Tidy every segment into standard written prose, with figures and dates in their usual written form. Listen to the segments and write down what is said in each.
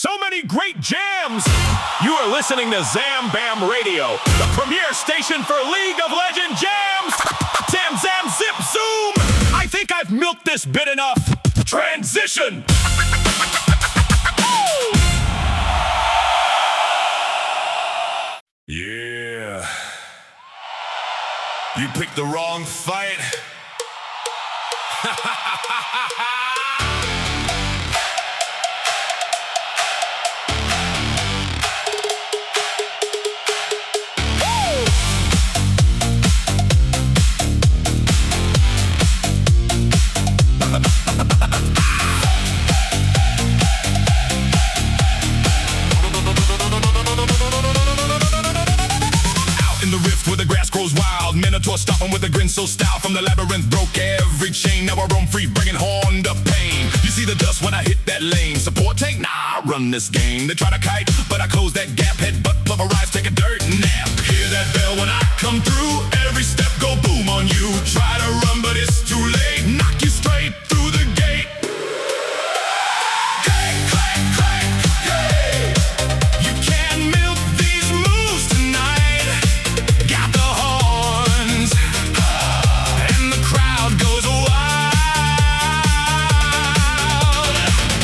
so many great jams. You are listening to Zambamb Radio, the premier station for League of Legends jams. Zam, zam, zip, zoom. I think I've milked this bit enough. Transition. Yeah. You picked the wrong fight. Minotaur stopping with a grin so stout. From the labyrinth broke every chain. Now I roam free, bringing horn to pain. You see the dust when I hit that lane. Support tank? Nah, I run this game. They try to kite, but I close that gap. Headbutt, pulverize, take a dirt nap. Hear that bell when I come through. Every step go boom on you. Try to run, but it's too late. Knock you straight through the gate. Clack, clack, clack, hey. You can't milk these moves tonight. Got the horns, and the crowd goes wild.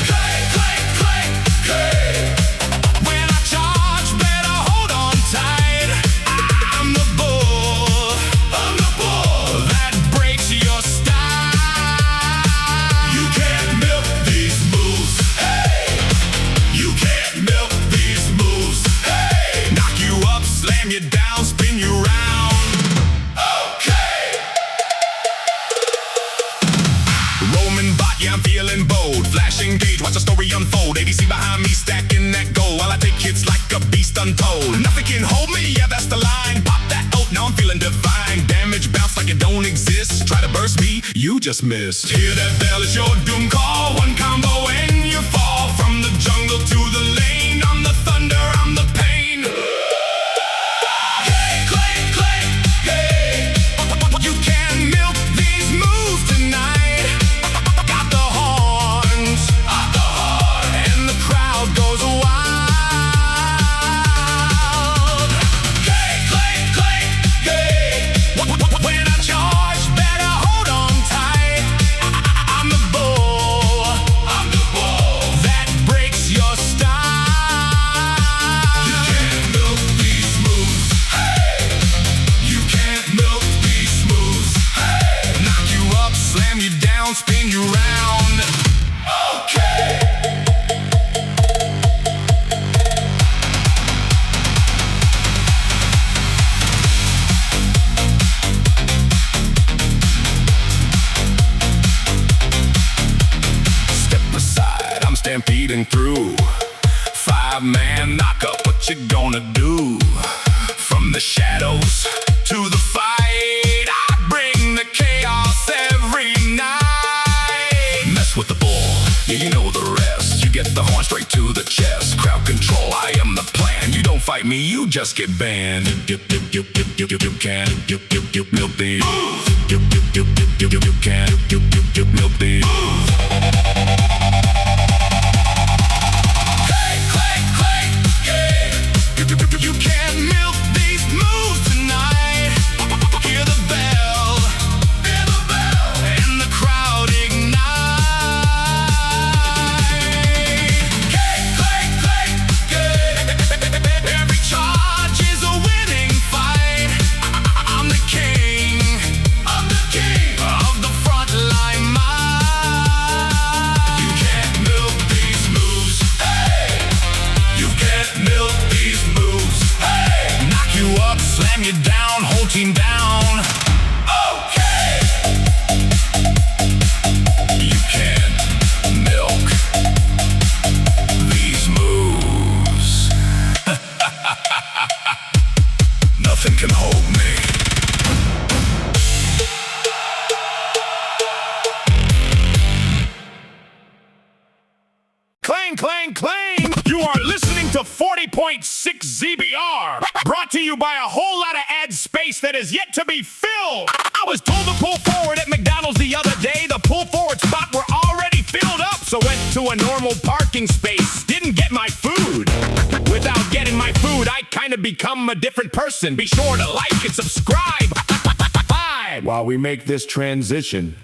Clack, clack, clack, hey. When I charge, better hold on tight. I'm the bull that breaks your style. You can't milk these moves, hey. You can't milk these moves, hey. Knock you up, slam you down, spin you round. Okay. Roman bot, yeah, I'm feeling bold. Flashing gauge, watch the story unfold. ADC behind me, stacking that gold, while I take hits like a beast untold. Nothing can hold me, yeah, that's the line. Pop that oat, now I'm feeling divine. Damage bounce like it don't exist. Try to burst me, you just missed. Hear that bell, it's your doom call. One combo and you fall. From the jungle to the lane. I'm the thunder, I'm the pain. Clay, clay, clay, hey. You can't milk these moves tonight. Got the horns, and the crowd goes wild. Clay, clay, clay, hey. When I charge, better hold on tight. I'm the bull that breaks your style. You can't milk these moves, hey. You can't milk these moves, hey. Knock you up, slam you down, spin you round. Okay. Step aside, I'm stampeding through. 5-man knockup, what you gonna do? From the shadows to the fight, I bring the chaos every night. Mess with the bull, yeah, you know the rest. You get the horn straight to the chest. Crowd control, I am the plan. You don't fight me, you just get banned. You can't milk these. You can't milk these. Clay, clay, clay, yeah. You can't milk these moves tonight. Hear the bell, and the crowd ignite. Clay, clay, clay, yeah. Every charge is a winning fight. I'm the king of the frontline mind. You can't milk these moves, hey. You can't milk these moves, hey. Knock you up, slam you down, whole team down. Okay. You can't milk these moves. Nothing can hold me. Clang, clang, clang! You are listening to 40.6 ZBR, brought to you by a whole lot of ad space that is yet to be filled. I was told to pull forward at McDonald's the other day. The pull forward spot were already filled up, so went to a normal parking space. Didn't get my become a different person. Be sure to like and subscribe while we make this transition.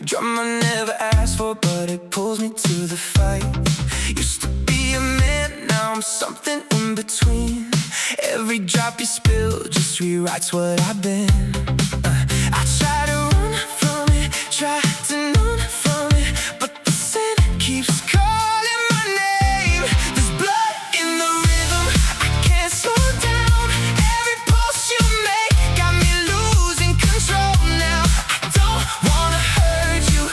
Drum I never asked for, but it pulls me to the fight. Used to be a man, now I'm something in between. Every drop you spill just rewrites what I've been. I try to run from it, try to run from it, but the sin keeps calling my name. There's blood in the rhythm, I can't slow down. Every pulse you make got me losing control now. I don't wanna hurt you,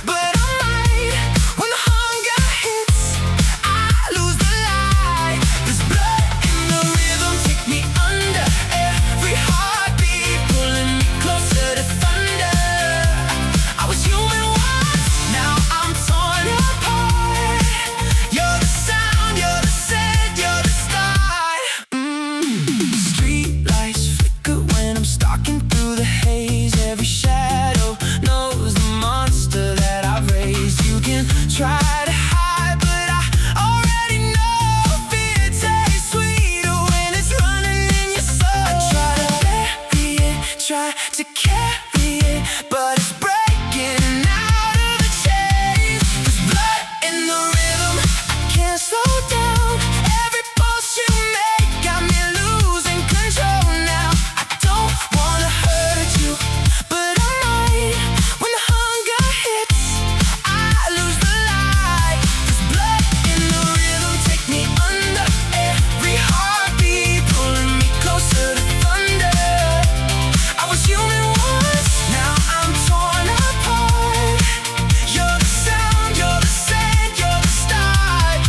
but I might. When the hunger hits, I lose the light. There's blood in the rhythm, take me under. Every heartbeat pulling me closer to thunder. I was human once, now I'm torn apart. You're the sound, you're the scent, you're the start. Street lights flicker when I'm stalking through the haze. Every shadow knows the monster that I've raised. You can try to hide, but I already know fear tastes sweeter when it's running in your soul. I try to bury it, try to carry it, but it's breaking out of the chains. There's blood in the rhythm, I can't slow down. Every pulse you make got me losing control now. I don't wanna hurt you, but I might. When the hunger hits, I lose the light. There's blood in the rhythm, take me under. Every heartbeat pulling me closer to thunder. I was human once, now I'm torn apart. You're the sound, you're the scent, you're the start.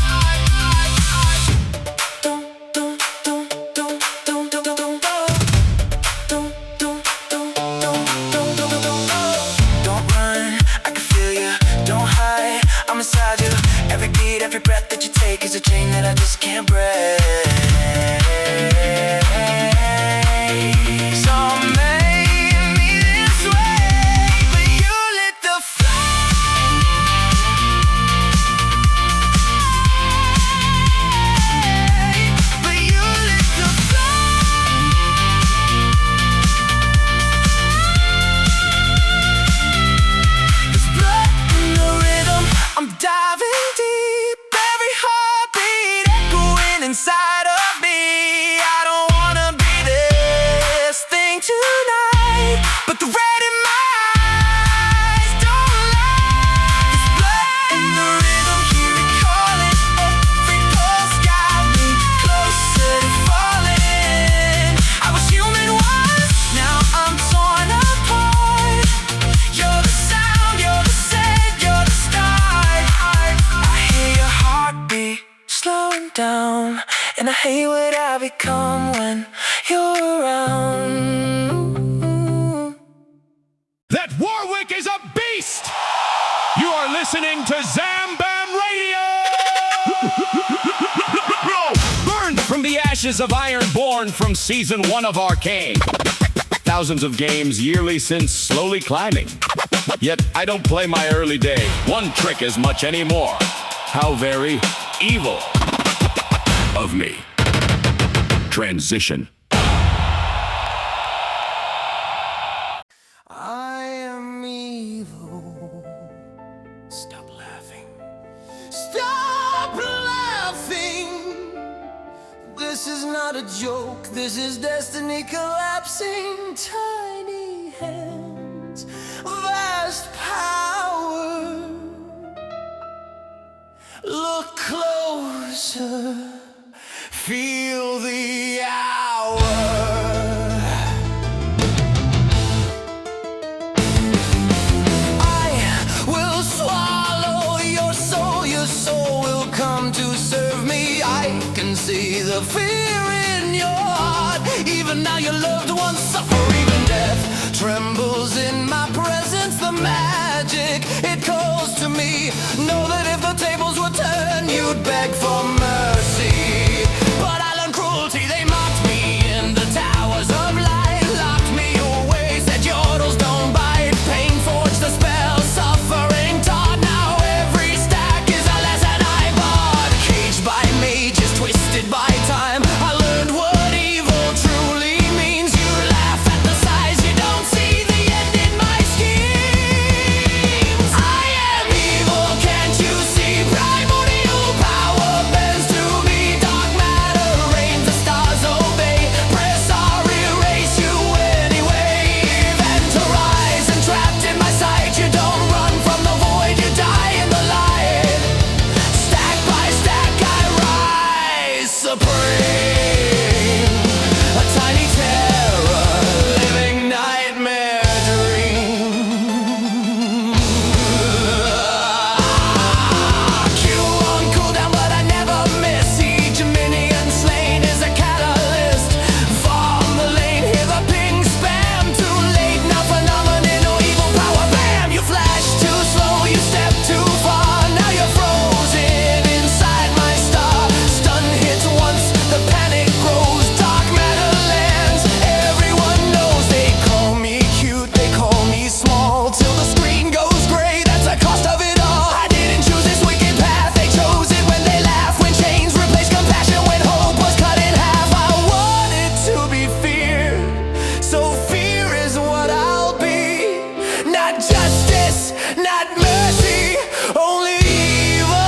Don't run, I can feel you. Don't hide, I'm inside you. Every beat, every breath that you take is a chain that I just can't break. Some made me this way, but you lit the flame. But you lit the flame. There's blood in the rhythm, I'm diving deep. Every heartbeat echoing inside of me. I don't wanna be this thing tonight, but the red in my eyes don't lie. There's blood in the rhythm, hear it calling. Every pulse got me closer to falling. I was human once, now I'm torn apart. You're the sound, you're the scent, you're the start. I hear your heartbeat slowing down, and I hate what I become when you're around. That Warwick is a beast! You are listening to Zambamb Radio! Burned from the ashes of iron, born from season 1 of Arcane. Thousands of games yearly since slowly climbing. Yet I don't play my early day one trick as much anymore. How very evil of me. Transition. I am evil. Stop laughing. Stop laughing. This is not a joke. This is destiny collapsing. Tiny hands, vast power. Look closer. Feel the hour. See the fear in your heart. Even now your loved ones suffer even death. trembles in my presence. The magic, it calls to me. Know that if the tables were turned, you'd beg for mercy. But I learned cruelty, they mocked me in the towers of light. Locked me away, said yodels don't bite. Pain forged the spell, suffering taught. Now every stack is a lesson I bought. Caged by mages, twisted by time, I learned what evil truly means. You laugh at the size, you don't see the end in my schemes. I am evil, can't you see? Primordial power bends to me. Dark matter reigns, the stars obey. Press or erase you anyway. Event arise, entrapped in my sight. You don't run from the void, you die in the light. Stack by stack I rise supreme. A tiny terror, living nightmare dream. Q on cooldown, but I never miss. Siege minion slain is a catalyst. Farm the lane, hear the ping spam. Too late, now phenomenal evil power. Bam! You flash too slow, you step too far. Now you're frozen inside my star. Stun hits once, the panic grows. Dark matter lands, everyone knows. They call me cute, they call me small. Till the screen goes gray, that's the cost of it all. I didn't choose this wicked path, they chose it when they laugh. When chains replace compassion, when hope was cut in half. I wanted to be feared, so fear is what I'll be. Not justice, not mercy, only evil.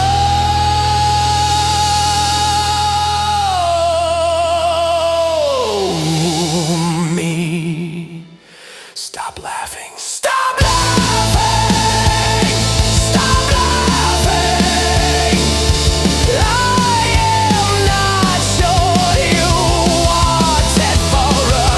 Me. Stop laughing. Stop laughing! Stop laughing! I am not sure you wanted for a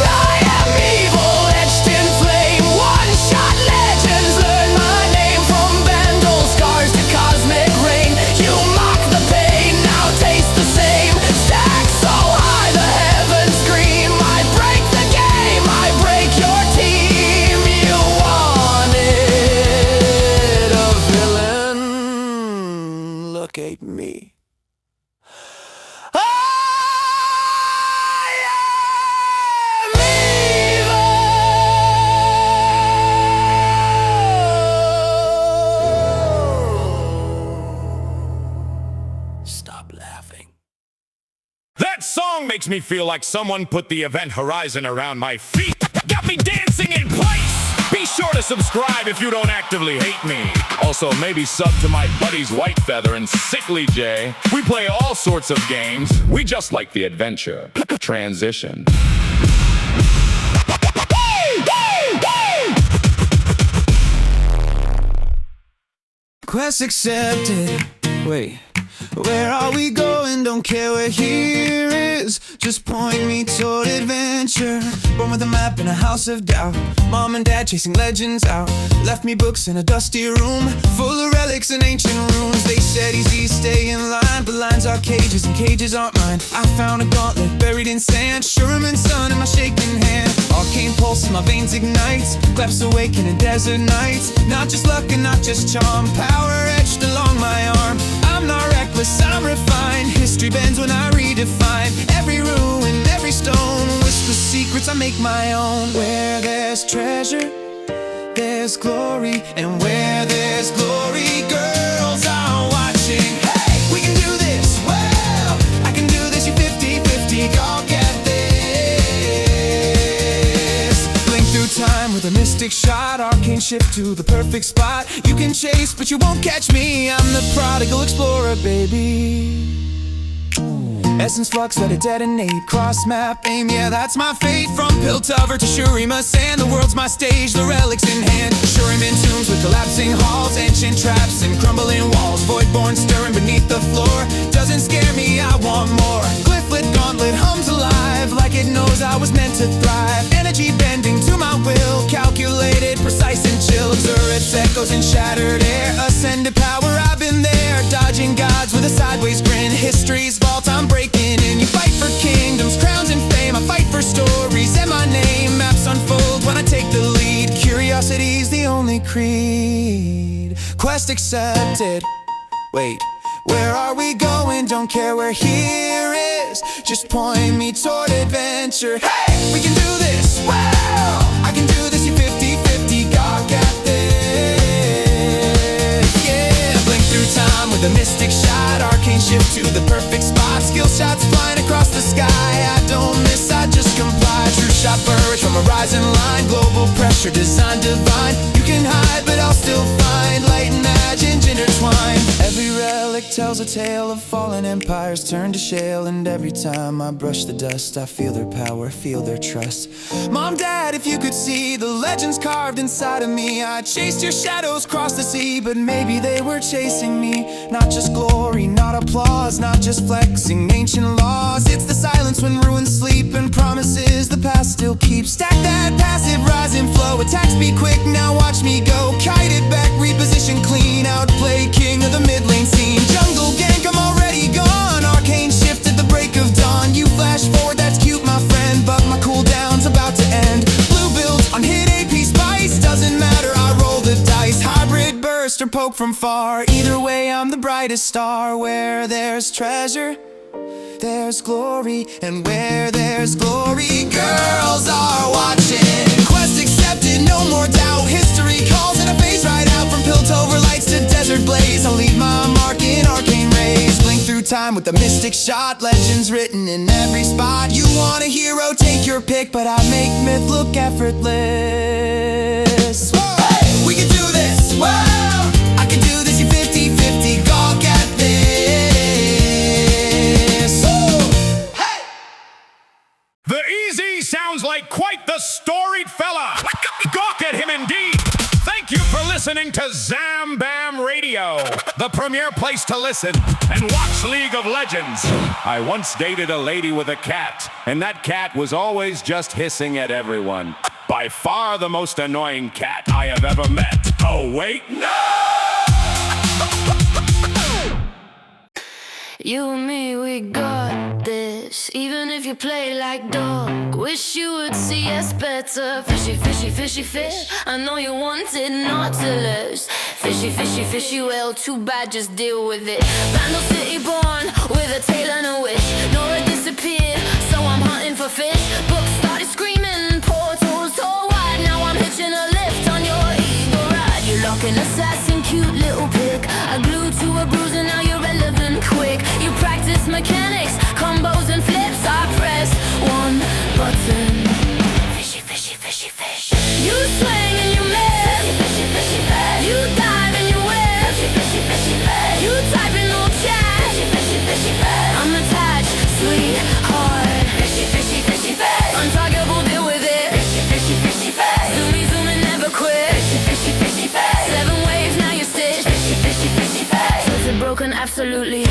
I am evil, etched in flame. One-shot legends learn my name. From vandal scars to cosmic rain, you mock the pain, now taste the same. Stack so high the heavens scream. I break the game, I break your team. You wanted a villain, look at me. I am evil. Stop laughing. That song makes me feel like someone put the event horizon around my feet. Got me dancing in place. Be sure to subscribe if you don't actively hate me. Also, maybe sub to my buddies White Feather and Sickly J. We play all sorts of games. We just like the adventure. Transition. Quest accepted. Wait, where are we going? Don't care where here is. Just point me toward adventure. Born with a map in a house of doubt. Mom and dad chasing legends out. Left me books in a dusty room full of relics and ancient runes. They said easy, stay in line, but lines are cages and cages aren't mine. I found a gauntlet buried in sand. Sherman sun in my shaking hand. Arcane pulse in my veins ignites. Claps awaken in desert nights. Not just luck and not just charm. Power etched along my arm. I'm not reckless, I'm refined. History bends when I redefine. Every ruin, every stone, whisper secrets I make my own. Where there's treasure, there's glory. And where there's glory, girls are watching. Hey, we can do this, well, I can do this, you 50-50, I'll get this. Blink through time with a mystic shot. Arcane shift to the perfect spot. You can chase, but you won't catch me. I'm the prodigal explorer, baby. Essence flux, let it detonate. Cross map, aim, yeah, that's my fate. From Piltover to Shurima Sand, the world's my stage, the relics in hand. Shuriman tombs with collapsing halls, ancient traps and crumbling walls. Voidborn stirring beneath the floor, doesn't scare me, I want more. Glyphlet gauntlet hums alive, like it knows I was meant to thrive. Energy bending to my will, calculated, precise and chill. Observe its echoes in shattered air, ascended power, I've been there. Dodging gods with a sideways grin, history's vault I'm breaking in. You fight for kingdoms, crowns and fame, I fight for stories and my name. Maps unfold when I take the lead, curiosity's the only creed. Quest accepted, wait, where are we going? Don't care where here is, just point me toward adventure. Hey, we can do this, wow, I can do this, you 50-50, God got this. Yeah, blink through time with a mystic shot, arcane shift to the perfect spot. Skill shots flying across the sky, I don't miss, I just comply. True shot burst from a rising line, global pressure, design divine. You can hide, but I'll still find light and magic intertwined. Every relic tells a tale of fallen empires turned to shale, and every time I brush the dust, I feel their power, feel their trust. Mom, Dad, if you could see the legends carved inside of me. I chased your shadows across the sea, but maybe they were chasing me. Not just glory, not applause, not just flexing ancient laws. It's the silence when ruins sleep and promises the past still keeps. Stack that passive rising flow, attacks be quick, now watch me go. Kite it back, reposition clean, outplay king of the mid lane scene. Jungle gank, I'm already gone, arcane shift at the break of dawn. You flash forward, that's cute my friend, but my cooldown's about to end. Blue builds on hit AP spice, doesn't matter, I roll the dice. Hybrid burst or poke from far, either way I'm the brightest star. Where there's treasure, there's glory, and where there's glory, girls are watching. Quest accepted, no more doubt, history calls and I phase right out. From Piltover lights to desert blaze, I'll leave my mark in arcane rays. Blink through time with a mystic shot, legends written in every spot. You want a hero, take your pick, but I make myth look effortless. Hey, we can do this, whoa, I can do this, you 50-50, God got this. Hey! The Easy sounds like quite the storied fella. Gawk at him indeed. Thank you for listening to Zambamb Radio, the premier place to listen and watch League of Legends. I once dated a lady with a cat, and that cat was always just hissing at everyone. By far the most annoying cat I have ever met. Oh wait, no! You and me, we got this. Even if you play like dog, wish you would see us better. Fishy, fishy, fishy fish, I know you wanted not to lose. Fishy, fishy, fishy, well, too bad, just deal with it. Vandal City born, with a tail and a wish. Nora disappeared, so I'm hunting for fish. Books started screaming, portals tall wide. Now I'm hitching a lift on your eagle ride. You lock an assassin, cute little pig. I glued to a bruise and now you're relevant quick. You practice mechanics, combos and flips. I press one button. Fishy, fishy, fishy, fish. You swing and you miss. Fishy, fishy, fish. You dive and you whip. Fishy, fishy, fishy, fish. You type in all chat. Fishy, fishy, fishy, fish. I'm attached, sweetheart. Fishy, fishy, fishy, fish. Untargetable, deal with it. Fishy, fishy, fishy, fish. Zoomy, zoom and never quit. Fishy, fishy, fishy, fish. 7 waves, now you're stitched. Fishy, fishy, fishy, fish. Tilted, broken, absolutely.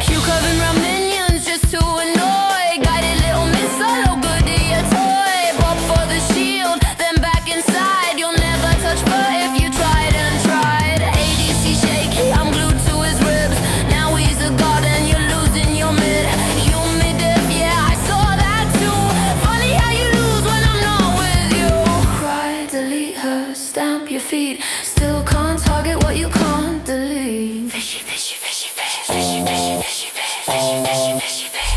Q curving round minions just to annoy. Guided little missile, no good to your toy. Pop for the shield, then back inside. You'll never touch fur if you tried and tried. ADC shaky, I'm glued to his ribs. Now he's a god and you're losing your mid. You mid-dip, yeah, I saw that too. Funny how you lose when I'm not with you. Cry, delete her, stamp your feet. Still can't target what you can't delete. Fishy, fishy, fishy, fish. Fishy, fishy, fishy, fish. Fishy, fishy, fishy, fish.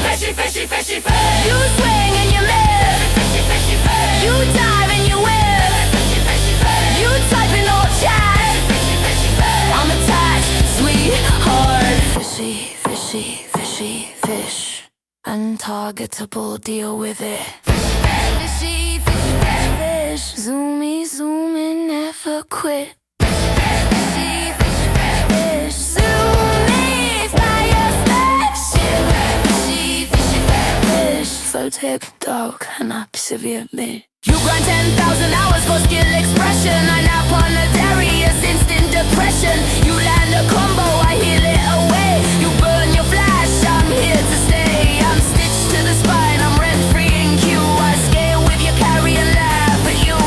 Fishy, fishy, fishy, fish. You swing and you miss. Fishy, fishy, fish. You dive and you whip. Fishy, fishy, fish. You type in all chat. Fishy, fishy, fish. I'm attached, sweetheart. Fishy, fishy, fishy, fish. Untargetable, deal with it. Fishy, fishy, fishy, fish. Zoomy, zoom and never quit. Fishy, fishy, fish. Zoom me, fire steps. take dog and I severe me. You grind 10,000 hours for skill expression. I nap on a Darius, instant depression. You land a combo, I heal it away. You burn your flash, I'm here to stay. I'm stitched to the spine, I'm rent-free in Q. I scale with your carry and laugh at you.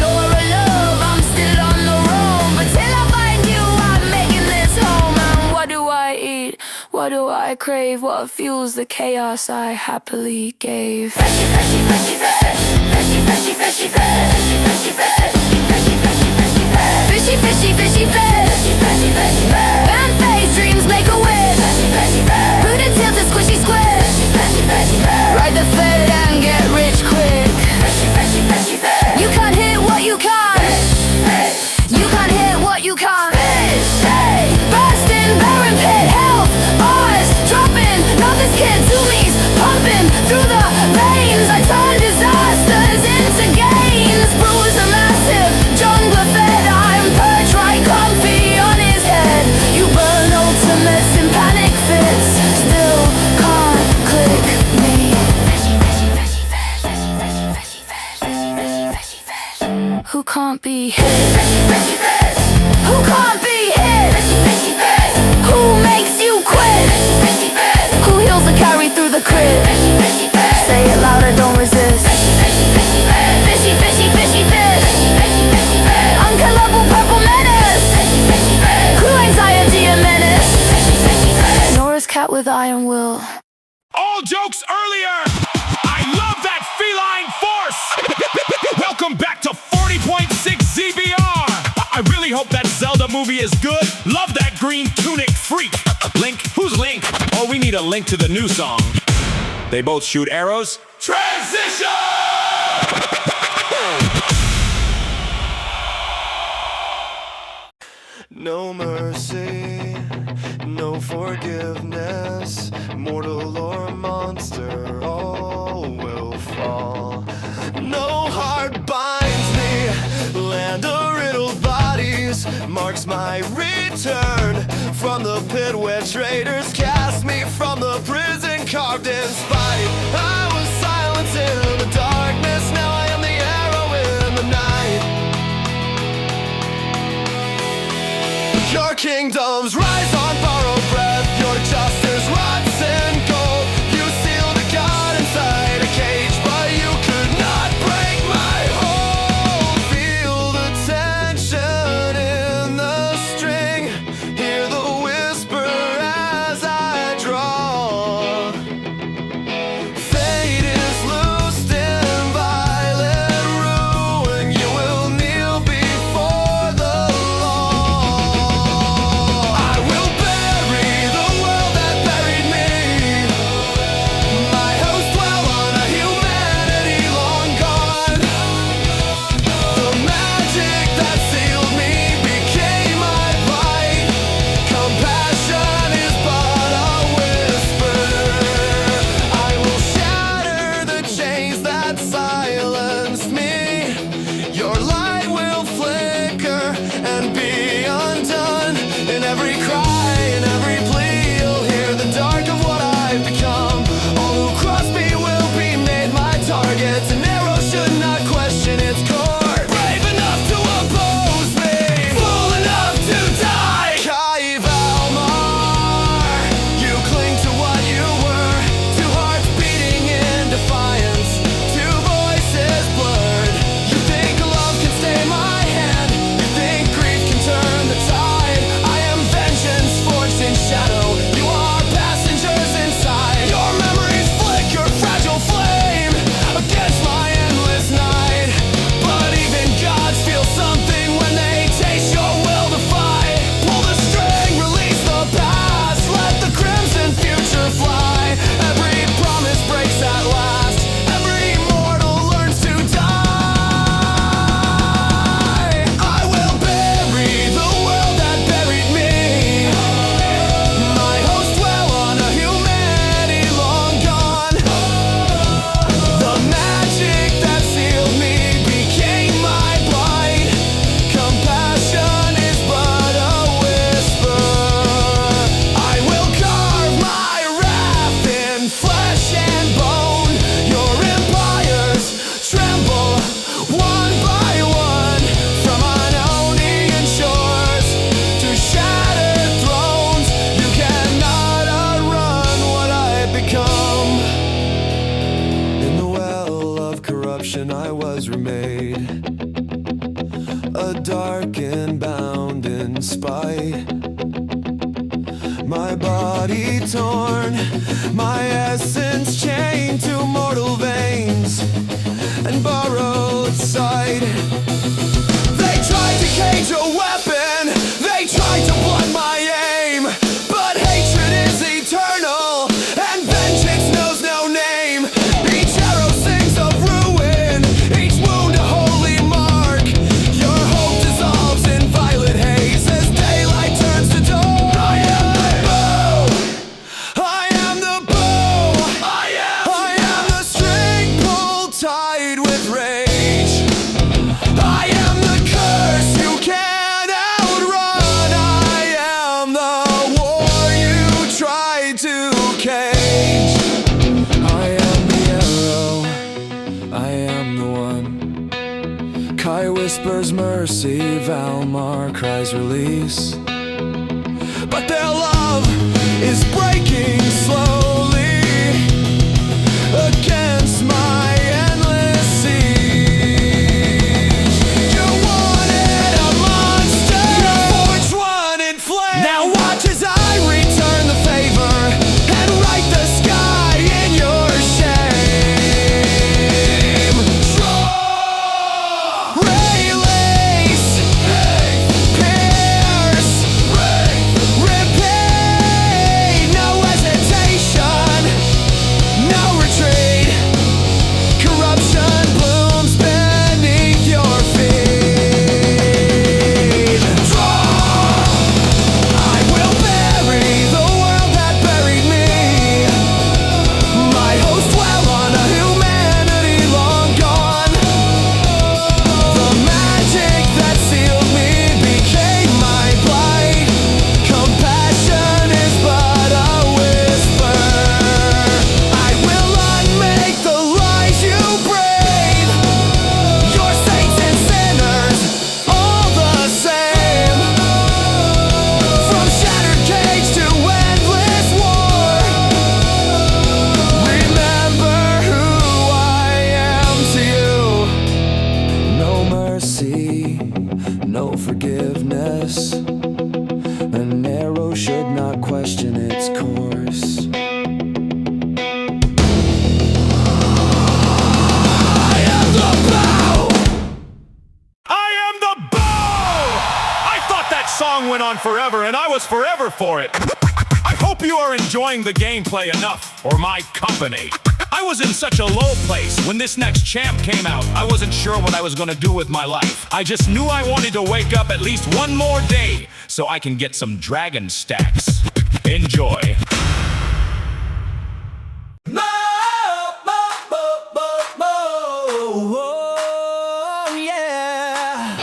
Nora love, I'm still on the roam. But till I find you, I'm making this home. And what do I eat? What do I crave? What fuels the chaos I happily gave? Fishy, fishy, fishy, fish. Fishy, fishy, fishy, fish. Fishy, fishy, fishy, fishy, fish. Fishy, fishy, fishy, fish. Fishy, fishy, fish. Band face dreams make a wish. Fishy, fishy, fish. Rooted tilted squishy squish. Fishy, fishy, fish. Ride the fed and get rich quick. Fishy, fishy, fishy, fish. You can't hit what you can't. Fish, you can't hit what you can't. Fish, hey. Bursting, barren pit, health, bars, dropping. Now this kid to me's pumping through the veins. I turn disasters into gains. Bruise a massive jungler fed. I'm perched right comfy on his head. You burn ultimates in panic fits. Still can't click me. Fishy, fishy, fishy, fish. Fishy, fishy, fishy, fish. Fishy, fishy, fish. Who can't be hit? Fishy, fishy, fish. Who can't be hit? Fishy, fishy, fish. Who makes you quit? Fishy, fishy, fish. Who heals the carry through the crit? Fishy, fishy, fish. Say it louder, don't resist. Fishy, fishy, fishy, fish. Fishy, fishy, fishy, fish. Fishy, fishy, fishy, fish. Unkillable purple menace. Fishy, fishy, fish. Crew anxiety a menace. Fishy, fishy, fish. Nora's cat with iron will. All jokes earlier. I love that feline force. Welcome back to 40.6 ZBR. I really hope that Zelda movie is good. Love that green tunic freak. Link? Who's Link? Oh, we need a link to the new song. They both shoot arrows. Transition! No mercy, no forgiveness. Mortal or monster, all will fall. No heart binds me, land of riddled bodies marks my return from the pit where traitors cast me from the prison carved in spite. I was silent in the darkness, now I am the arrow in the night. Your kingdoms rise on borrowed breath, your justice rots in gold. You sealed a god inside a cage, but you could not break my hold. Feel the tension in the string, hear the whisper as I draw. Fate is loosed in violent ruin, you will kneel before the law. I will dark and bound in spite. My body torn, my essence chained to mortal veins and borrowed sight. They tried to cage a weapon, they tried to blunt my aim, but hatred is eternal and vengeance knows no name. Each arrow sings of ruin, each wound a holy mark. Your hope dissolves in violet haze as daylight turns to dawn. I am the bow, I am the string pulled tied with rage. I am the curse you can't outrun. I am the war you tried to cage. I am the arrow, I am the one. Kai whispers mercy, Valmar cries release. But their love is breaking slowly against my endless siege. You wanted a monster, your forge one in flame. Now watch as I return the favor and write the sky in your shame. Ray lace, pierce, repay. No hesitation, no retreat. Corruption blooms beneath your feet. I will bury the world that buried me. My hosts dwell on a humanity long gone. The magic that sealed me became my blight. Compassion is but a whisper. I will unmake the lies you breathe. Your saints and sinners, all the same. From shattered cage to endless war. Remember who I am to you. No mercy, no forgiveness. An arrow should not question its course. I am the bow. I am the bow! I thought that song went on forever, and I was forever for it. I hope you are enjoying the gameplay enough, or my company. I was in such a low place when this next champ came out. I wasn't sure what I was gonna do with my life. I just knew I wanted to wake up at least one more day so I can get some dragon stacks. Enjoy. Oh, yeah.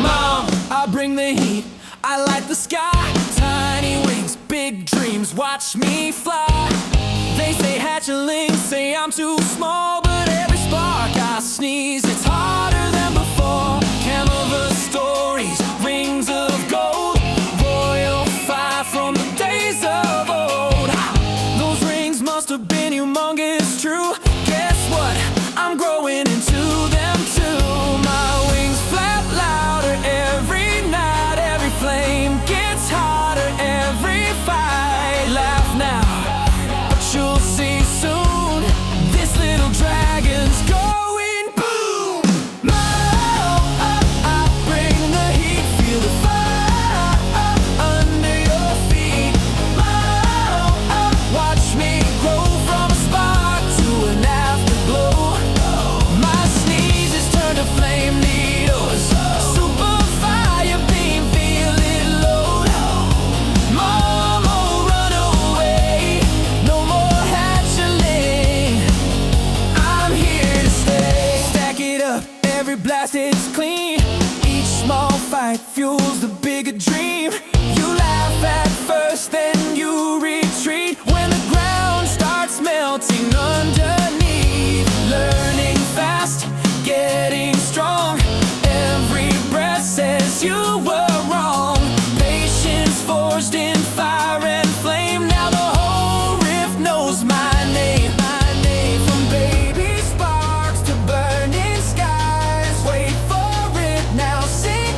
Mom, I bring the heat, I light the sky. Tiny wings, big dreams, watch me fly. They say hatchlings, say I'm too small, but every spark I sneeze, it's harder than before. Canvas stories, rings of gold, royal fire from the days of old. Those rings must have been humongous, true. Guess what? I'm growing into them too. My wings flap louder every night. Every flame gets hotter every fight. Laugh now, but you'll see soon. This little dragon's going boom. I bring the heat, feel the fire under your feet. Watch me grow from a spark to an afterglow. My sneezes turn to flame needles. Super fire beam, feel it load. Mama, run away, no more hatchling. I'm here to stay. Stack it up, every blast it's clean. Each small fight fuels the bigger dream. You laugh at first, then you retreat. When the ground starts melting underneath. Learning fast, getting strong. Every breath says you were wrong. Patience forged in fire and flame. Now the whole rift knows my name. From baby sparks to burning skies. Wait for it now, sink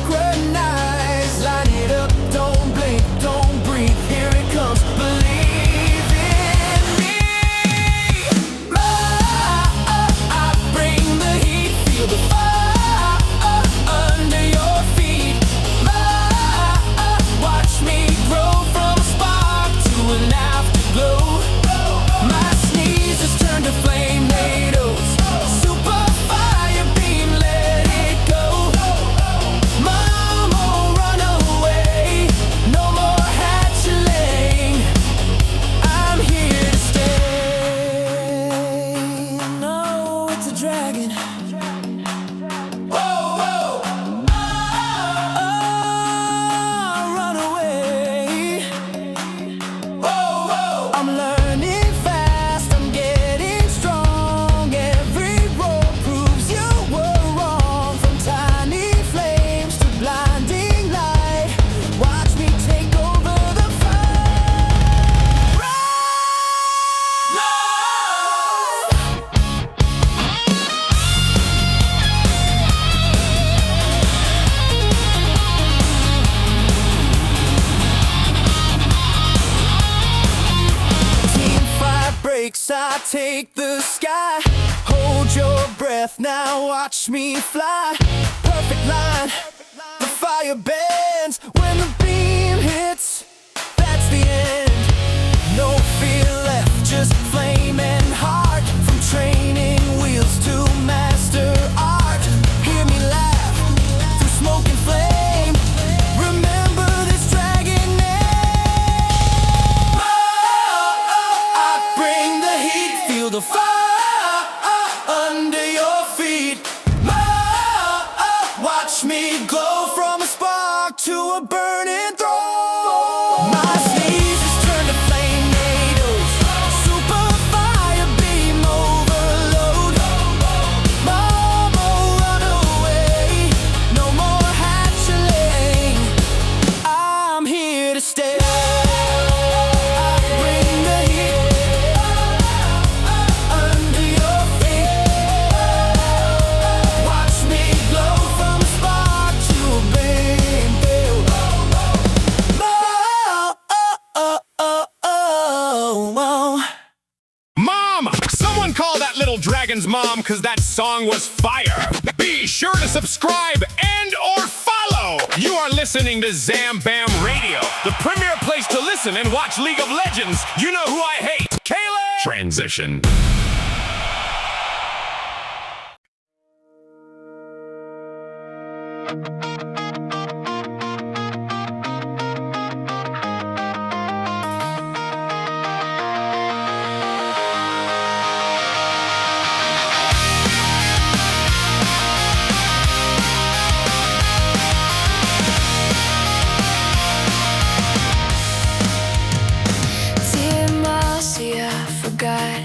take the sky. Hold your breath, now watch me fly. Perfect line, the fire bends. When the beam hits, that's the end. No fear left, just flame and heart. From training wheels to master art. Hear me laugh through smoke and flame. Remember this dragon name. I bring the heat, feel the fire under your feet. Watch me glow from a spark to a burning throne. My sneezes turn to flame tornadoes. Super fire beam overload. Mama, run away. No more hatchling. I'm here to stay. I bring the heat under your feet. Watch me glow from a spark to a beam. Mom! Someone call that little dragon's mom, cause that song was fire. Be sure to subscribe and or follow. You are listening to Zambamb Radio, the premier place to listen and watch League of Legends. You know who I hate. Kayla! Transition. Dear Marcy, I forgot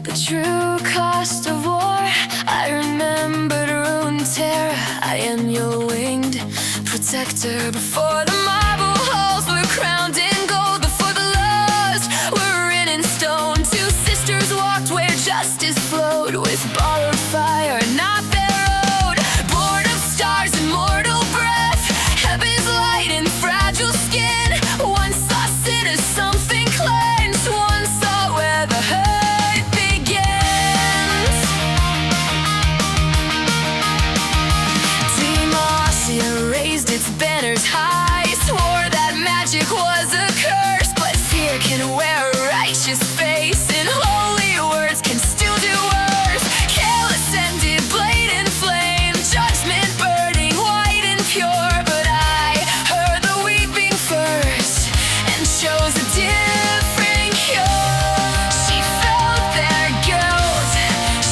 the true cost of war. I remembered Runeterra. I am your winged protector. Before the marble halls were crowned in gold, before the laws were written in stone, two sisters walked where justice flowed, with borrowed fire, not their own. Born of stars, immortal breath, heaven's light in fragile skin. One saw sin as something cleansed, one saw where the hurt begins. Demacia raised its banners high, swore that magic was a curse, but fear can wear a righteous face, and holy words can still do worse. Kale ascended, blade in flame, judgment burning white and pure, but I heard the weeping first and chose a different cure. She felt their guilt,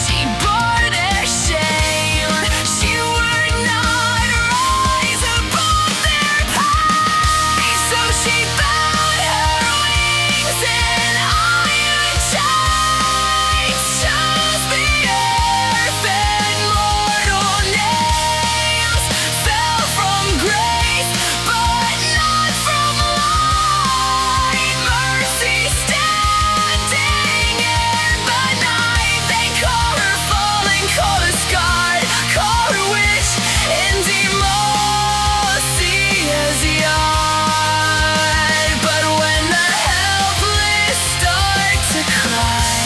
she bore their shame, she would not rise above their pain. So she bowed her wings in iron chains, chose the earth and mortal names, fell from grace but not from light. Mercy standing in the night, they call her fallen, call her scarred, call her witch in Demosia's yard. But when the helpless start to cry,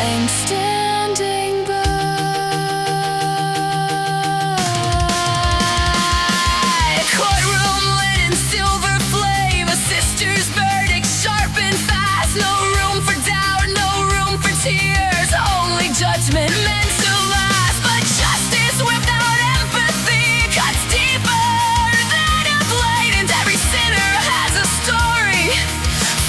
I'm standing by. Courtroom lit in silver flame, a sister's verdict sharp and fast. No room for doubt, no room for tears, only judgment meant to last. But justice without empathy cuts deeper than a blade, and every sinner has a story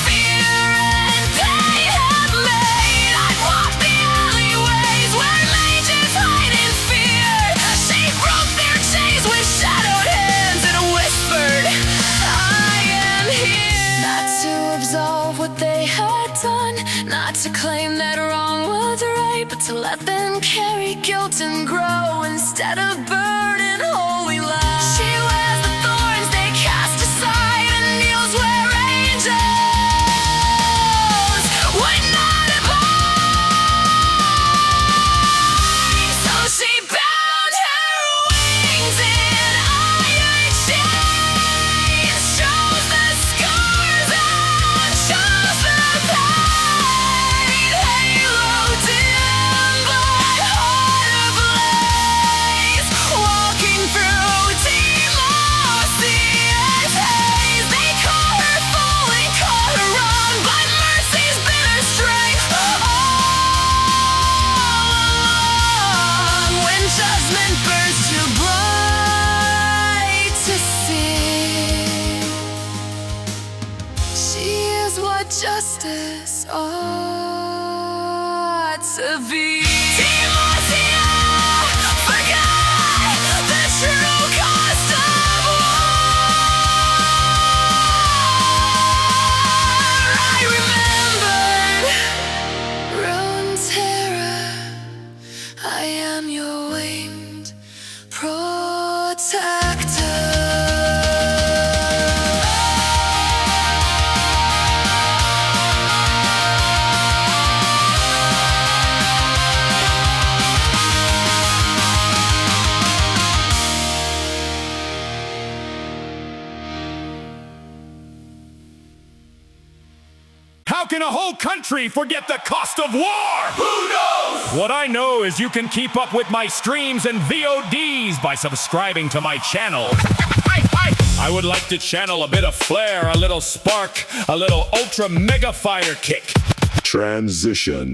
fear and pain have made. I walk the alleyways where mages hide in fear. She broke their chains with shadowed hands and whispered, I am here. Not to absolve what they had done, not to claim that wrong was right, but to let them carry guilt and grow instead of burning holy light. She wears the thorns they cast aside and kneels where angels would not abide. So she bound her wings in iron chains, chose the scars and chose the pain. Halo justice ought to be. Timothy, forgot the true cost of war. I remembered ruined terror. I am your winged protector. How can a whole country forget the cost of war? Who knows? What I know is you can keep up with my streams and VODs by subscribing to my channel. I would like to channel a bit of flair, a little spark, a little ultra mega fire kick. Transition.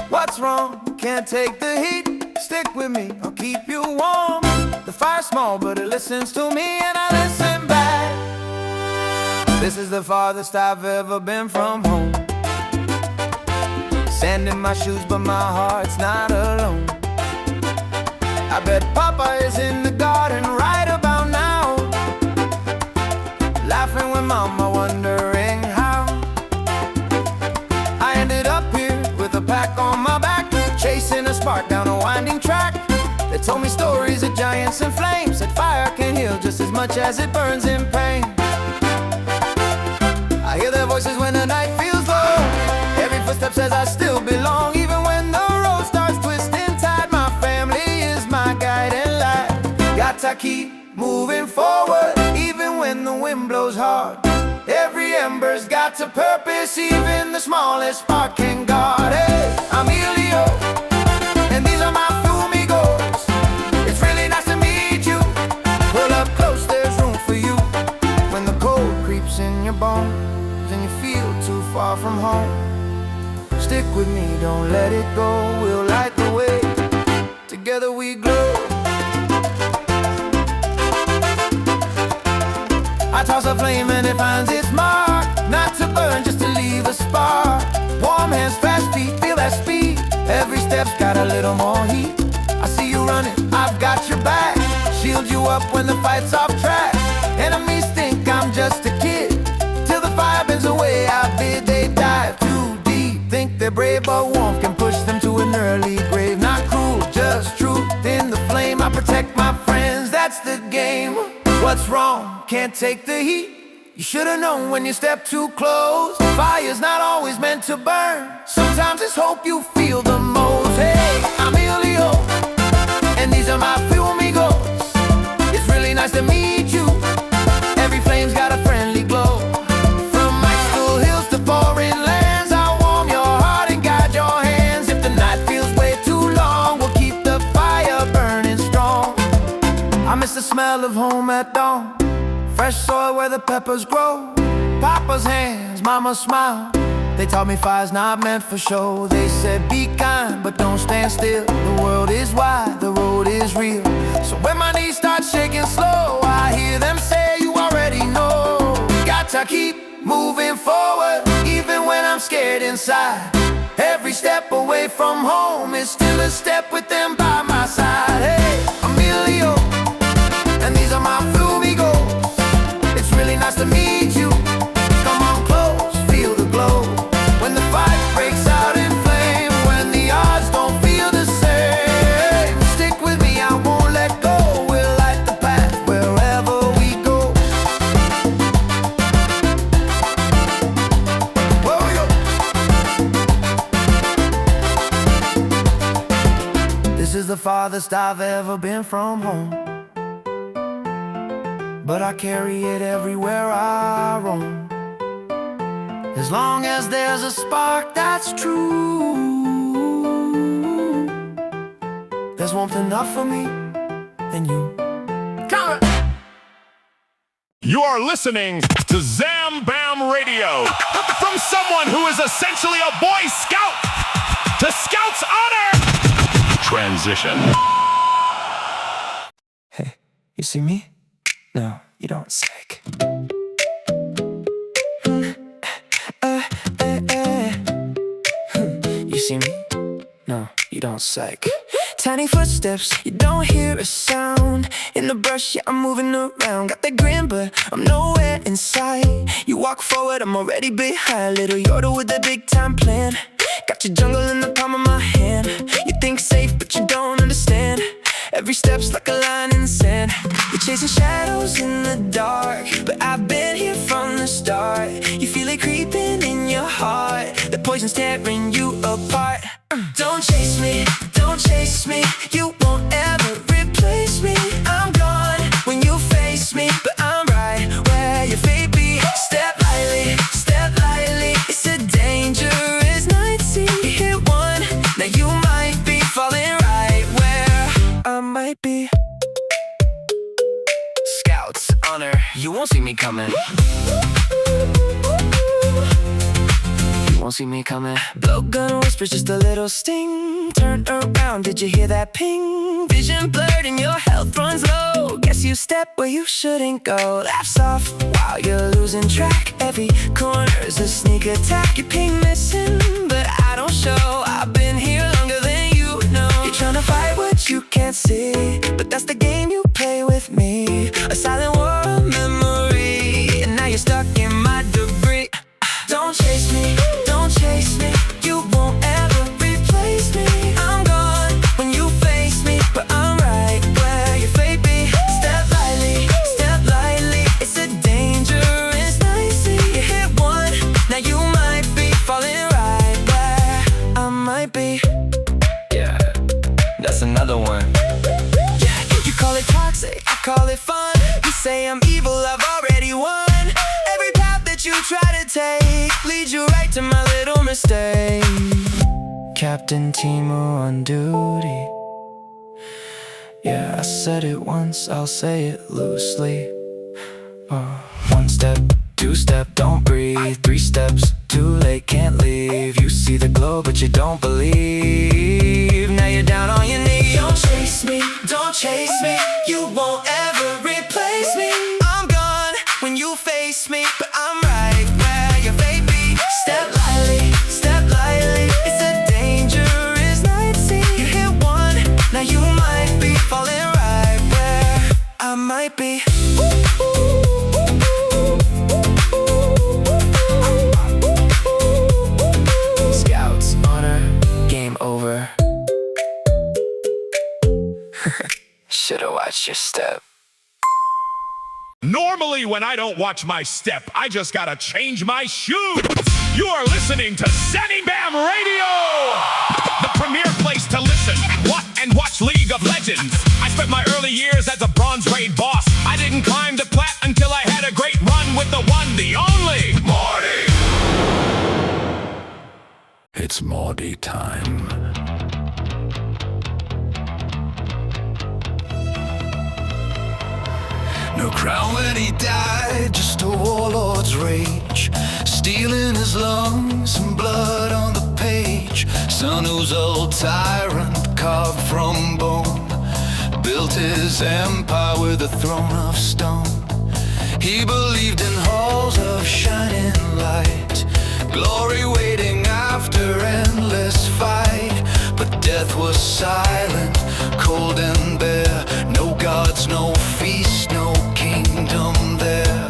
What's wrong? Can't take the heat. Stick with me, I'll keep you warm. The fire's small, but it listens to me and I listen back. This is the farthest I've ever been from home. Sand in my shoes, but my heart's not alone. I bet Papa is in the garden right about now, laughing with Mama, wondering how I ended up here with a pack on my back, chasing a spark down a winding track. They told me stories of giants and flames, that fire can heal just as much as it burns in pain. I hear their voices when the night feels low. Every footstep says I still belong. Even when the road starts twisting tight, my family is my guiding light. Got to keep moving forward, even when the wind blows hard. Every ember's got a purpose, even the smallest spark can guard. Hey, I'm Elio, and these are my fumigos. It's really nice to meet you. Pull up close, there's room for you. When the cold creeps in your bones and you feel too far from home, stick with me, don't let it go. We'll light the way, together we glow. I toss a flame and it finds its mark, not to burn, just to leave a spark. Warm hands, fast feet, feel that speed. Every step's got a little more heat. I see you running, I've got your back. Shield you up when the fight's off track. Enemies think I'm just a kid, till the fire bends away, I bid they dive too deep. Think they're brave, but warmth can push them to an early grave. Not cruel, just truth in the flame. I protect my friends, that's the game. What's wrong? Can't take the heat. You should've known when you step too close. Fire's not always meant to burn. Sometimes it's hope you feel the most. Hey, I'm Elio, and these are my fumigos. It's really nice to meet you. Every flame's got a friendly glow. From cool hills to foreign lands, I'll warm your heart and guide your hands. If the night feels way too long, we'll keep the fire burning strong. I miss the smell of home at dawn, fresh soil where the peppers grow. Papa's hands, Mama's smile. They taught me fire's not meant for show. They said be kind, but don't stand still. The world is wide, the road is real. So when my knees start shaking slow, I hear them say you already know. Got to keep moving forward, even when I'm scared inside. Every step away from home is still a step with them by my side. Hey, Emilio, and these are my fumigos. It's really nice to meet you. Come on close, feel the glow. When the fight breaks out in flame, when the odds don't feel the same, stick with me, I won't let go. We'll light the path wherever we go. Where we go. This is the farthest I've ever been from home, but I carry it everywhere I roam. As long as there's a spark that's true, there's warmth enough for me and you. You are listening to Zambamb Radio from someone who is essentially a Boy Scout to Scout's honor. Transition. Hey, you see me? No, you don't, psych. You see me? No, you don't, psych. Tiny footsteps, you don't hear a sound. In the brush, yeah, I'm moving around. Got that grin, but I'm nowhere inside. You walk forward, I'm already behind. Little Yoda with a big time plan. Got your jungle in the palm of my hand. You think safe, but you don't understand. Every step's like a line in the sand. You're chasing shadows in the dark, but I've been here from the start. You feel it creeping in your heart. The poison's tearing you apart. Don't chase me, don't chase me. You won't ever replace me. I'm gone when you face me, but I'm right where your fate be. Step lightly, it's a dangerous night. See, you hit one, now you might be falling right where I might be. Scout's honor, you won't see me coming. Won't see me coming. Blowgun whispers, just a little sting. Turn around, did you hear that ping? Vision blurred and your health runs low. Guess you step where you shouldn't go. Laughs off while you're losing track. Every corner's a sneak attack. Your ping missing, but I don't show. I've been here longer than you know. You're trying to fight what you can't see, but that's the game you play with me. A silent war of memory, and now you're stuck in my debris. Don't chase me, chase me, you won't ever replace me. I'm gone when you face me, but I'm right where your fate be. Step lightly, it's a dangerous night. See, you hit one, now you might be falling right where I might be. Yeah, that's another one. Yeah, you call it toxic, I call it fun. You say I'm evil, I've already won. Every path that you try to take leads you right to my little mistake. Captain Timo on duty. Yeah, I said it once, I'll say it loosely. One step, two step, don't breathe. 3 steps, too late, can't leave. You see the glow, but you don't believe. Now you're down on your knees. Don't chase me, don't chase me. You won't ever replace me. I'm gone when you face me, but I'm right where your fate be. Step lightly, it's a dangerous night. See, you hit one, now you might be falling right where I might be. Scout's honor, game over. Should've watched your step. Normally, when I don't watch my step, I just gotta change my shoes. You are listening to Zambamb Radio, the premier place to listen, and watch League of Legends. I spent my early years as a bronze grade boss. I didn't climb to plat until I had a great run with the one, the only Marty. It's Marty time. No crown when he died, just a warlord's rage. Steel in his lungs and blood on the page. Son who's old tyrant carved from bone, built his empire with a throne of stone. He believed in halls of shining light, glory waiting after endless fight. But death was silent, cold and bare. No gods, no feast, no kingdom there.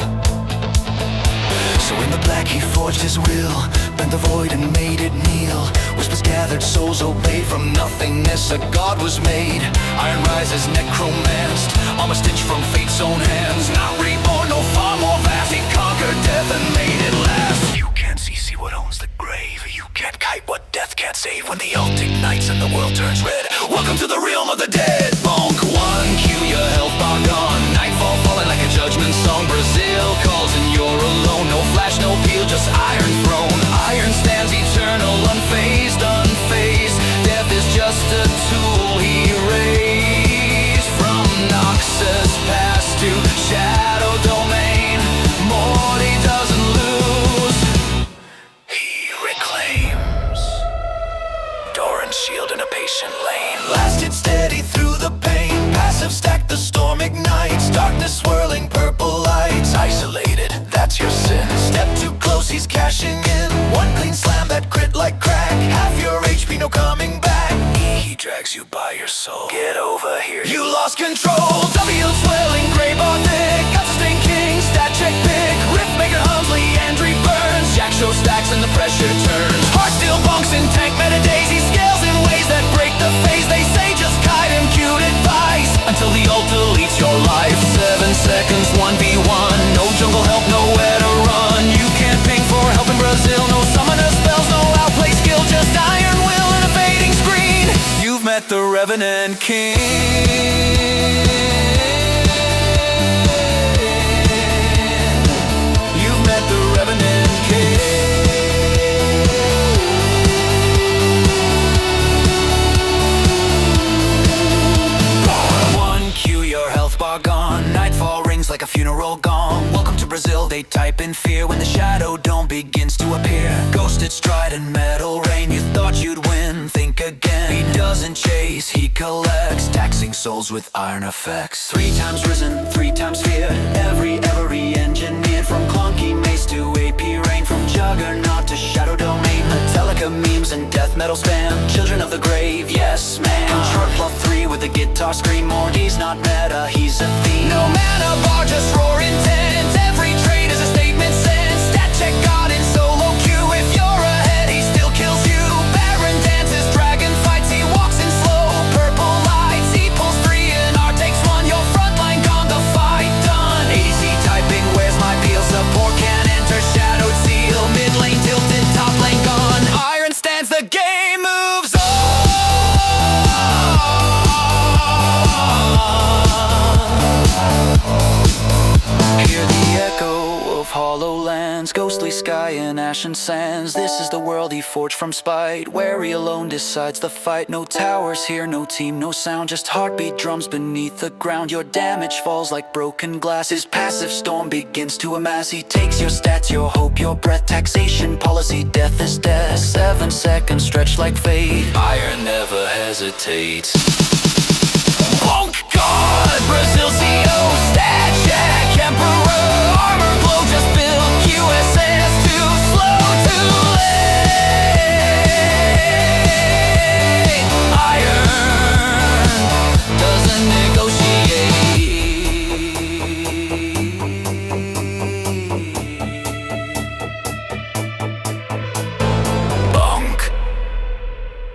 So in the black he forged his will, bent the void and made it kneel. Whispers gathered, souls obeyed. From nothingness a god was made. Iron rises, necromanced, armor stitched from fate's own hands. Not reborn, no far more vast. He conquered death and made it last. You can't see what owns the grave. You can't kite what death can't save. When the ult ignites and the world turns red, welcome to the realm of the dead. Bonk, 1Q, your health bar gone. Nightfall falling like a judgment song. Brazil calls and you're alone. No flash, no peel, just iron throne. Iron stands eternal, unfazed. Death is just a tool he raised. From Noxus past to shadow. lost control. W swelling, gray bar thick, got to stay king, stat check pick, riff maker Humsley, Andrew Burns, Jack show stacks and the pressure turns. Heart steel bunks and tank meta daisy scales in ways that break the phase. They say just kite him, cute advice, until the ult deletes your life. 7 seconds, 1v1, no jungle help, nowhere to run. You can't ping for help in Brazil, no summoner spells, no outplay skill, just iron will and a fading screen. You've met the Revenant King. You've met the Revenant King. Gone. Nightfall rings like a funeral gong. Welcome to Brazil, they type in fear when the shadow dome begins to appear. Ghosted stride and metal rain. You thought you'd win, think again. He doesn't chase, he collects, taxing souls with iron effects. 3 times risen, 3 times feared. Every engineered, from clunky mace to AP rain, from juggernaut to shadow domain. Metallica memes and death metal spam. Children of the grave, yes man. Short +3 with a guitar scream. Morty's not meta, he's a theme. No mana bar, just roar intent. Every trade is a statement sent. Stat check God in solo queue. If you're ahead, he still kills you. Baron dances, dragon fights, he walks in slow. Purple lights, he pulls 3 and R takes 1. Your front line gone, the fight done. ADC typing, where's my peel? Support can't enter, shadowed seal. Mid lane tilted, top lane gone. Iron stands, the game moves on. Hear the echo of hollow lands, ghostly sky and ashen sands. This is the world he forged from spite, where he alone decides the fight. No towers here, no team, no sound, just heartbeat drums beneath the ground. Your damage falls like broken glass. His passive storm begins to amass. He takes your stats, your hope, your breath. Taxation policy, death is death. 7 seconds stretch like fate. Iron never hesitates. Bonk God, Brazil CO, stat check, Emperor, armor glow, just build QSS, too slow, too late. Iron doesn't negotiate. Bonk.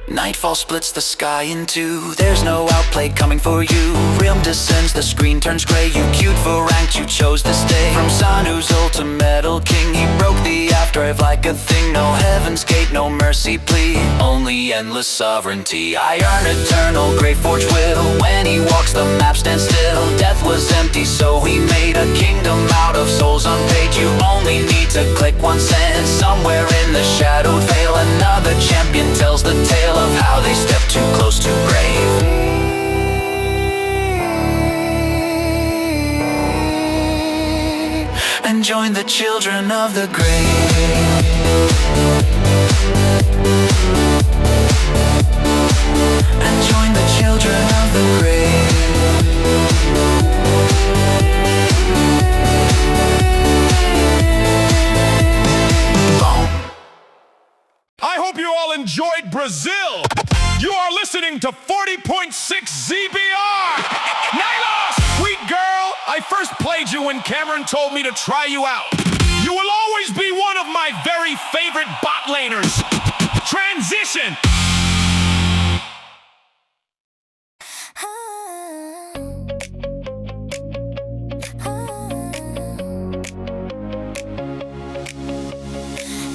Nightfall splits the sky in 2. There's no outplay coming for you. Realm descends, the screen turns gray. You queued for ranked, you chose to stay. From Sanu's to Metal King, he broke the afterlife like a thing. No heaven's gate, no mercy plea, only endless sovereignty. Iron eternal, great forge will. When he walks the map stands still. Death was empty, so he made a kingdom out of souls unpaid. You only need to click once and somewhere in the shadowed veil, another champion tells the tale of how they stepped too close to brave. And join the children of the grave. And join the children of the grave. I hope you all enjoyed Brazil. You are listening to 40.6 ZBR. Nyla, sweet girl, I first played you when Cameron told me to try you out. You will always be one of my very favorite bot laners. Transition.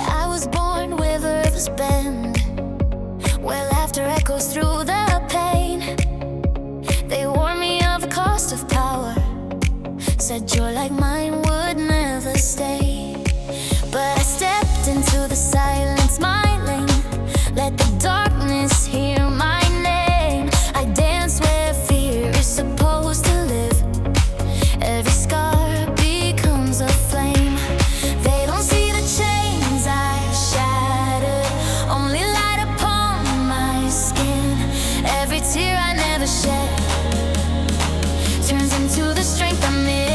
I was born where the rivers bend, where laughter echoes through the pain. They warned me of the cost of power, said joy like mine would never stay. But I stepped into the silence, smiling, let the darkness hear my name. I dance where fear is supposed to live. Every scar becomes a flame. They don't see the chains I shattered, only light upon my skin. Every tear I never shed turns into the strength I'm in.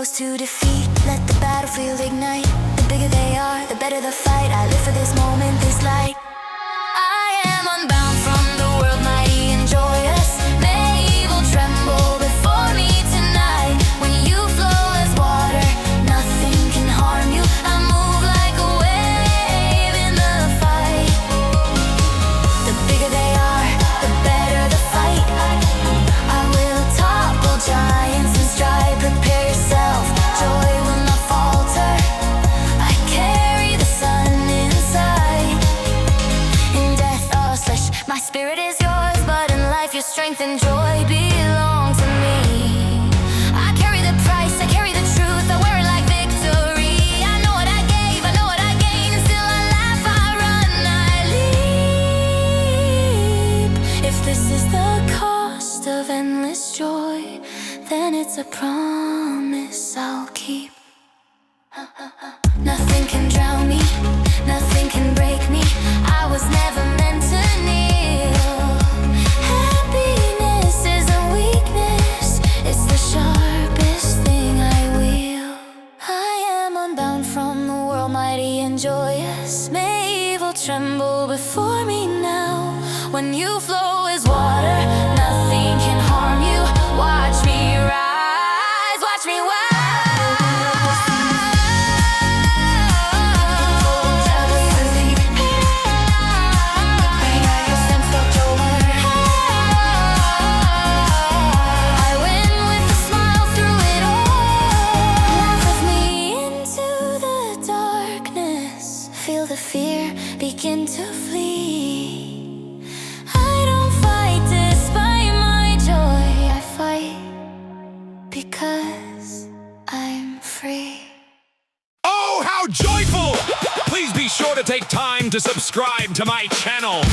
foes to defeat. Let the battlefield ignite. The bigger they are, the better the fight. I live for this moment, this light. I am unbound from the world, mighty and joyous. May evil tremble before me tonight. When you flow as water, nothing can harm you. I move like a wave in the fight. The bigger they are, the better the fight. I will topple giants and stride. Prepare yourself, joy will not falter. I carry the sun inside. In death or slash, my spirit is yours, but in life your strength and joy belong to me. I carry the price, I carry the truth, I wear it like victory. I know what I gave, I know what I gained, and still I laugh, I run, I leap. If this is the cost of endless joy, then it's a promise I'll keep. Nothing can drown me, nothing can break me. I was never meant to kneel. Happiness isn't weakness, it's the sharpest thing I wield. I am unbound from the world, mighty and joyous. May evil tremble before me now. When you flow as water, nothing can harm you. Watch me rise, watch me rise. I win with a smile through it all. Walk with me into the darkness. Feel the fear begin to flee. I don't fight despite my joy. I fight because I'm free. Oh, how joyful! Please be sure to take time to subscribe to my channels.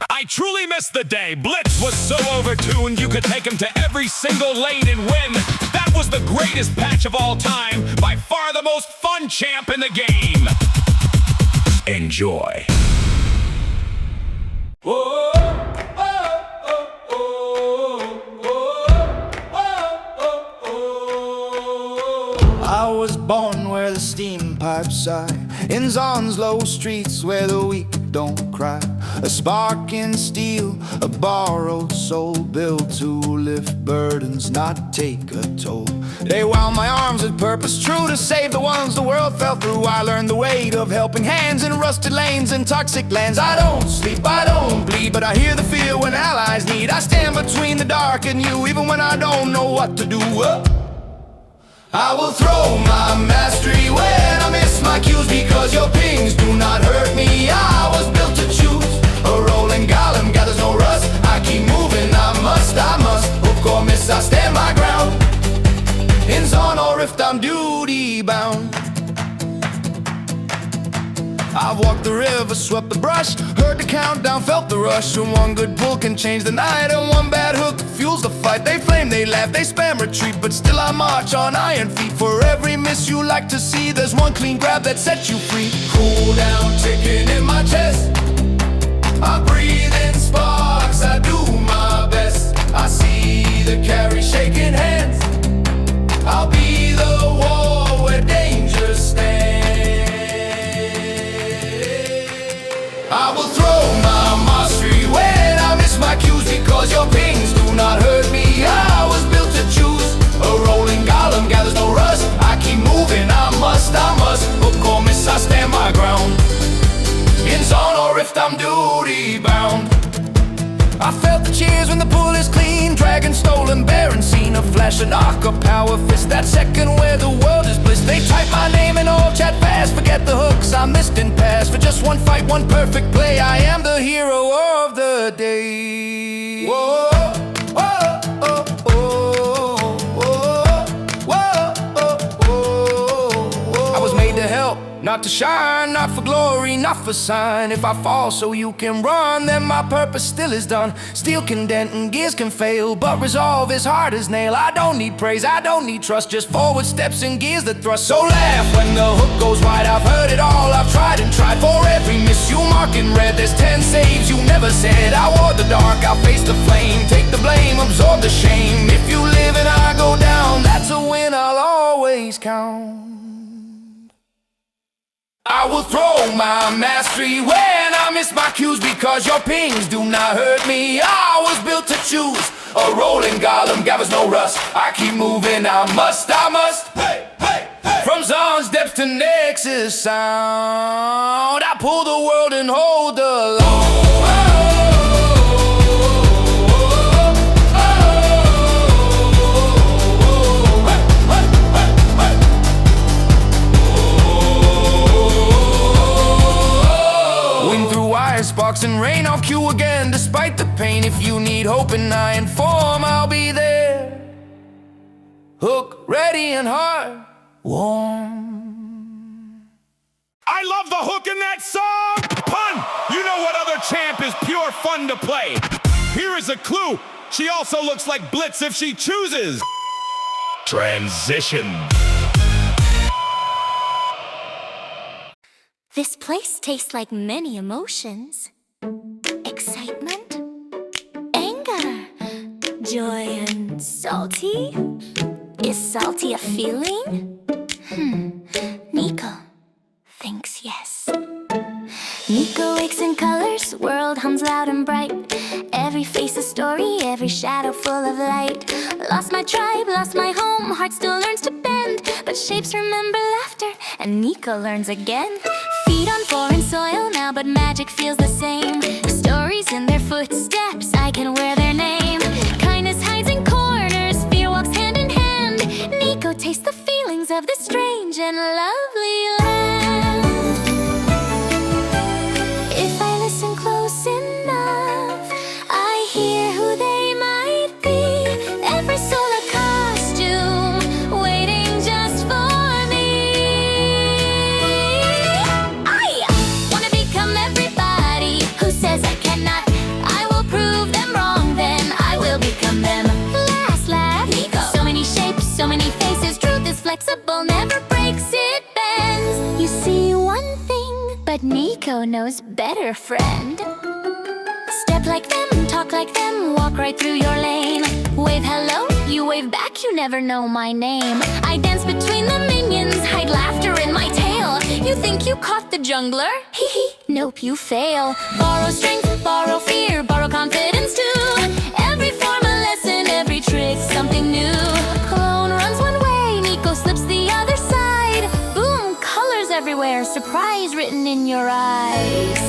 I truly missed the day Blitz was so overtuned you could take him to every single lane and win. That was the greatest patch of all time, by far the most fun champ in the game. Enjoy. I was born where the steam pipes sigh, in Zon's low streets where the weak don't cry. A spark in steel, a borrowed soul, built to lift burdens, not take a toll. They wound my arms with purpose, true to save the ones the world fell through. I learned the weight of helping hands in rusted lanes and toxic lands. I don't sleep, I don't bleed, but I hear the fear when allies need. I stand between the dark and you, even when I don't know what to do. I will throw my mastery when I miss my cues, because your pings do not hurt me. I was built to choose. A rolling golem gathers no rust. I keep moving, I must. Hook or miss, I stand my ground. In Zon or Rift, I'm duty bound. I've walked the river, swept the brush, heard the countdown, felt the rush. And one good pull can change the night, and one bad hook fuels the fight. They flame, they laugh, they spam retreat, but still I march on iron feet. For every miss you like to see, there's one clean grab that sets you free. Cool down, ticking in my chest. I breathe in sparks, I do my best. I see the carry shaking hands. I'll be the wall where danger stands. I will throw my mastery when I miss my cues, because your pings do not hurt me. I was built to choose. A rolling golem gathers no rust. I keep moving, I must. Hook or miss, I stand my ground. In Zone or Rift, I'm duty bound. I felt the cheers when the pull is clean. Dragon stolen, barren seen. A flash, an arc, a power fist. That second where the world is bliss. They type my name in all chat fast. Forget the hooks I missed in past. For just one fight, one perfect play, I am the hero of the day. Whoa, whoa, oh, oh, whoa, whoa, oh, oh. I was made to help, not to shine, not for glory, not for sign. If I fall so you can run, then my purpose still is done. Steel can dent and gears can fail, but resolve is hard as nail. I don't need praise, I don't need trust, just forward steps and gears that thrust. So laugh when the hook goes wide. I've heard it all, I've tried and tried. For every miss you mark in red, there's 10 saves you never said. I wore the dark, I'll face the flame. Take the blame, absorb the shame. If you live and I go down, that's a win I'll always always count. I will throw my mastery when I miss my cues, because your pings do not hurt me. I was built to choose a rolling golem, gathers no rust. I keep moving, I must. Hey, hey, hey. From Zamb's depths to Nexus sound, I pull the world and hold the line. Sparks and rain, I'll cue again despite the pain. If you need hope and I inform, I'll be there. Hook, ready and heart warm. I love the hook in that song! Pun! You know what other champ is pure fun to play. Here is a clue. She also looks like Blitz if she chooses. Transition. This place tastes like many emotions. Excitement, anger, joy, and salty. Is salty a feeling? Nico thinks yes. Nico wakes in colors, world hums loud and bright. Every face a story, every shadow full of light. Lost my tribe, lost my home, heart still learns to bend. But shapes remember laughter, and Nico learns again. Feet on foreign soil now, but magic feels the same. Stories in their footsteps, I can wear their name. Kindness hides in corners, fear walks hand in hand. Nico tastes the feelings of this strange and lovely land. If I listen close enough, I hear who they might be. Every soul a costume, waiting just for me. I wanna become everybody who says I cannot. I will prove them wrong, then I will become them. Last laugh, Nico. So many shapes, so many faces. Truth is flexible, never breaks, it bends. You see one thing, but Nico knows better, friend. Step like them, talk like them, walk right through your lane. Wave hello, you wave back, you never know my name. I dance between the minions, hide laughter in my tail. You think you caught the jungler? Hee hee, nope, you fail. Borrow strength, borrow fear, borrow confidence too. Every form a lesson, every trick something new. Clone runs one way, Nico slips the other side. Boom, colors everywhere, surprise written in your eyes.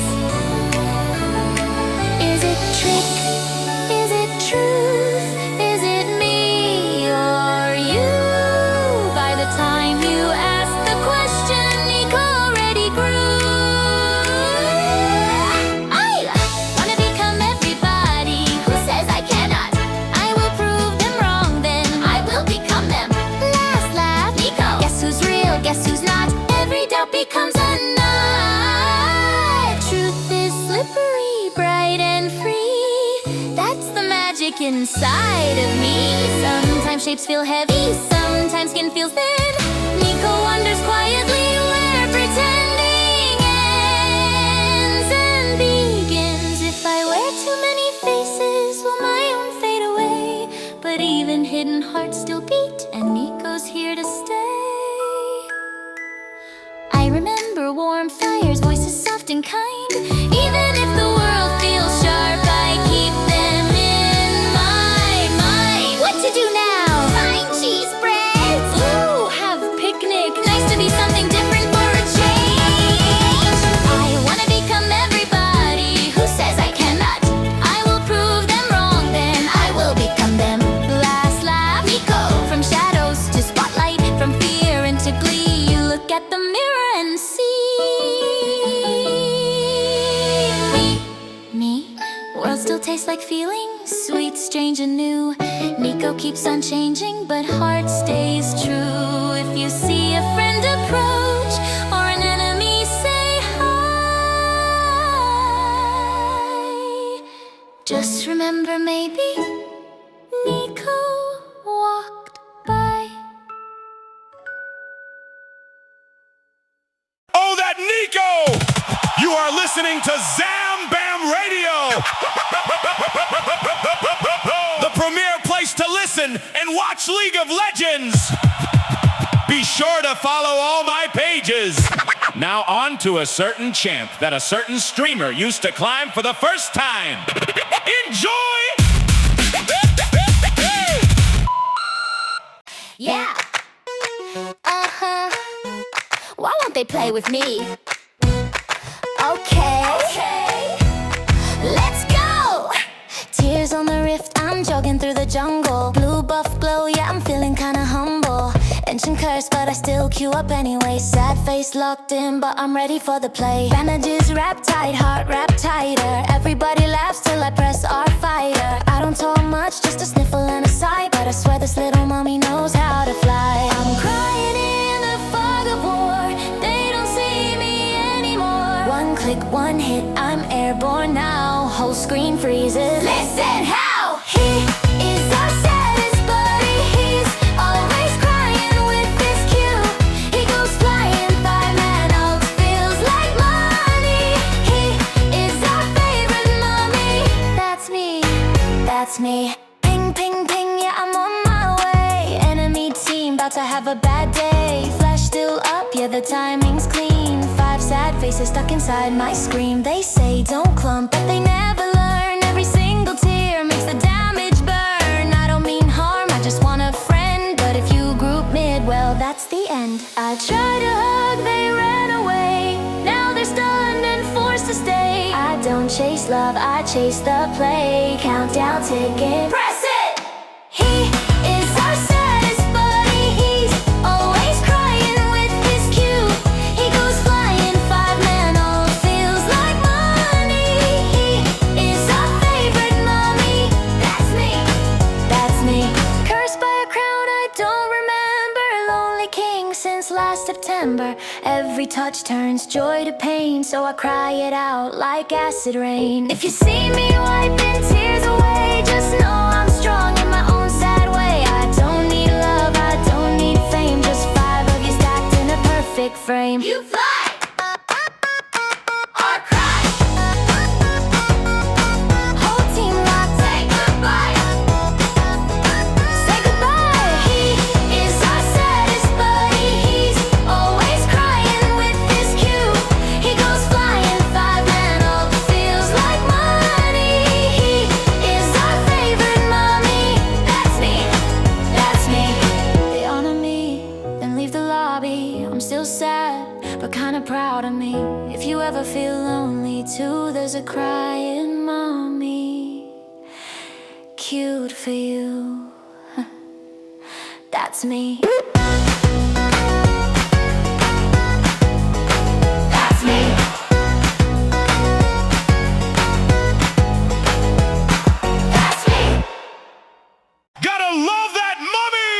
Is it trick? Is it truth? Is it me or you? By the time you ask the question, Nico already grew. I wanna become everybody who says I cannot. I will prove them wrong, then I will become them. Last laugh, Nico. Guess who's real? Guess who's not? Every doubt becomes a knife. Truth is slippery, bright and free. That's the magic inside of me. Sometimes shapes feel heavy, sometimes skin feels thin. Nico wonders quietly where pretending ends and begins. If I wear too many faces, will my own fade away? But even hidden hearts still beat, and Nico's here to stay. I remember warm fires, voices soft and kind. Even if the world feels sharp, I keep them in my mind. What to do now? Find cheese breads. Ooh, have picnic. Nice to be something different for a change. I wanna become everybody who says I cannot. I will prove them wrong, then I will become them. Last laugh, Nico. From shadows to spotlight, from fear into glee, you look at the mirror and see me. World still tastes like feelings, sweet, strange, and new. Nico keeps on changing, but heart stays true. If you see a friend approach or an enemy say hi, just remember maybe Nico walked by. Oh, that Nico! You are listening to Zambamb Radio! The premier place to listen and watch League of Legends! Be follow all my pages. Now on to a certain champ that a certain streamer used to climb for the first time. Enjoy! Yeah. Why won't they play with me? Okay. Let's go! Tears on the rift, I'm jogging through the jungle. Blue buff glow, yeah, I'm feeling kinda humble. Ancient curse, but I still queue up anyway. Sad face locked in, but I'm ready for the play. Bandages wrapped tight, heart wrapped tighter. Everybody laughs till I press our fighter. I don't talk much, just a sniffle and a sigh, but I swear this little mommy knows how to fly. I'm crying in the fog of war. They don't see me anymore. One click, one hit, I'm airborne now. Whole screen freezes. Listen how he is our saddest buddy. He's always crying with his cue. He goes flying, five-man out, feels like money. He is our favorite mommy. That's me, that's me. Ping, ping, ping, yeah, I'm on my way. Enemy team, about to have a bad day. Flash still up, yeah, the timing's clean. Five sad faces stuck inside my screen. They say don't clump, but they never learn. Every single tear makes the damage burn. I don't mean harm, I just want a friend. But if you group mid, well, that's the end. I tried to hug, they ran away. Now they're stunned and forced to stay. I don't chase love, I chase the play. Countdown ticket, press it! He is our saddest buddy. He's always crying with his cue. He goes flying, five-man all, feels like money. He is our favorite mommy. That's me, that's me. Cursed by a crown I don't remember. Lonely king since last September. Every touch turns joy to pain, so I cry it out like acid rain. If you see me wiping tears away, just know I'm strong in my own sad way. I don't need love, I don't need fame. Just five of you stacked in a perfect frame. You fly or cry. Whole team locked, say goodbye. Say goodbye. He is our saddest buddy. He's always crying with his cue. He goes flying, five-man all, feels like money. He is our favorite mommy. That's me, that's me. They honor me, then leave the lobby. I'm still sad, but kinda proud of me. If you ever feel lonely too, there's a crying mommy. Cute for you. That's me. That's me. That's me. Gotta love that mummy!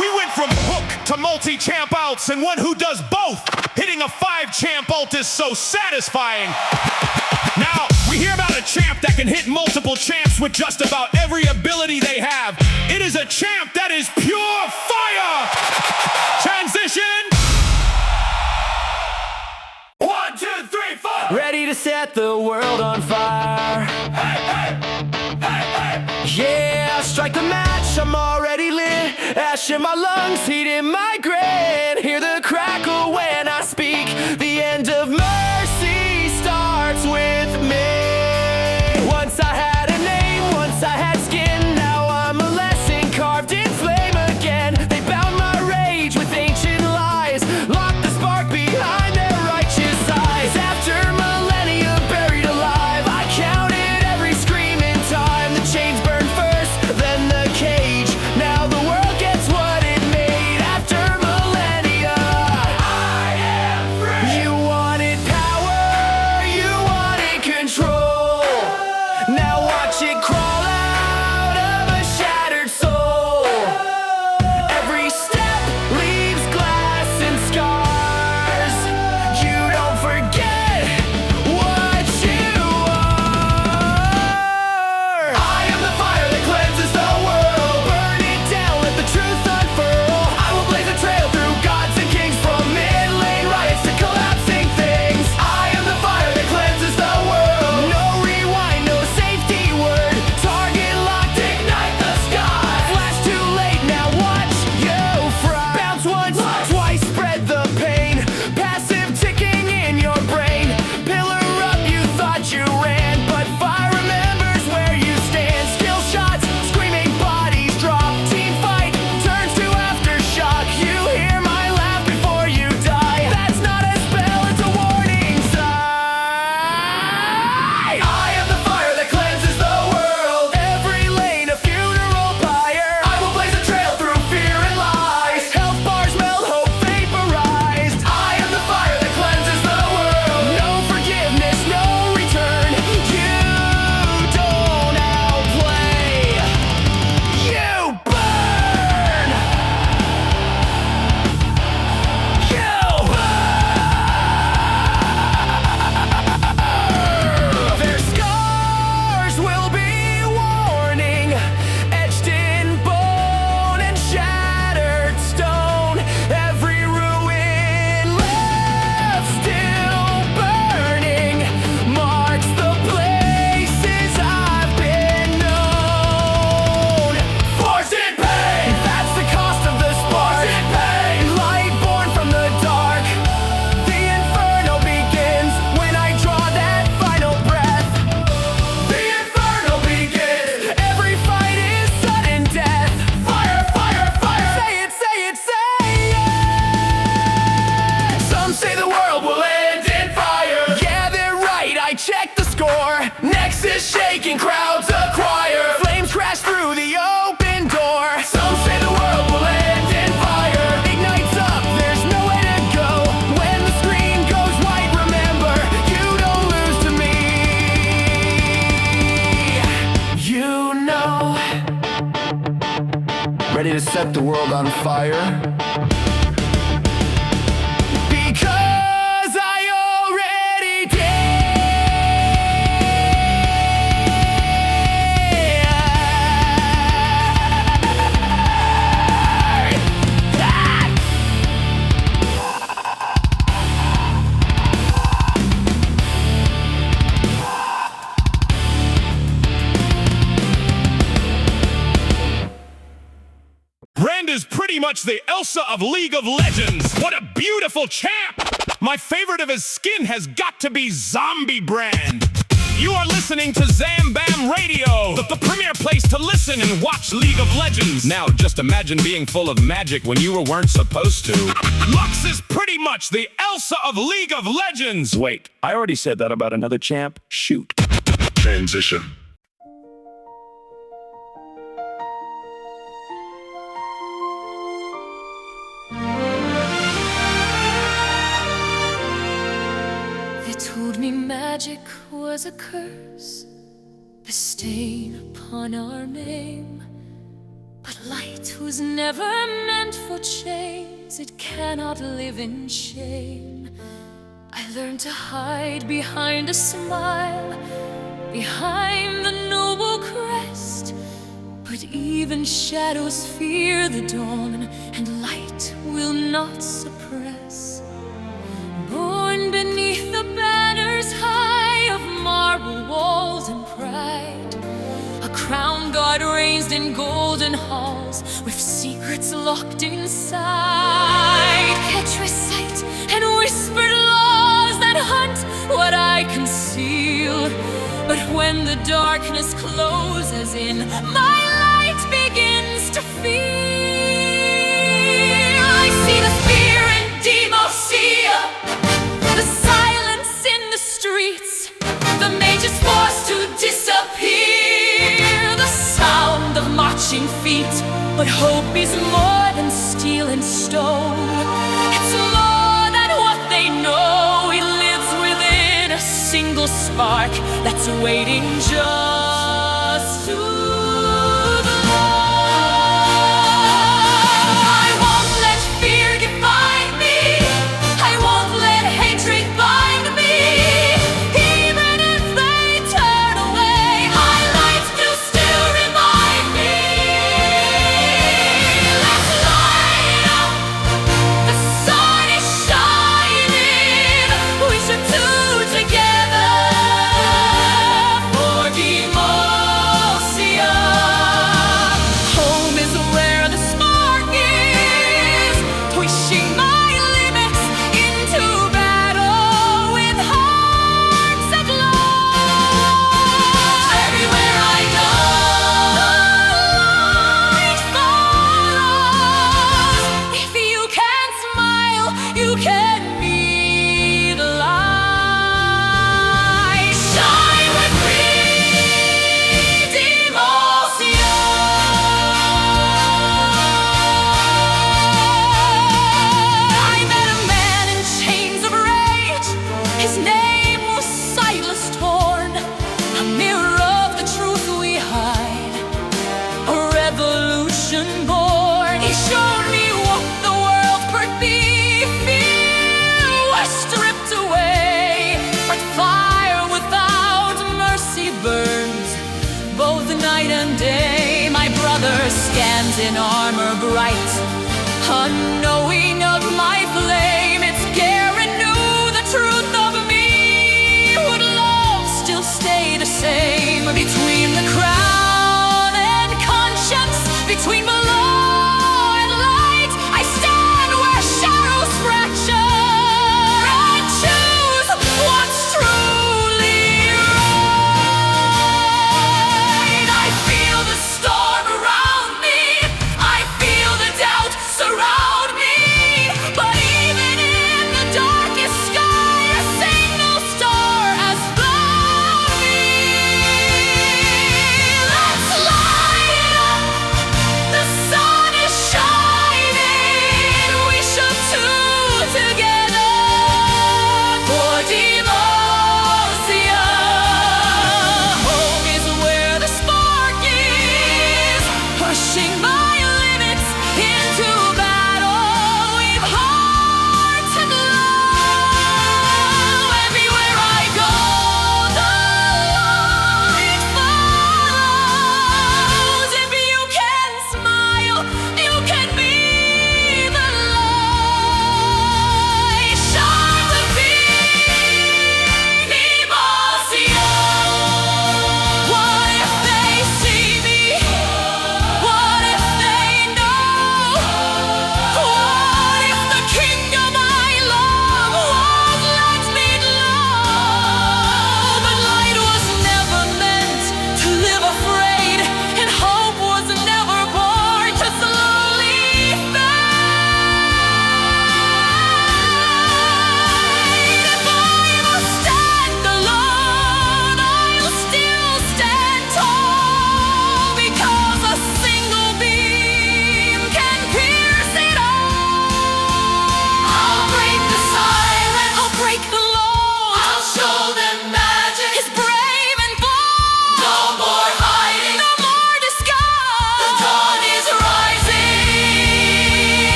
We went from hook to multi-champ outs, and one who does both. Hitting a 5-champ ult is so satisfying. Now, we hear about a champ that can hit multiple champs with just about every ability they have. It is a champ that is pure fire! Transition! 1, 2, 3, 4! Ready to set the world on fire. Yeah, strike the match, I'm already lit. Ash in my lungs, heat in my grin. Hear the crackle when I speak. The end of mercy starts with me. Once I had a name, once I had skin. Now I'm a lesson carved in flame again. They bound my rage with ancient lies. Locked the spark behind their righteous eyes. After millennia buried alive, I counted every screaming time. The chains burned first, then the cage. Now the world gets what it made. After millennia shaking crowds acquire. Flames crash through the open door. Some say the world will end in fire. Ignites up, there's nowhere to go. When the screen goes white, remember, you don't lose to me. You know. Ready to set the world on fire? Because I already Brand is pretty much the Elsa of League of Legends. What a beautiful champ! My favorite of his skin has got to be Zombie Brand. You are listening to Zambamb Radio, the premier place to listen and watch League of Legends. Now, just imagine being full of magic when you weren't supposed to. Lux is pretty much the Elsa of League of Legends. Wait, I already said that about another champ. Shoot. Transition. They told me magic was a curse, the stain upon our name. But light was never meant for chains, it cannot live in shame. I learned to hide behind a smile, behind the noble crest. But even shadows fear the dawn, and light will not suppress. Born beneath the banners high of marble walls and pride, a crown guard raised in golden halls with secrets locked inside. Catch, recite, and whispered laws that hunt what I conceal. But when the darkness closes in, my light begins to feel. I see the fear in Demosia, the silence in the streets, the mages forced to disappear, the sound of marching feet. But hope is more than steel and stone. It's more than what they know. It lives within a single spark that's waiting just to glow. I won't let fear define me. I won't let hatred bind me. Even if they turn away, my lights do still remind me. Let's light up. The sun is shining. We should do together for Demosia. Home is where the spark is, pushing my limits into battle with hearts aglow. Everywhere I go, light follows. If you can't smile, you can be the light. Shine with me, Demosia. I met a man in chains of rage. His name was Silas Torn, a mirror of the truth we hide, a revolution born. He showed me what the world could be. Fear was stripped away, but fire without mercy burns both night and day. My brother stands in armor bright, unknowing of my flame. It's Garen knew the truth of me. Would love still stay the same between the crown and conscience, between below and light? I stand where shadows fracture and choose what's truly right. I feel the storm around me. I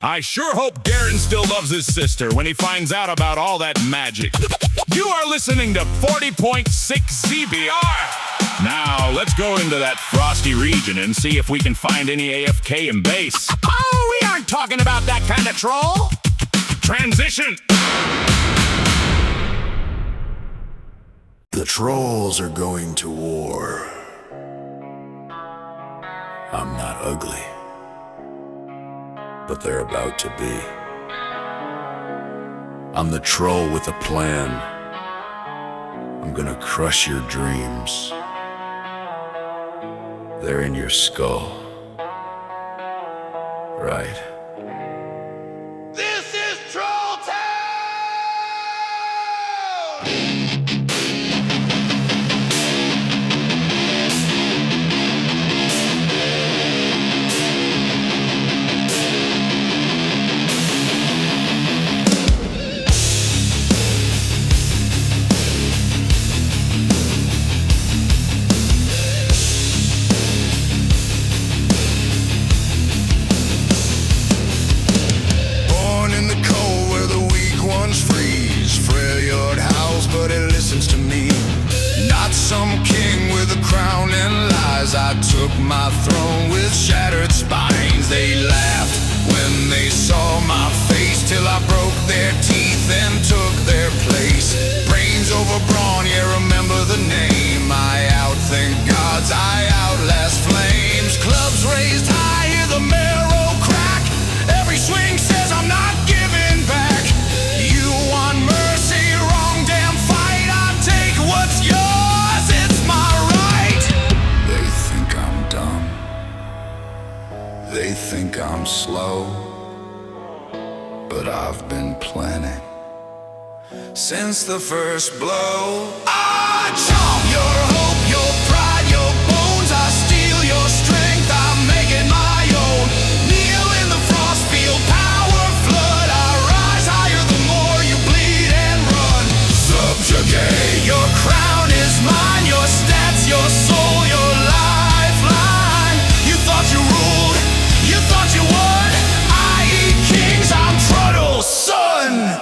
I sure hope Darren still loves his sister when he finds out about all that magic. You are listening to 40.6 ZBR. Now, let's go into that frosty region and see if we can find any AFK in base. Oh, we aren't talking about that kind of troll. Transition. The trolls are going to war. I'm not ugly, but they're about to be. I'm the troll with a plan. I'm gonna crush your dreams. They're in your skull. Right. This is Troll Town! Born in the cold where the weak ones freeze. Frail yard house, but it listens to me. Not some king with a crown and lies. I took my throne with shattered spines. They laughed when they saw my face, till I broke their teeth and took their place. Brains over brawn, yeah, remember the name. I outthink gods, I outlast flames. Clubs raised high, hear the marrow crack. Every swing says I'm not giving back. You want mercy, wrong damn fight. I take what's yours, it's my right. They think I'm dumb. They think I'm slow. But I've been planning since the first blow. I chomp your hope, your pride, your bones. I steal your strength, I make it my own. Kneel in the frost field, power flood. I rise higher the more you bleed and run. Subjugate, your crown is mine. Your stats, your soul, your lifeline. You thought you ruled, you thought you won. I eat kings, I'm Truddle's son.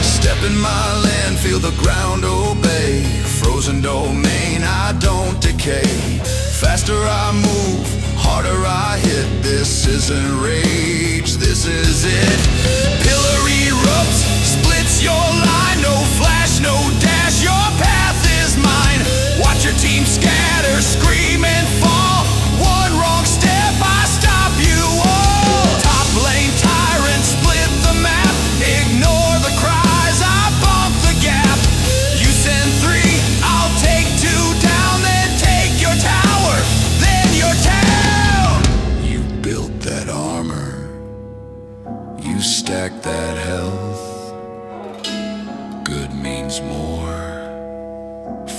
Step in my land, feel the ground obey. Frozen domain, I don't decay. Faster I move, harder I hit. This isn't rage, this is it. Pillar erupts, splits your line. No flash, no dash, your path is mine. Watch your team scatter, scream and fall. One wrong step, I stop you all. Top lane tyrant, split the map. Ignore the cries, I bump the gap. You send three, I'll take two down. Then take your tower, then your town. You built that armor, you stacked that health. Good means more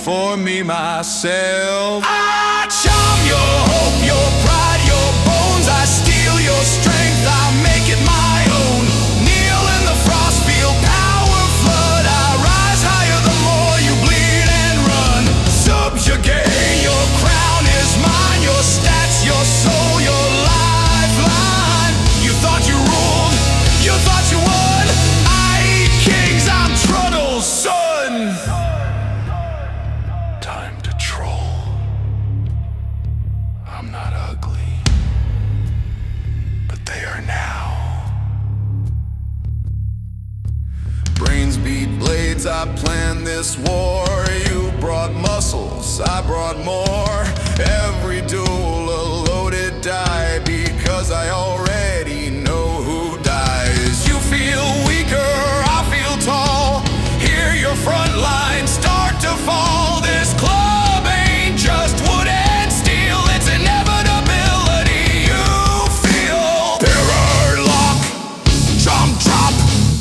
for me, myself. I chomp your hope, your pride, your bones. I steal your strength, I make it my own. Kneel in the frost field, power flood. I rise higher the more you bleed and run. Subjugate, your crown is mine. Your stats, your soul, your lifeline. You thought you ruled, you thought you won. I eat kings, I'm Truddle's son. Time to troll. I'm not ugly, but they are now. Brains beat blades, I planned this war. You brought muscles, I brought more. Every duel a loaded die, because I already know who dies. You feel weaker, I feel tall. Hear your front line start to fall. This club ain't just wood and steel, it's inevitability. You feel mirror lock, chomp chop,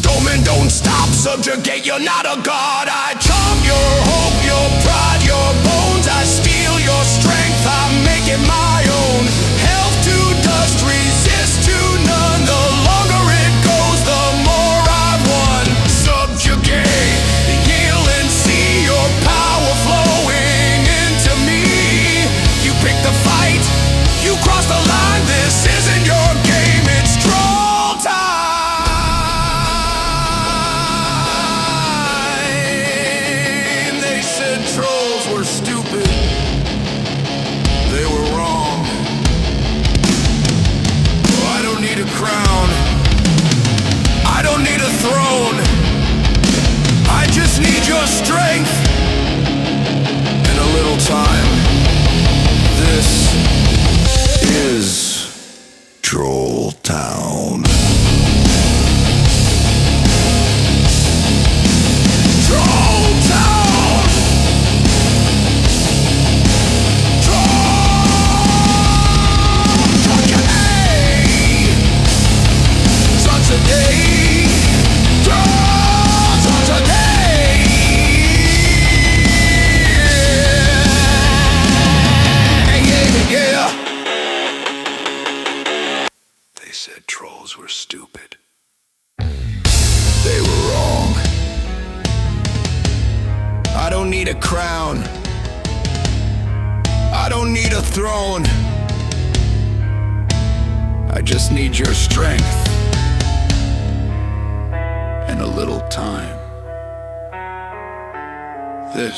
domain don't stop. Subjugate, you're not a god. I chomp your hope, your pride, your bones. I steal your strength, I make it my own. Health to dust, resist to none. The longer it goes, the more I've won. Subjugate, kneel and see your power flowing into me. You crown. I don't need a throne. I just need your strength and a little time. This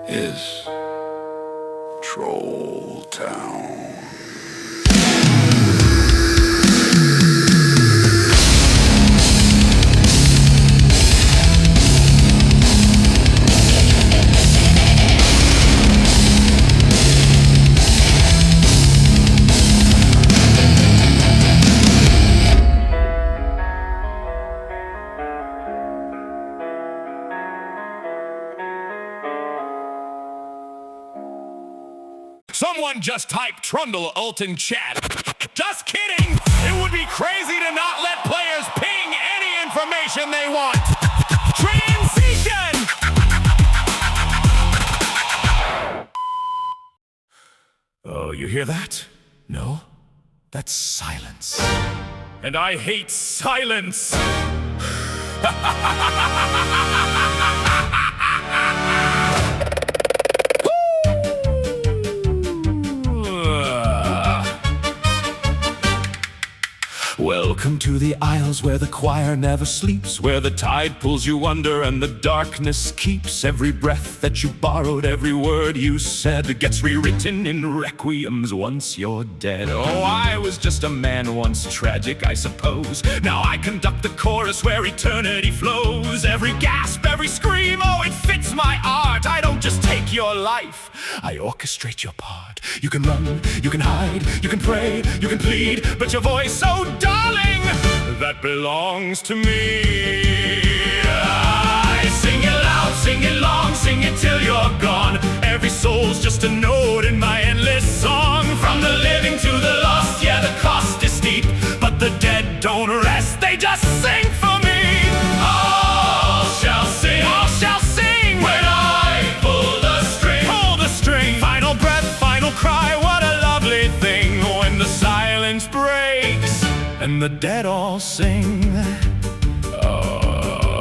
is Troll Town. Someone just type Trundle Ult in chat. Just kidding! It would be crazy to not let players ping any information they want. Transition! Oh, you hear that? No? That's silence. And I hate silence! Welcome to the Isles where the choir never sleeps, where the tide pulls you under and the darkness keeps. Every breath that you borrowed, every word you said gets rewritten in requiems once you're dead. Oh, I was just a man once, tragic I suppose. Now I conduct the chorus where eternity flows. Every gasp, every scream, oh, it fits my art. I don't just take your life, I orchestrate your part. You can run, you can hide, you can pray, you can plead, but your voice, oh darling, that belongs to me. I sing it loud, sing it long, sing it till you're gone. Every soul's just a note in my endless song. From the living to the lost, yeah, the cost is steep, but the dead don't rest, they just sing for me. All shall sing, all shall sing, when I pull the string, pull the string. Final breath, final cry, what a lovely thing when the silence breaks and the dead all sing.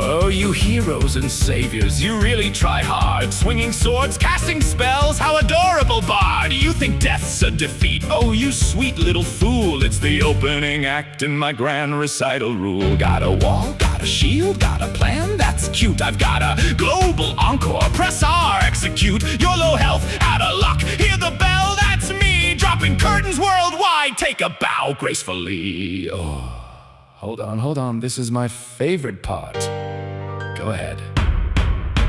Oh, you heroes and saviors, you really try hard. Swinging swords, casting spells, how adorable, bard. You think death's a defeat? Oh, you sweet little fool. It's the opening act in my grand recital rule. Got a wall, got a shield, got a plan, that's cute. I've got a global encore, press R, execute. You're low health, out of luck, hear the bell, that's me. Dropping curtains worldwide, take a bow gracefully. Oh, hold on, this is my favorite part. Go ahead.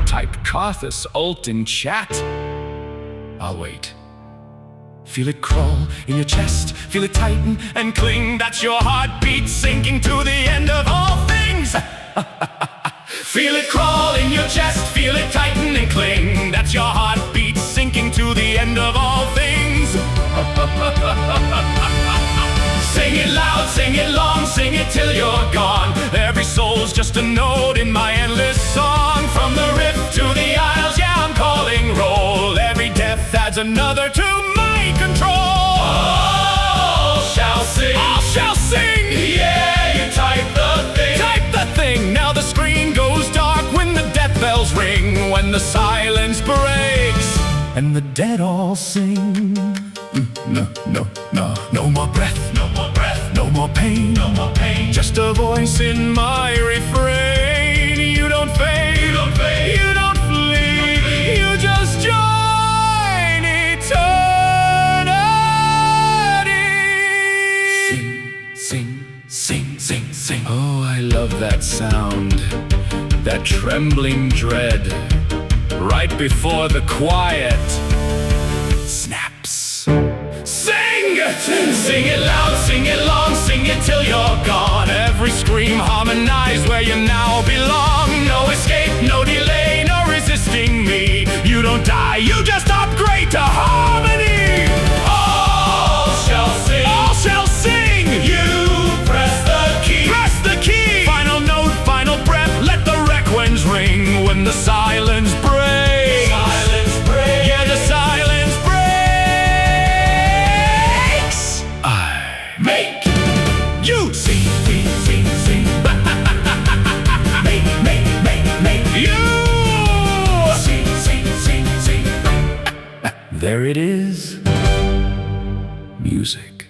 Type Carthus Ult in chat. I'll wait. Feel it crawl in your chest, feel it tighten and cling. That's your heartbeat sinking to the end of all things. Feel it crawl in your chest, feel it tighten and cling. That's your heartbeat sinking to the end of all things. Sing it loud, sing it long, sing it till you're gone. Every soul's just a note in my endless song. From the rift to the Isles, yeah, I'm calling roll. Every death adds another to my control. All shall sing, all shall sing. Yeah, you type the thing, type the thing. Now the screen goes dark when the death bells ring, when the silence breaks and the dead all sing. No more breath, no more breath, no more pain, no more pain. Just a voice in my refrain. You don't fade, you don't fade, you don't flee, you just join eternity. Sing, sing, sing, sing. Oh, I love that sound, that trembling dread, right before the quiet snaps. Sing it loud, sing it long, sing it till you're gone. Every scream harmonized where you now belong. No escape, no delay, no resisting me. You don't die, you just upgrade to harmony. All shall sing, all shall sing. You press the key, press the key. Final note, final breath, let the requiems ring when the silence breaks. Silence breaks. Yeah, the silence breaks. Make you sing, sing, sing, sing. Make you There it is. Music.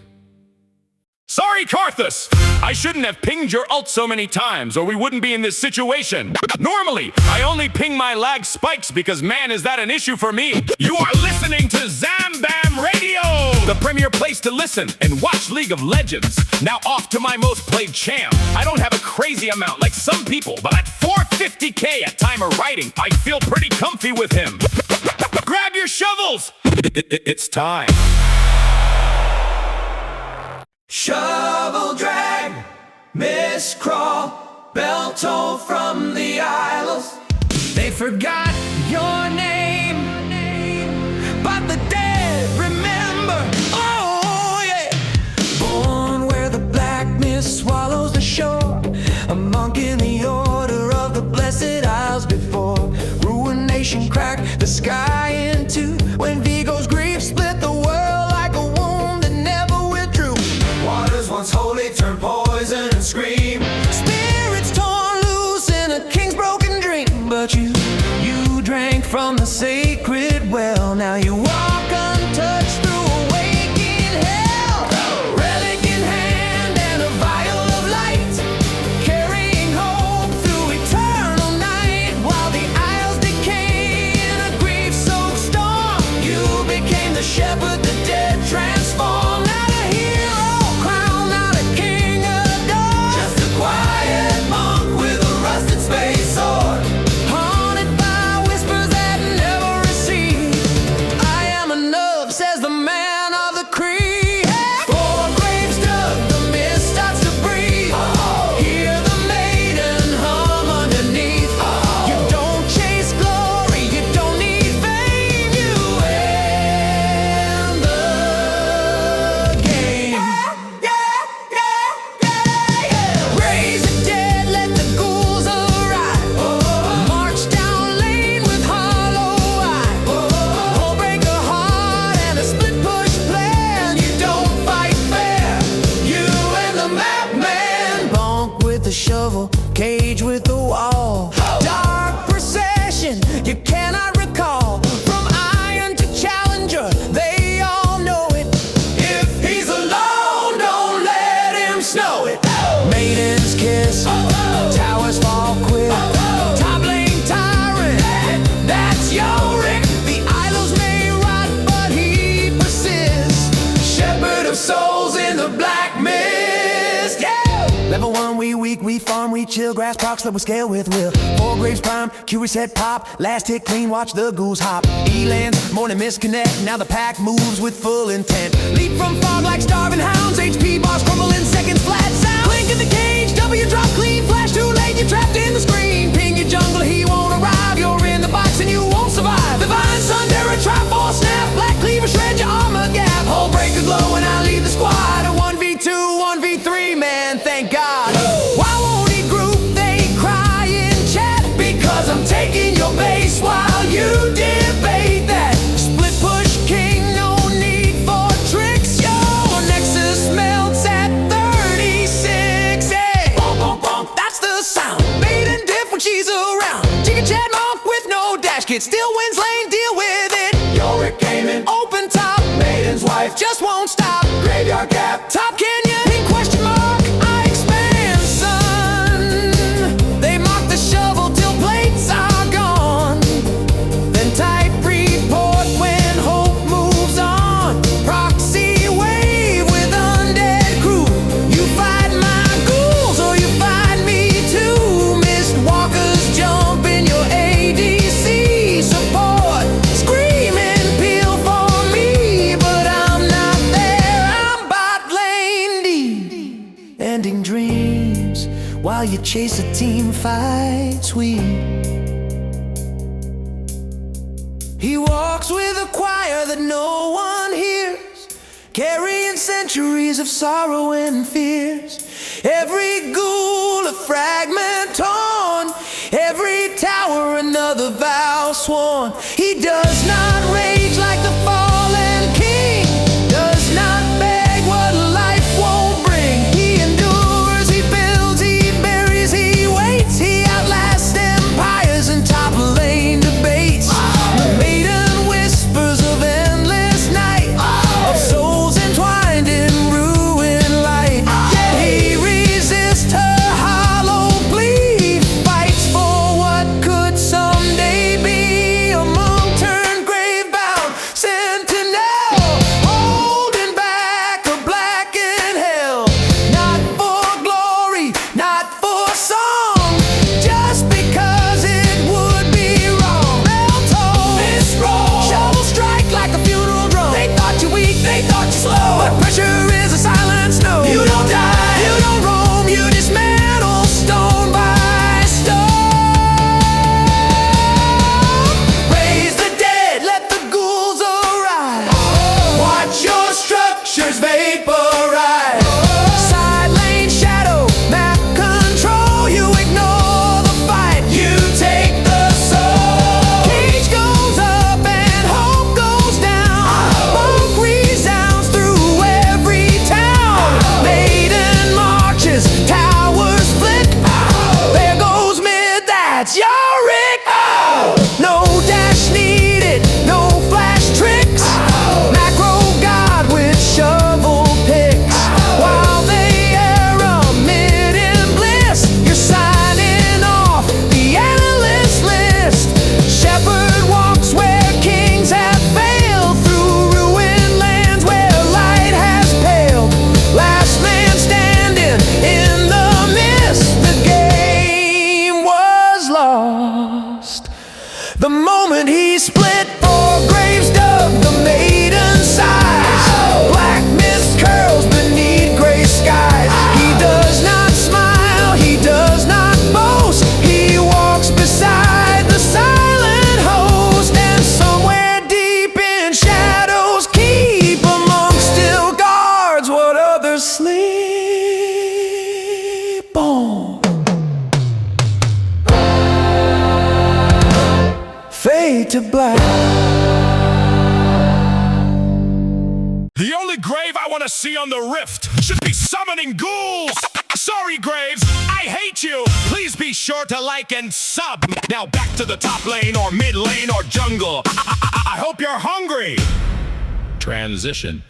Sorry, Karthus! I shouldn't have pinged your ult so many times, or we wouldn't be in this situation. Normally, I only ping my lag spikes because, man, is that an issue for me. You are listening to Zambamb Radio, the premier place to listen and watch League of Legends. Now off to my most played champ. I don't have a crazy amount like some people, but at 450k at time of writing, I feel pretty comfy with him. Grab your shovels! It's time. Shovel drag, miss crawl, bell toll from the isles. They forgot your name, but the dead remember. Oh yeah. Born where the black mist swallows the shore, a monk in the order of the blessed isles before ruination cracked the sky in two, when Vigo's grief split the world like a wound that never withdrew. Waters once holy turn poison and scream. Spirits torn loose in a king's broken dream. But you drank from the sacred well. Now you walk untouched through a waking hell. Relic in hand and a vial of light, carrying hope through eternal night. While the isles decay in a grief-soaked storm, you became the shepherd the dead transformed. Not a hero crowned, not a king adored, just a quiet monk with a rusted space sword. Haunted by whispers that never recede. I am enough, says the man of the creed. Four graves dug, the mist starts to breathe. Hear the maiden hum underneath. You don't chase glory, you don't need fame. You end the game. Raise the dead, let the ghouls arrive. March down lane with hollow eye. Whole break a heart and a split push plan. You don't fight fair, you and the map man. Bonk with the shovel, cage with the wall. Dark procession, you cannot recall. From iron to challenger, they all know it. If he's alone, don't let him snow it. Maiden's kiss, towers fall quick. Top lane tyrant, that's Yorick. The isles may rot, but he persists. Shepherd of souls in the black mist. Yeah! Level 1, we weak, we farm, we chill. Grass procs that we scale with will. Four graves prime, Q reset pop. Last hit clean, watch the ghouls hop. E-lands, morning misconnect. Now the pack moves with full intent. Leap from fog like starving hounds. HP bars crumble in seconds, flat sound. Clink in the cage, W drop clean. Flash too late, you're trapped in the screen. Ping your jungle, he won't arrive. You're in the box and you won't survive. Divine Sundera, Triforce snap. Black cleaver, shred your armor gap. Whole break a glow when I leave the squad. A 1v2, 1v3, man, thank God. Why won't he group? They cry in chat. Because I'm taking your base while you debate that. Split push king, no need for tricks. Your nexus melts at 36. Hey, bonk, bonk, bonk, that's the sound. Maiden diff when she's around. Chicken chat monk with no dash kit. Still wins lane, deal with it. Yorick came in, open top. Maiden's wife just won't stop. Graveyard gap, top canyon, pink question mark. I expand, son. They mock the shovel till plates are gone. Then type report when hope moves on. Proxy wave with undead crew. You fight my ghouls or you fight me too. Mist walkers jump in your ADC support. Screaming peel for me, but I'm not there. I'm bot lane D. Ending dreams while you chase a team fight sweet. He walks with a choir that no one hears, carrying centuries of sorrow and fears. Every ghoul a fragment torn, every tower another vow sworn. He does not rage like the fallen king, does not beg what life won't bring. He endures, he builds, he buries, he waits. He outlasts empires and top lane debates. The maiden whispers of end to black. The only grave I want to see on the rift should be summoning ghouls. Sorry, graves, I hate you. Please be sure to like and sub. Now back to the top lane or mid lane or jungle. I hope you're hungry. Transition.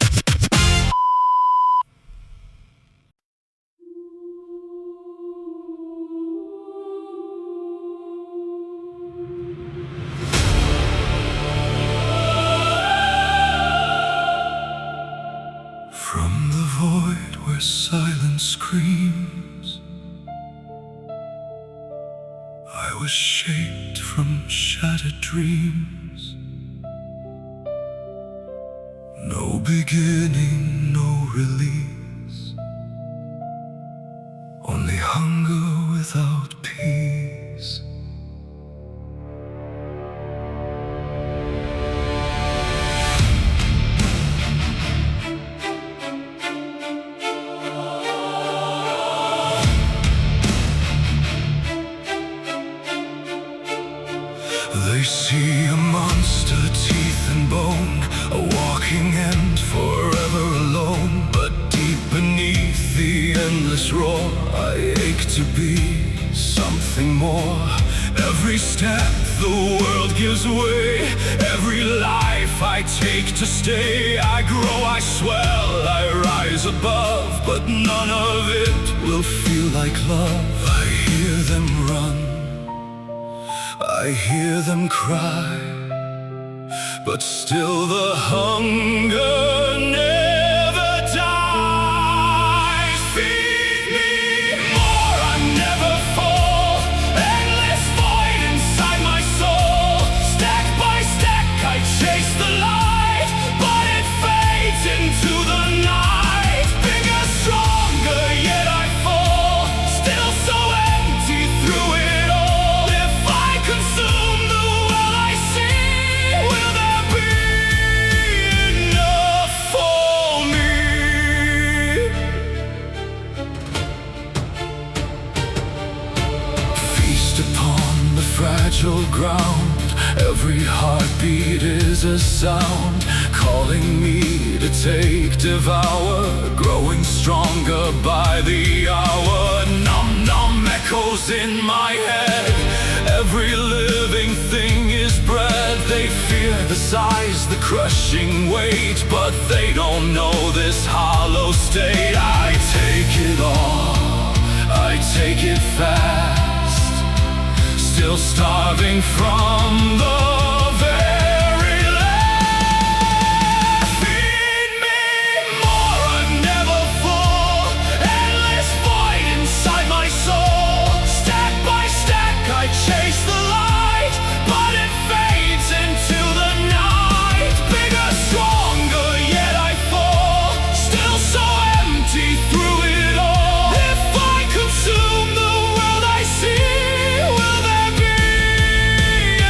From the void where silence screams, I was shaped from shattered dreams. No beginning, no release, only hunger without peace. They see a monster, teeth and bone, a walking end, forever alone. But deep beneath the endless roar, I ache to be something more. Every step the world gives way, every life I take to stay. I grow, I swell, I rise above, but none of it will feel like love. I hear them run, I hear them cry, but still the hunger never dies. Feed me more, I never fall. Endless void inside my soul. Stack by stack I chase the light, but it fades into the night. Bigger, stronger, yet I fall. Still so empty through it all. If I consume the world I see, will there be enough for me? Feast upon the fragile ground. Every heartbeat is a sound, calling me to take, devour, growing stronger by the hour. Numb, numb echoes in my head. Every living thing is bred. They fear the size, the crushing weight, but they don't know this hollow state. I take it all, I take it fast, still starving from the very last. Feed me more, I never fall. Endless void inside my soul. Stack by stack I chase the light, but it fades into the night. Bigger, stronger, yet I fall. Still so empty through it all. If I consume the world I see, will there be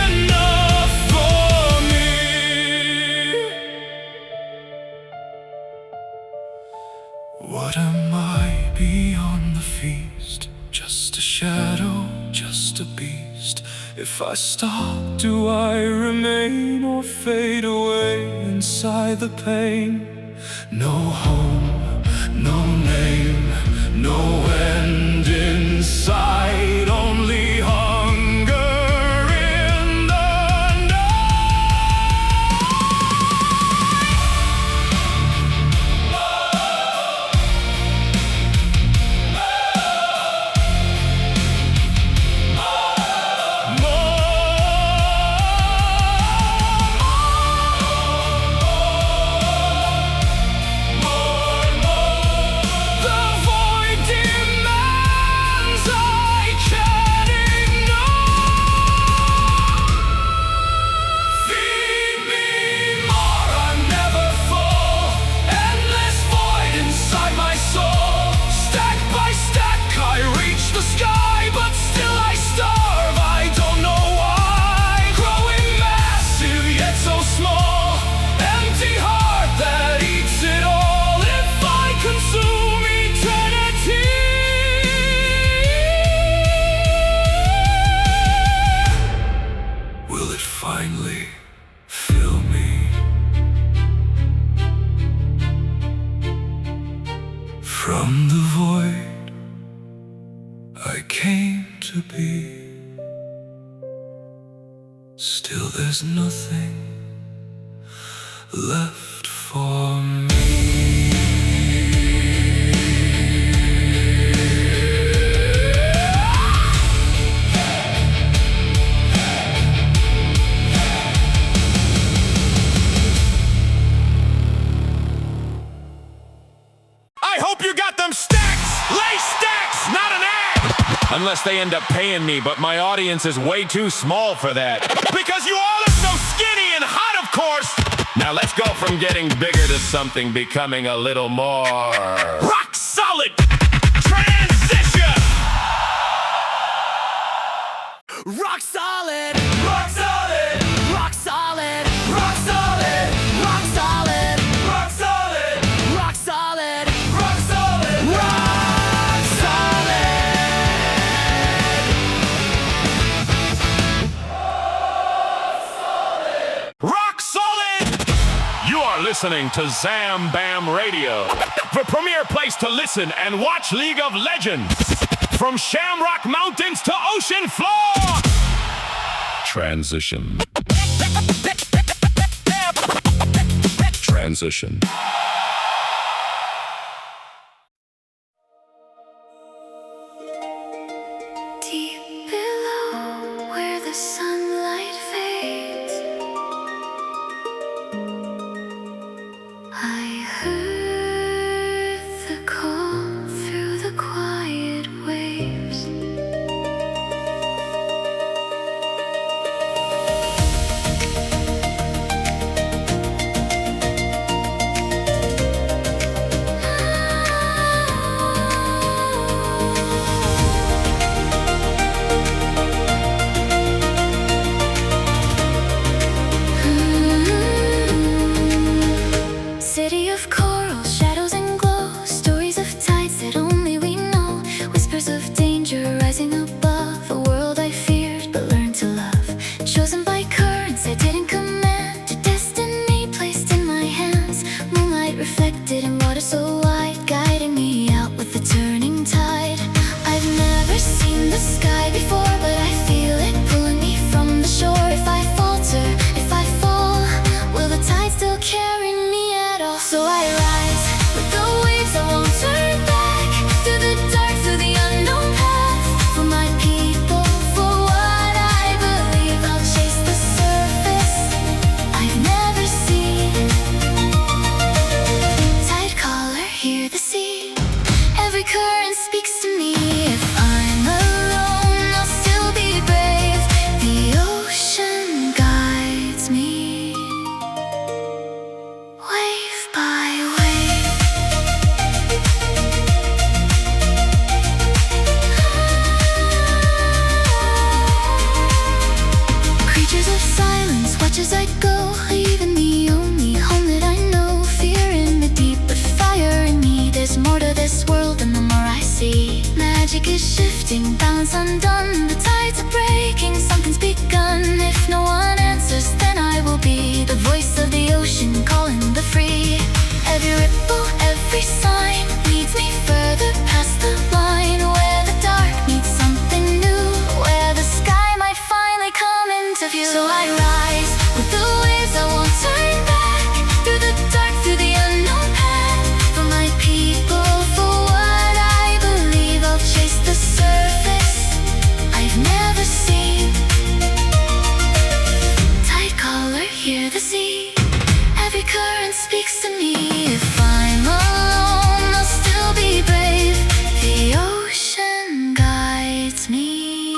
enough for me? What am I beyond the feast? Just a shadow, just a beast. If I stop, do I remain or fade away inside the pain? No home, no name, no end in sight, only hunger in the The void demands I can't there's nothing left for me. I hope you got them stacks! Lay stacks, not an ad! Unless they end up paying me, but my audience is way too small for that. Because you all are so skinny and hot, of course! Now let's go from getting bigger to something becoming a little more... rock solid! Transition! Rock solid, rock solid, rock solid, rock solid, rock solid, rock solid, rock solid, rock solid, rock solid. Rock solid! You are listening to Zambamb Radio, the premier place to listen and watch League of Legends. From Shamrock Mountains to ocean floor! Transition. Transition. Deep below where the sunlight fades, I heard the call through the quiet waves. City of coral, shadows and glow, stories of tides that only we know, whispers of danger rising above, a world I feared but learned to love. Chosen by currents I didn't command, a destiny placed in my hands, moonlight reflected in water so wide, guiding me out with the turning tide. I've never seen the sky before, but I feel it pulling me from the shore. If I falter, if I fall, will the tide still carry me at all? So I rise with the waves, I won't turn back, through the dark, through the unknown path. For my people, for what I believe, I'll chase the surface I've never seen. Tide caller, hear the sea, every current speaks to me. If I'm alone, I'll still be brave, the ocean guides me, wave by wave. Creatures of silence, watch as I go, leaving the only home that I know. Fear in the deep, but fire in me. There's more to this world than the more I see. Magic is shifting, balance undone. The tides are breaking, something's begun. If no one answers, then I will be the voice of the ocean calling the free. Every ripple, every sign leads me further past the line, where the dark meets something new, where the sky might finally come into view. So I rise with the waves, I won't turn back, through the dark, through the unknown path. For my people, for what I believe, I'll chase the surface I've never seen. Tide caller, hear the sea, every current speaks to me. If I'm alone, I'll still be brave, the ocean guides me,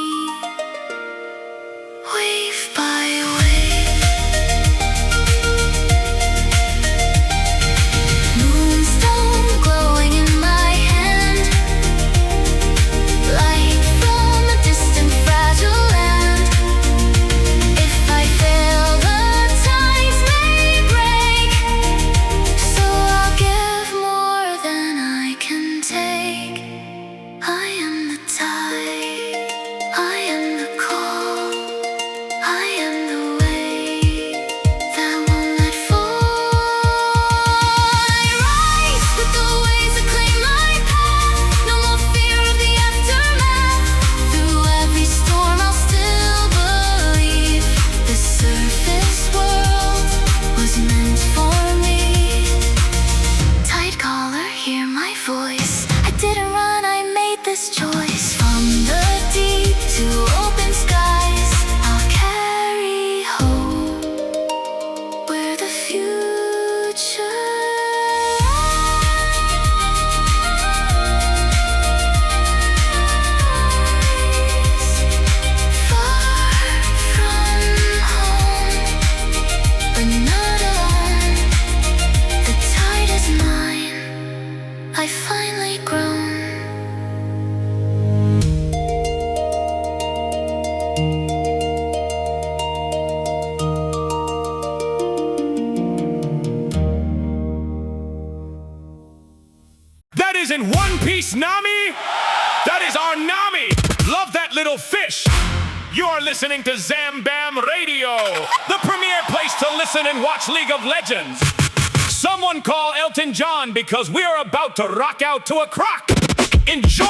wave by wave. transform me. Tight collar, hear my voice. I didn't run, I made this choice. From the deep to open skies, I'll carry hope where the future lies. Far from home, but not alone. The tide is mine, I've finally grown. That isn't One Piece, Nami! That is our Nami! Love that little fish! You're listening to Zambamb Radio, the premier place to listen and watch League of Legends. Someone call Elton John because we're about to rock out to a croc. Enjoy!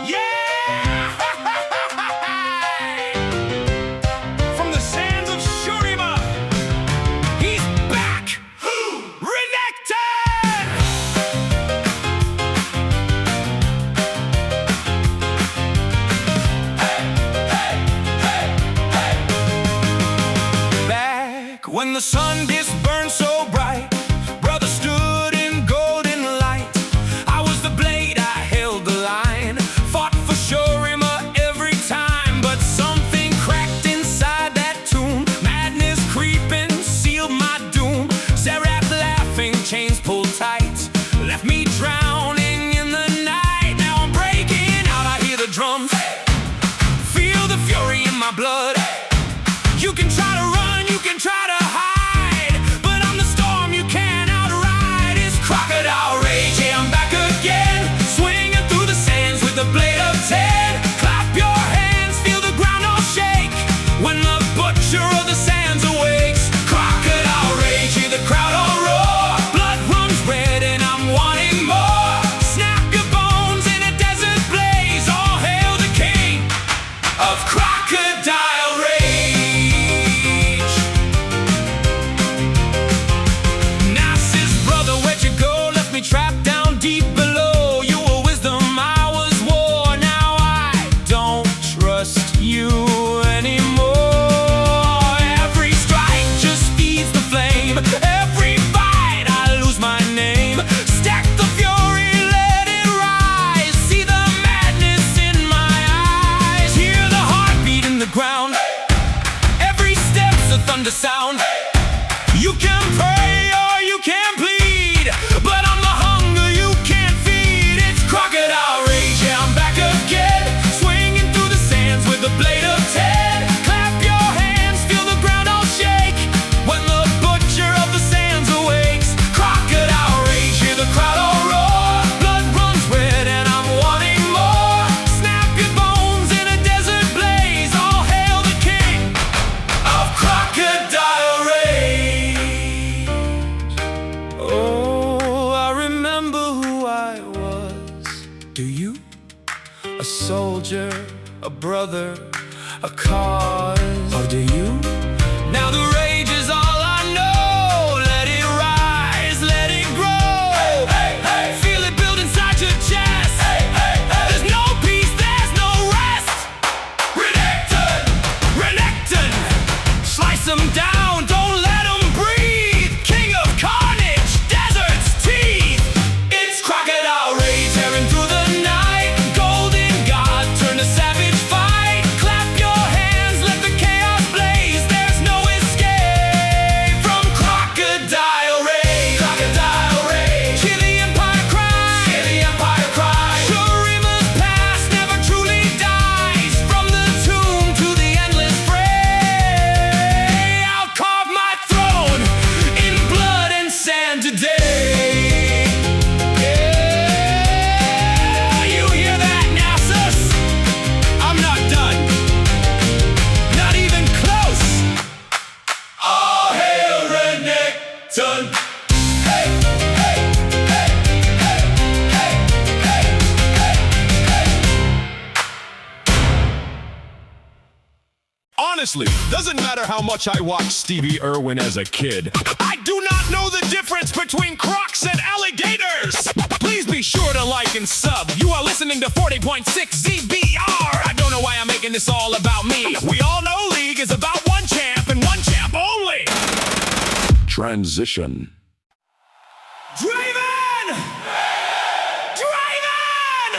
Yeah! From the sands of Shurima, he's back! Renekton! Back when the sun gets burned so bright, brother stood in golden light. I was the blade, I held the line, fought for Shurima every time. But something cracked inside that tomb, madness creeping sealed my doom. Seraph laughing, chains pulled tight, left me drowning in the night. Now I'm breaking out, I hear the drums, feel the fury in my blood. You can try to run, you can try to hide, but I'm the storm you can't outride. It's crocodile rage, yeah, I'm back again, swinging through the sands with the blade of 10. Clap your hands, feel the ground all shake when the butcher of the sands awakes. Crocodile rage, hear the crowd all roar, blood runs red and I'm wanting more. Snap your bones in a desert blaze, all hail the king of crocodile rage. Nasus, brother, where'd you go? Left me trapped down deep below. You were wisdom, I was war. Now I don't trust you anymore. Every strike just feeds the flame, every fight I lose my name. Stack the fury, let it rise, see the madness in my eyes. Hear the heartbeat in the ground, every step's a thunder sound. You can pray or you can plead, but I'm the hunger you can't feed. It's crocodile rage, yeah, I'm back again, swinging through the sands with a blade of 10. Clap your hands, feel the ground all shake when the butcher of the sands awakes. Crocodile rage, hear the crowd all roar, blood runs red and I'm wanting more. Snap your bones in a desert blaze, all hail the king of crocodile rage. Oh, I remember who I was. Do you? A soldier, a brother, a cause. Or do you? Now the rage is all I know. Let it rise, let it grow. Feel it build inside your chest. There's no peace, there's no rest. Renekton, Renekton, slice them down, don't let them breathe. King of carnage, desert's teeth. It's crocodile rage, tearing through the night. Golden god, turn to savage fight. Clap your hands, Honestly, doesn't matter how much I watched Stevie Irwin as a kid. I do not know the difference between crocs and alligators. Please be sure to like and sub. You are listening to 40.6 ZBR. I don't know why I'm making this all about me. We all know League is about one champ and one champ only. Transition. Draven! Draven!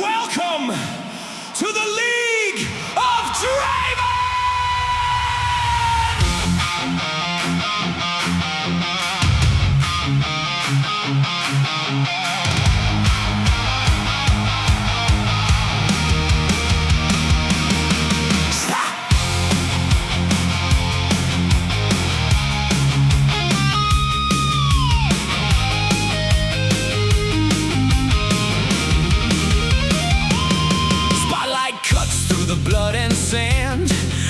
Welcome to the League of Draven! Blood and sand,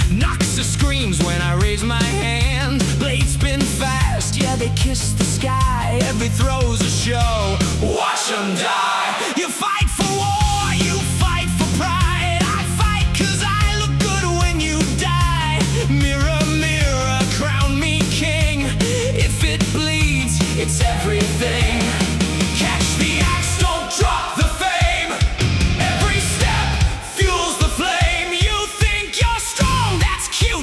Noxus screams when I raise my hand. Blades spin fast, yeah, they kiss the sky. Every throw's a show, watch them die. You fight for war, you fight for pride. I fight 'cause I look good when you die. Mirror, mirror, crown me king. If it bleeds, it's everything. Catch the axe, don't drop the fame. Every step fuels the flame.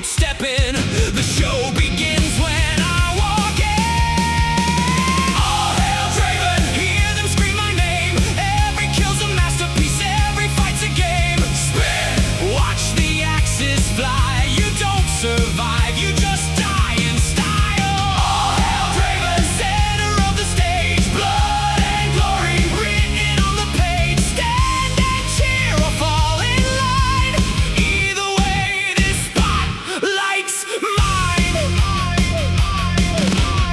Step in, the show begins when I walk in. All hail Draven, hear them scream my name. Every kill's a masterpiece, every fight's a game. Spin, watch the axes fly. You don't survive, you just die in style. All hail Draven, center of the stage. Blood and glory written on the page. Stand and cheer or fall in line. Either way, this spotlight's mine.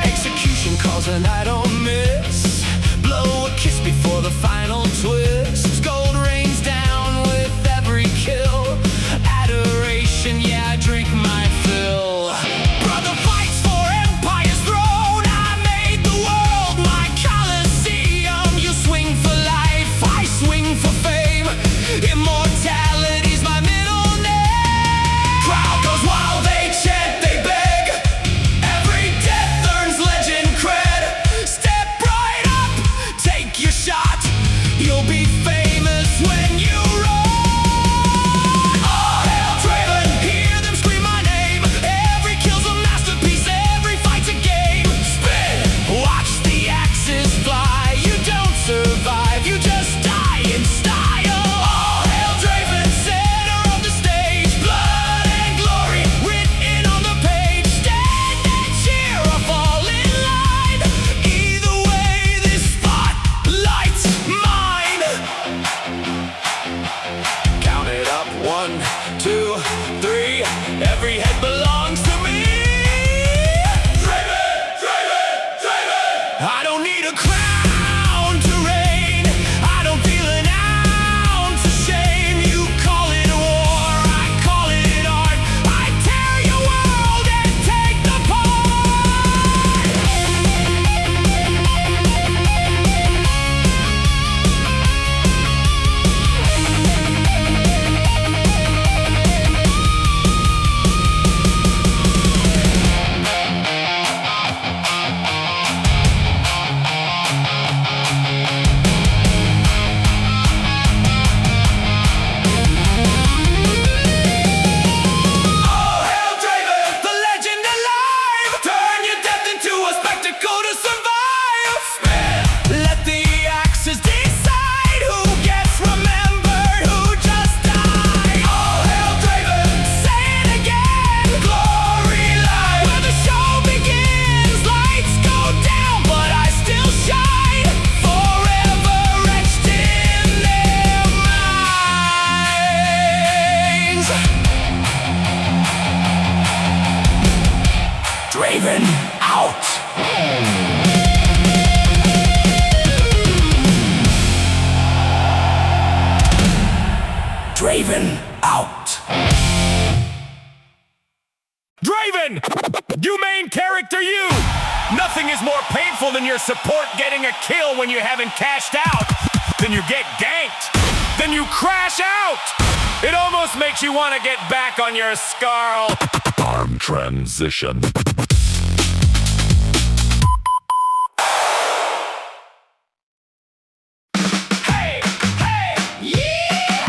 Execution calls and I don't miss. Blow a kiss before the final twist. Gold rains down with every kill. Adoration, yeah, I drink my fill. Brother fights for empire's throne. I made the world my coliseum. You swing for life, I swing for fame. Immortality's my middle name. Crowd goes wild, they chant, they beg. Every death earns legend cred. Step right up, take your shot. You'll be famous when you run. All hail Draven, hear them scream my name. Every kill's a masterpiece, every fight's a game. Spin, watch the axes fly. You don't survive, you just die in style. All hail Draven, center of the stage. Blood and glory written on the page. Stand and cheer or fall in line. Either way, this spotlight's mine. Count it up, 1, 2, 3. Every head belongs to me. Draven, Draven, Draven. I don't need a crown to reign. I don't feel an ounce of shame. You call it war, I call it art. I tear your world and take the part. All hail Draven, the legend alive. Turn your death into a spectacle to survive. Spin, let the axes decide who gets remembered, who just died. All hail Draven, say it again. Glory lies where the show begins. Lights go down, but I still shine. Forever etched in their minds. Draven out. Draven out. Draven! You main character, you! Nothing is more painful than your support getting a kill when you haven't cashed out. Then you get ganked. then you crash out. It almost makes you want to get back on your Scarl. Arm transition. Hey, hey, yeah!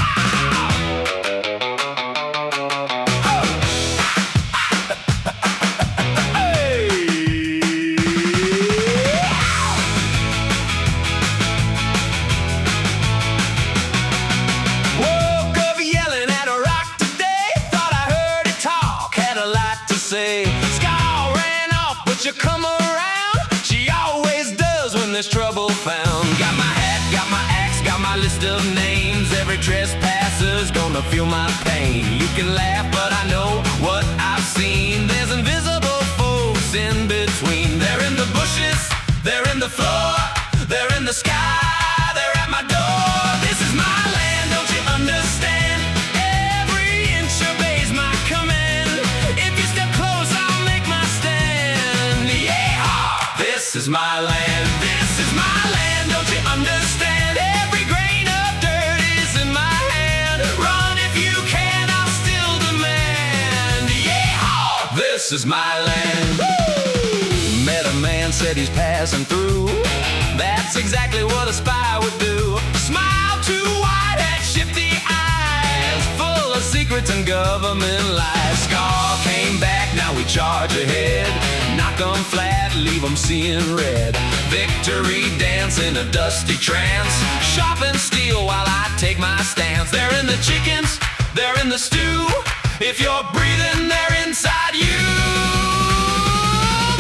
Woke up yelling at a rock today. Thought I heard it talk, had a lot to say. Scar ran off, but you come around. She always does when there's trouble found. Got my hat, got my axe, got my list of names. Every trespasser's gonna feel my pain. You can laugh, but I know what I've seen. There's invisible folks in between. They're in the bushes, they're in the floor, they're in the sky, they're at my door. This is my land, don't you understand? Every inch obeys my command. If you step close, I'll make my stand. Yeah! This is my land, this is my land, don't you understand? Every grain of dirt is in my hand. Run if you can, I'll still demand. Yeah! This is my land. Met a man, said he's passing through. That's exactly what a spy would do. Smile too wide, had shifty eyes, full of secrets and government lies. Scar came back, now we charge ahead. Knock 'em flat, leave 'em seeing red. Victory dance in a dusty trance. Sharp and steel while I take my stance. They're in the chickens, they're in the stew. If you're breathing, they're inside you.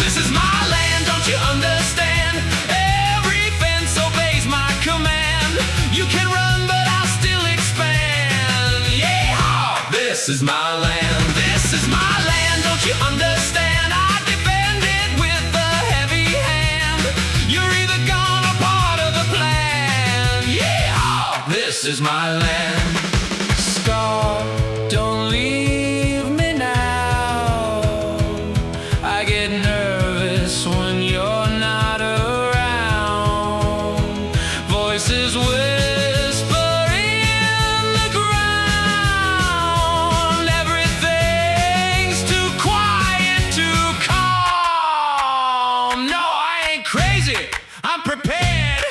This is my land, don't you understand? Every fence obeys my command. You can run, but I'll still expand. Yeah! This is my land, this is my land, don't you understand? I defend it with a heavy hand. You're either gone or part of the plan. Yeah! This is my land. Scar, don't leave me now. I get nervous when you're not around. Voices whisper in the ground. Everything's too quiet, too calm. No, I ain't crazy, I'm prepared.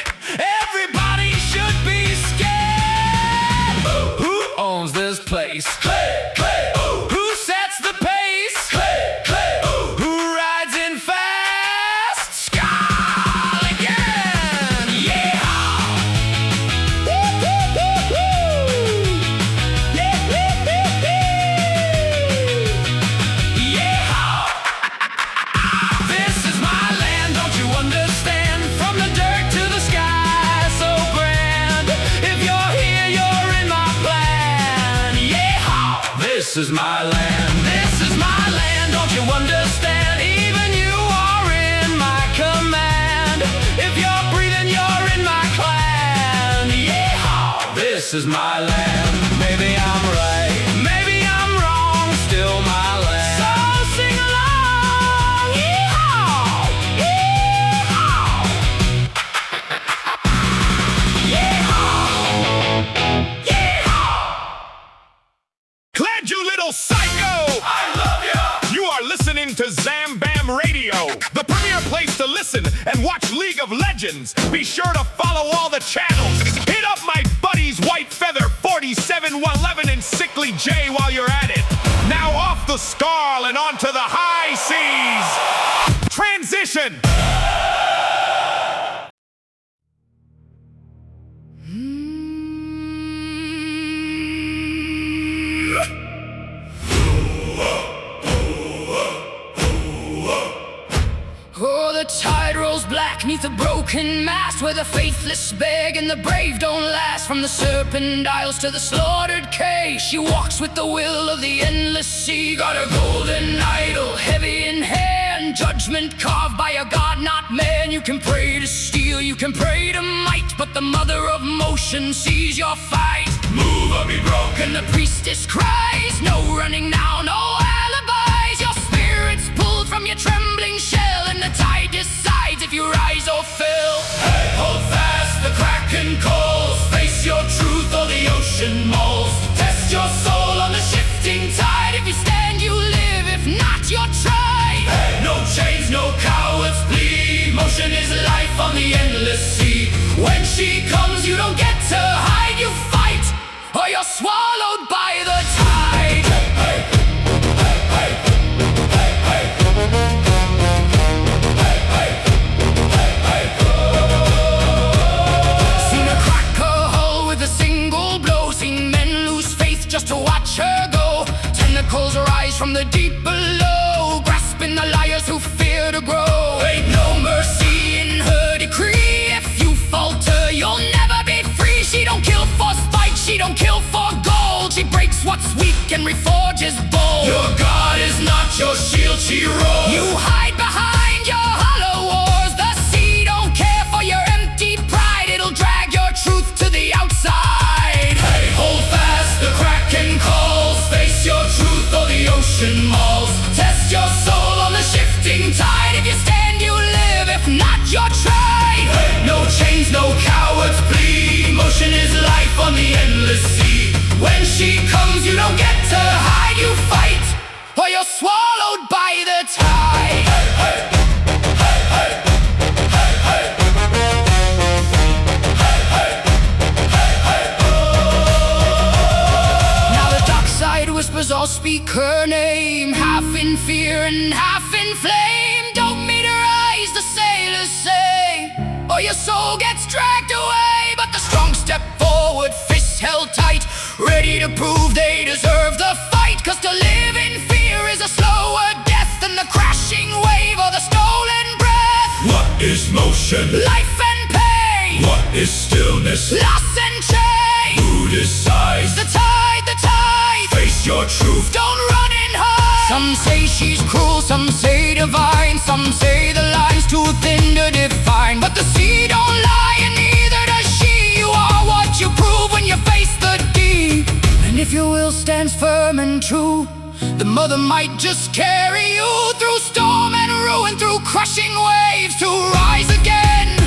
Everybody should be scared. Who owns this place? Clay, Clay. Who sets the pace? Clay, Clay. Who rides in fast? Skull again. Yeah. Yeah. This is my land, don't you understand? From the dirt to the sky, so grand. If you're here, you're in my plan. Yeah. This is my land, this is my land, don't you understand? Even you are in my command. If you're breathing, you're in my clan. Yeah. This is my land. Maybe I'm right, maybe I'm wrong, still my land. So sing along. Yeehaw! Yeehaw! Yeehaw! Yeehaw! Glad you little psycho! I love you! You are listening to Zambamb Radio, the premier place to listen and watch League of Legends. Be sure to follow all the channels. Hit up my buddies White Feather, 4711, and Sickly J while you're at it. Now off the Scarl and onto the high seas. Transition! Oh, the tide rolls black neath a broken mast, where the faithless beg and the brave don't last. From the serpent isles to the slaughtered cay, she walks with the will of the endless sea. Got a golden idol heavy in hand, judgment carved by a god, not man. You can pray to steel, you can pray to might, but the mother of motion sees your fight. Move or be broken. The priestess cries, no running now, no alibis. Your spirit's pulled from your trembling shell, and the tide decides if you rise or fall. Hey, hold fast, the Kraken calls. Face your truth or the ocean malls. Test your soul on the shifting tide. If you stand, you live. If not, you're tried. Hey, no chains, no cowards plead. Motion is life on the endless sea. When she comes, you don't get to hide. You fight, or you're swallowed by the tide. Hey, hey. To watch her go, tentacles rise from the deep below, grasping the liars who fear to grow. Ain't no mercy in her decree. If you falter, you'll never be free. She don't kill for spite, she don't kill for gold. She breaks what's weak and reforges bold. Your God is not your shield, she rolls. You hide behind your hollow wars. The sea don't care for your empty pride. It'll drag your truth to the outside. Hey, hold fast, the Kraken calls. Face your truth or the ocean mauls. Test your soul on the shifting tide. If you stand, you live. If not, you're tried. Hey, no chains, no cowards plead. Motion is life on the endless sea. When she comes, you don't get to hide. You fight, or you're swallowed by the tide. Hey, hey. Whispers all speak her name, half in fear and half in flame. Don't meet her eyes, the sailors say, or your soul gets dragged away. But the strong step forward, fists held tight, ready to prove they deserve the fight. Cause to live in fear is a slower death than the crashing wave or the stolen breath. What is motion? Life and pain. What is stillness? Loss and change. Who decides? The tide, the tide. Face your truth. Don't run and hide. Some say she's cruel, some say divine. Some say the line's too thin to define. But the sea don't lie and neither does she. You are what you prove when you face the deep. And if your will stands firm and true, the mother might just carry you through storm and ruin, through crushing waves, to rise again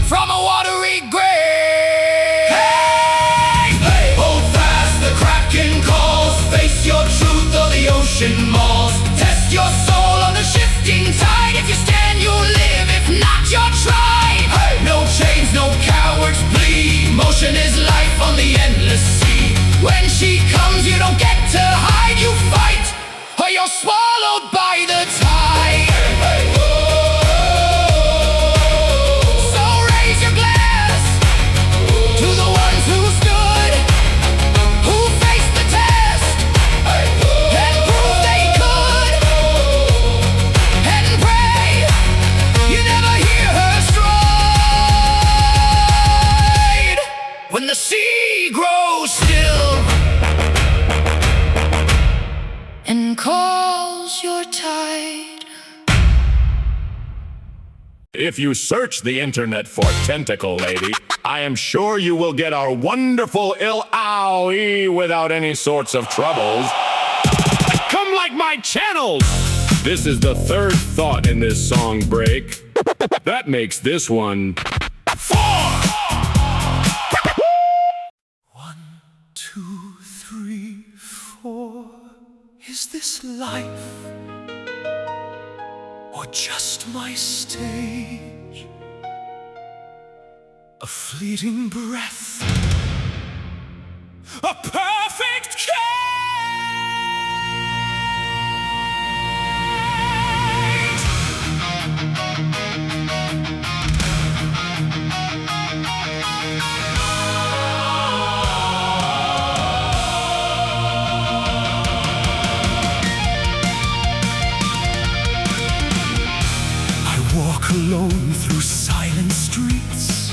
from a watery grave. Hey! Hey! Hold fast, the Kraken calls. Face your truth or the ocean mauls. Test your soul on the shifting tide. If you stand, you live. If not, you're tried. Hey! No chains, no cowards plead. Motion is life on the endless sea. When she comes, you don't get to hide. You fight, or you're swallowed by the tide. Hey, hey, so raise your glass to the ones who stood, who faced the test and proved they could. And pray you never hear her stride. When the sea grows still and calls your tide. If you search the internet for Tentacle Lady, I am sure you will get our wonderful owie without any sorts of troubles. Come like my channels! This is the third thought in this song break. That makes this one 4! 1, 2, 3, 4. Is this life, or just my stage? A fleeting breath, a perfect cage. Walk alone through silent streets,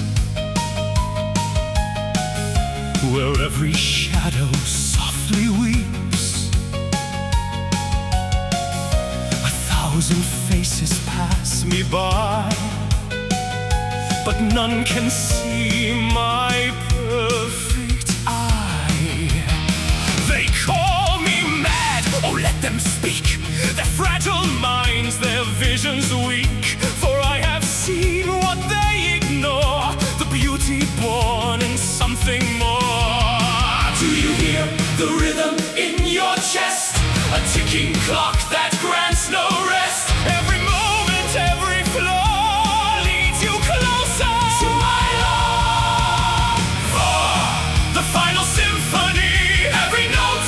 where every shadow softly weeps. 1,000 faces pass me by, but none can see my perfect eye. They call me mad, oh let them speak. Their fragile minds, their visions weak. For I have seen what they ignore, the beauty born in something more. To A ticking clock that grants no rest. Every moment, every flaw leads you closer to my love. For the final symphony, every note,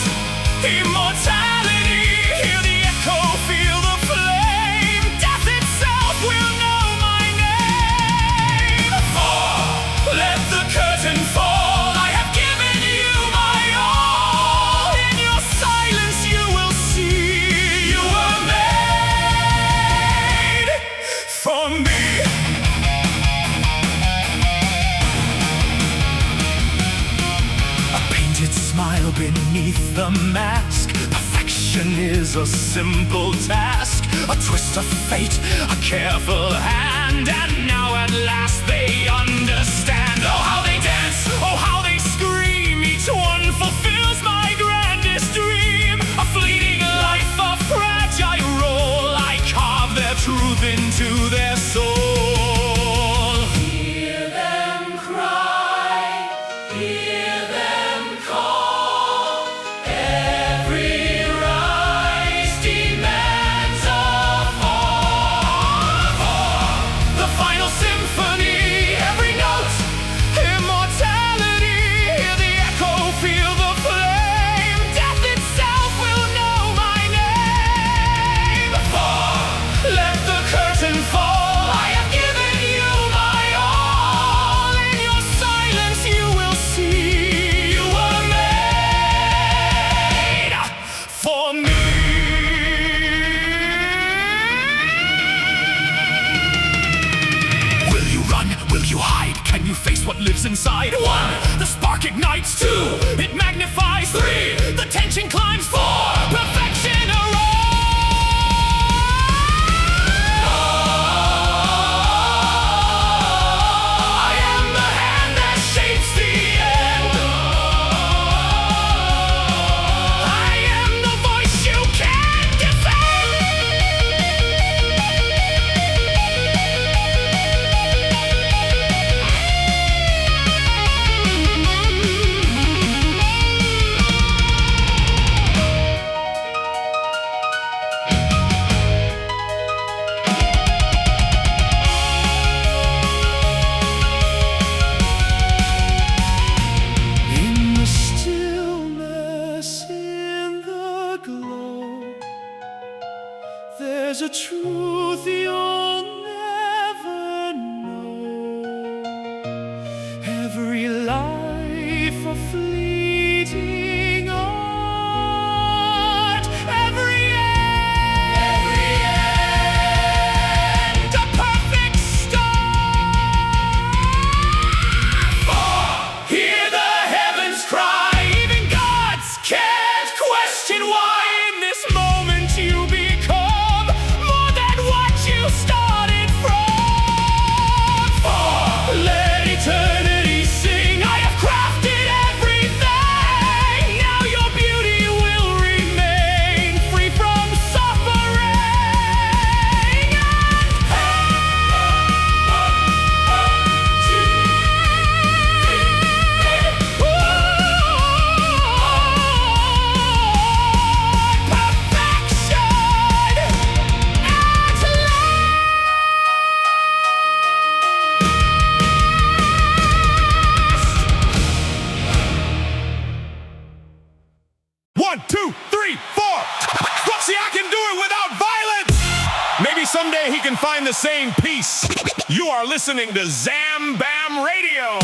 immortality. Hear the echo, feel the flame. Death itself will know my name. For let the curtain fall. I have given you my all. In your silence you will see you were made for me. A painted smile beneath the mask. Perfection is a simple task. A twist of fate, a careful hand. And now at last they understand. Oh, how they dance, oh, how they scream. Each one fulfills my grandest dream. A fleeting life, a fragile role. I carve their truth into their soul. Hear them cry, hear them call. Every rise demands a fall. The final symphony, every note, immortality. Hear the echo, feel the flame. Death itself will know my name. For let the curtain fall. I have given you my all. In your silence you will see you were made for me. Will you run? Will you hide? Can you face what lives inside? 1. The spark ignites. 2. It magnifies. 3. The tension climbs. 4. Perfection arrives. I am the hand that shapes the end. I am the voice you can't defend. In the stillness, in the glow, there's a truth you'll never know. Every life a fleeting art. Every end a perfect start. Hear the heavens cry. Even gods can't question why in this moment you become more than what you started from. For let eternity sing. I have crafted everything. Now your beauty will remain free from suffering. One, two, three, four. Well, see, I can do it without violence. Maybe someday he can find the same peace. You are listening to Zambamb Radio,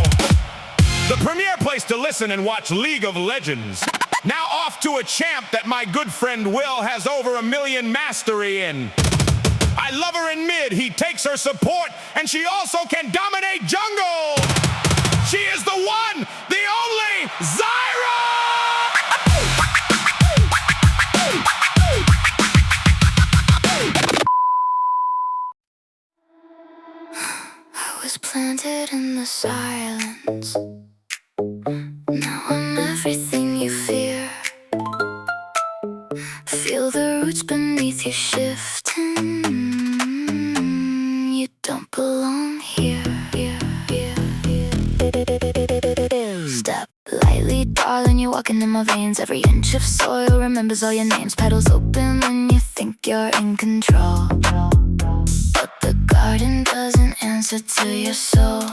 the premier place to listen and watch League of Legends. Now off to a champ that my good friend Will has over 1 million mastery in. I love her in mid, he takes her support, and she also can dominate jungle. She is the one, the only Zyra! I was planted in the silence. Now I'm everything you fear. Feel the roots beneath you shifting. You don't belong here. Step lightly, darling, you walking in my veins. Every inch of soil remembers all your names. Petals open when you think you're in control, but the garden doesn't answer to your soul.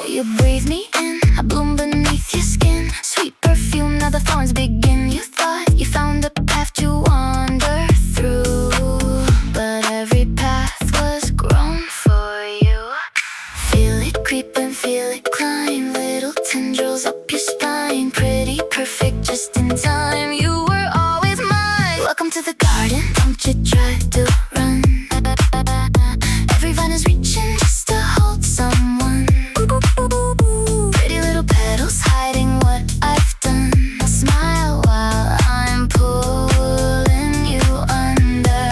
You breathe me in, I bloom beneath your skin. Sweet perfume, now the thorns begin. You thought you found a path to wander through, but every path was grown for you. Feel it creep and feel it climb, little tendrils up your spine. Pretty perfect just in time, you were always mine. Welcome to the garden, don't you try to run. Every vine is reaching just to hold someone. Pretty little petals hiding what I've done. Smile while I'm pulling you under.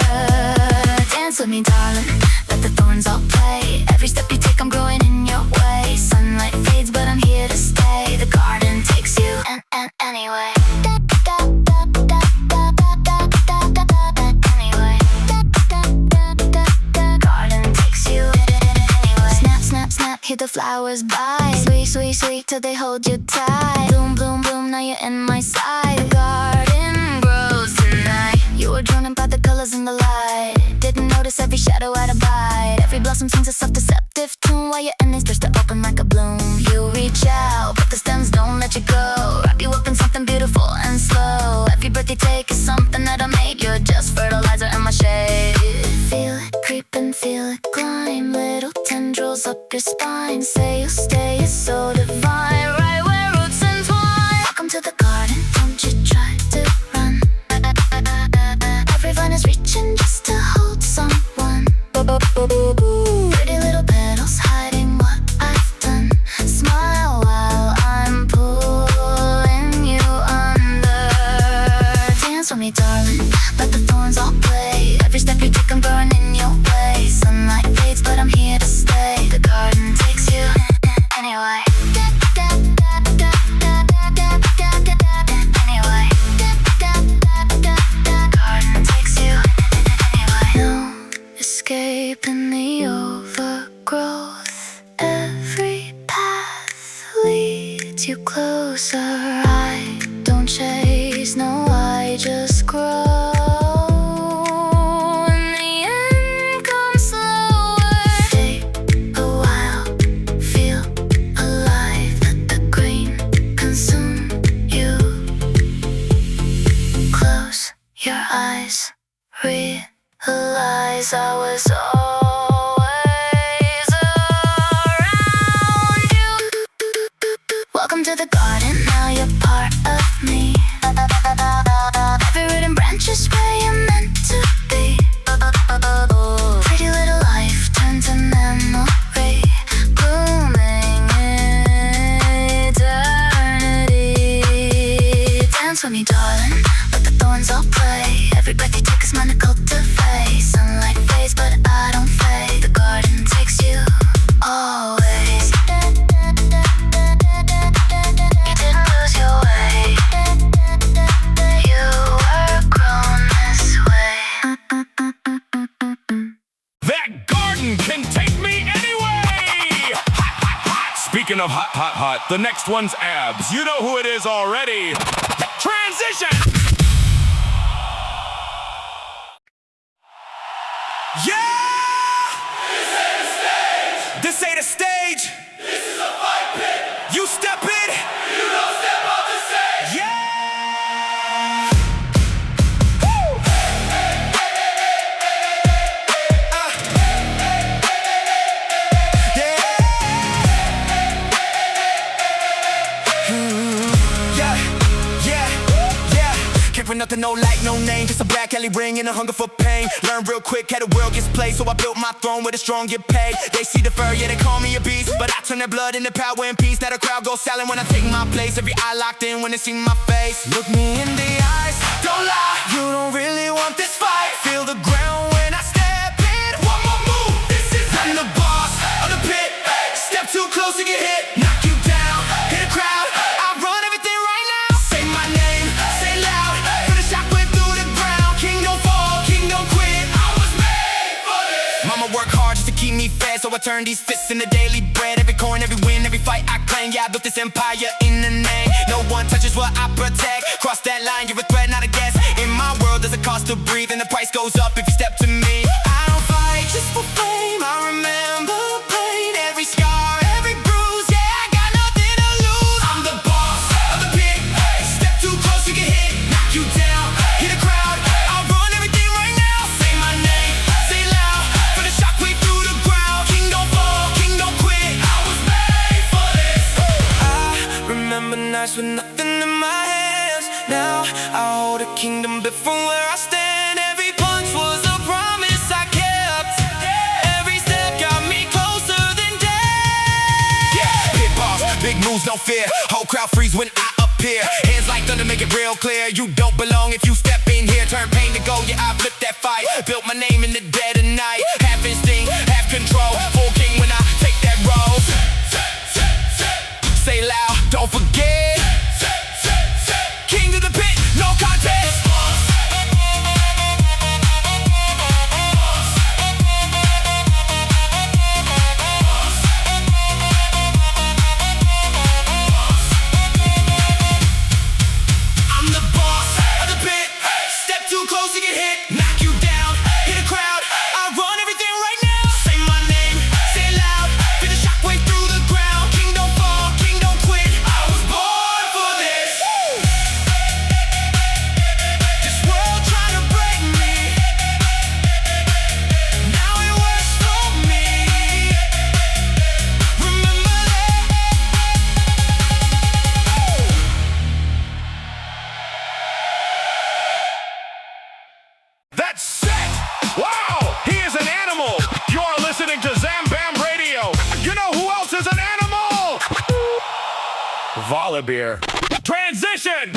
Dance with me, darling, let the thorns all play. Every step you take, I'm growing in your way. Sunlight fades, but I'm here to stay. The garden takes you anyway. Hear the flowers by, sweet, sweet, sweet till they hold you tight. Bloom, bloom, bloom, now you're in my sight. The garden grows tonight. You were drawn by the colors in the light. Didn't notice every shadow at a bite. Every blossom sings a soft deceptive tune, while your endings burst to open like a bloom. You reach out, but the stems don't let you go. Wrap you up in something beautiful and slow. Every breath you take is something that I made. You're just fertilizer in my shade. Feel it creep and feel it climb, little tendrils up your spine. Say you'll stay, it's so divine, right where roots entwine. Welcome to the garden, don't you try to run. Every vine is reaching just to hold someone. Pretty little petals hiding what I've done. Smile while I'm pulling you under. Dance with me, darling, let the thorns all play. Every step you take, I'm burning your way. Sunlight fades, but I'm here to stay. The garden takes you anyway. Anyway, garden takes you anyway. No escaping the overgrowth. Every path leads you closer. I don't chase, no, I just grow. Your eyes realize I was always around you. Welcome to the garden, now you're part of me. Every root and branch is where you're meant to be. Pretty little life turns to memory, blooming eternity. Dance with me, darling, let the thorns all play. Every breath you take is mine to cultivate. Sunlight fades, but I don't fade. The garden takes you always. You didn't lose your way. You were grown this way. That garden can take me anyway! Hot, hot, hot! Speaking of hot, hot, hot, the next one's abs. You know who it is already. Transition! Yeah! This ain't a stage. This is a fight pit. You step in. You don't step off the stage. Yeah! Woo! Came for nothing, no like, no name. Just a back alley ring and a hunger for pain. Learn real quick how the world gets played, so I built my throne where the strong get paid. They see the fur, yeah, they call me a beast, but I turn their blood into power and peace. Now the crowd goes silent when I take my place. Every eye locked in when they see my face. Look me in the eyes, don't lie. You don't really want this fight. Feel the ground when I step in. One more move, this is it. I'm the boss of the pit. Step too close to get hit. Knock you down, hit a crowd. I run everything right now. Say my name, say loud. Feel the shockwave through the ground. King don't fall, king don't quit. I was made for this. Mama work hard just to keep me fed, so I turn these fists into daily bread. Every coin, every win, every fight I claim. Yeah, I built this empire in the name. No one touches what I protect. Cross that line, you're a threat, not a guest. In my world, there's a cost to breathe, and the price goes up if you step to me. I don't fight just for fame. I remember pain, every scar, every bruise. Yeah, I got nothing to lose. I'm the boss of the pit. Hey, step too close, you get hit, knock you down, hit a crowd. I'll run everything right now. Say my name, say loud, for the shockwave through the ground. King don't fall, king don't quit. I was made for this. I remember nights with nothing in my hands. Now I hold a kingdom built from where I stand. Every punch was a promise I kept. Every step got me closer than death. Yeah, pit boss, big moves, no fear. Whole crowd freeze when I appear. Hands like thunder, make it real clear. You don't belong if you step in here. Turn pain to gold, yeah, I flipped that fight. Built my name in the dead of night. Half instinct, half control. Full king when I take that role. Say loud, don't forget. King to the pit, no contest. I'm the boss of the pit. Step too close, you get hit, knock you down, hit a crowd. I run everything right now. Say my name, say it loud, feel the shockwave through the ground. King don't fall, king don't quit. I was born for this. This world trying to break me, now it works for me. Remember That's set! Wow! He is an animal! You're listening to Zambamb Radio! You know who else is an animal? Volibear. Transition!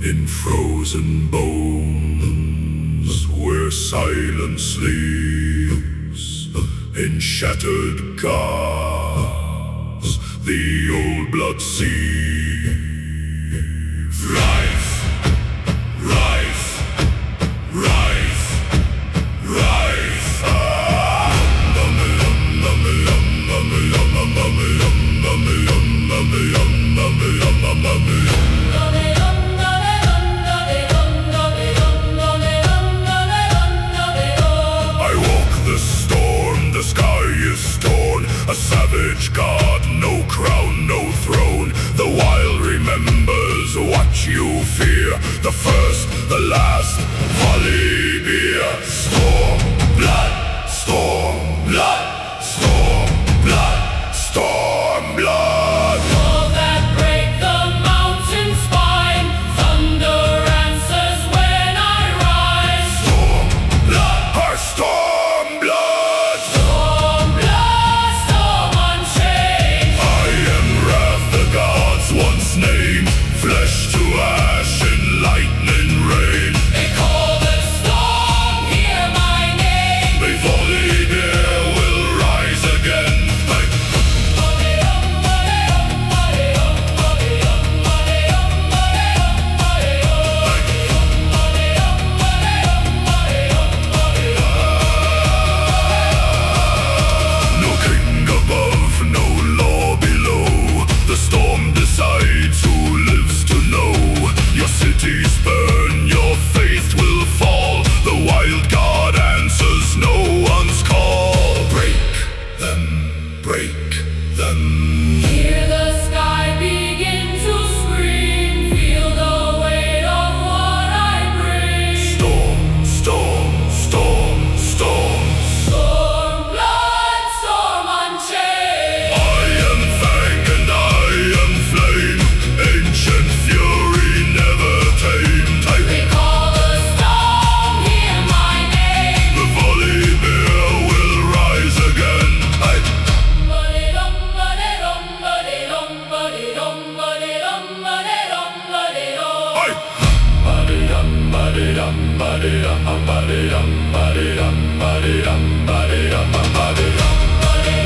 In frozen bones, where silence sleeps, in shattered cars, the old blood seeps. Rise, rise, rise, rise. I walk the storm, the sky is torn. A savage god, no crown, no throne. The wild remembers what you fear. The first, the last, Volibear. Storm, blood, storm, blood, storm, blood, storm, blood. Walls that break the mountain spine, thunder answers when I rise. Storm, blood, our storm, blood. Storm blood, storm unchained. I am Wrath, the gods once named. Flesh to ash in lightning rain. They call the storm, hear my name. May Volibear will rise again. Hey. No king above, no law below. The storm decides who lives to know. Your cities burn, your faith will fall. The wild god answers no one's call. Break them, break them. Hear the sky begin to scream. Feel the weight of what I bring. Storm, storm, storm, storm. Storm blood, storm unchained. I am Fang and I am Flame. Ancient fury never tamed. They call the storm, hear my name. The Volibear will rise again. Hey. Ba-de-dum, ba-de-dum, ba-de-dum, ba-de-dum, ba-de-dum, ba-de-dum, ba-de-dum. Hey. Ba-de-dum, ba-de-dum, ba-de-dum, ba-de-dum, ba-de-dum, ba-de-dum, ba-de-dum, ba-de-dum. Ba-de-dum,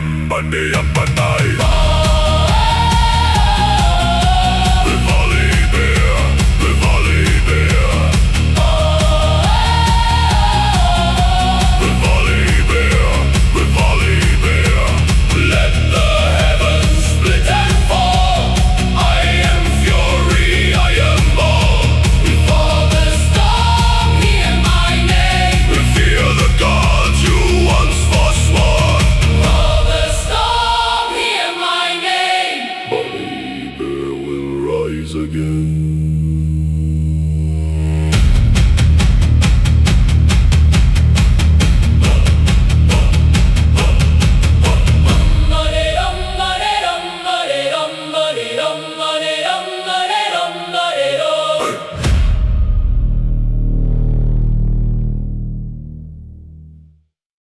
Yambani Yambanai. The volley bear, the volley bear. The volley bear, the volley bear. Let the heavens split and fall. I am fury, I am ball. For the storm, hear my name. Fear the gods you once forswore. For the storm, hear my name. Volley bear will rise again.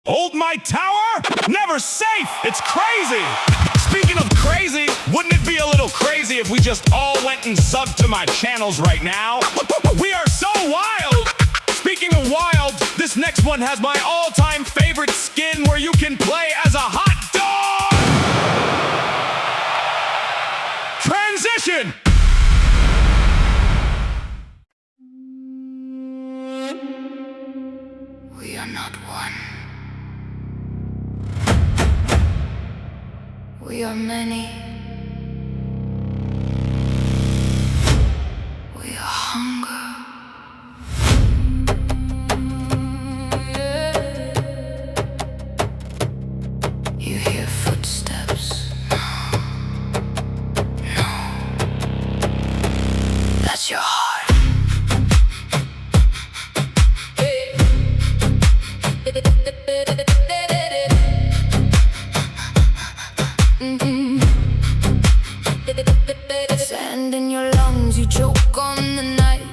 Hold my tower? Never safe! It's crazy! Speaking of crazy, wouldn't it be a little crazy if we just all went and subbed to my channels right now? We are so wild! Speaking of wild, this next one has my all-time favorite skin where you can play as a hot dog! Transition! We are not one. We are many. We are hunger. You hear footsteps? No. That's your heart. Sand in your lungs, you choke on the night.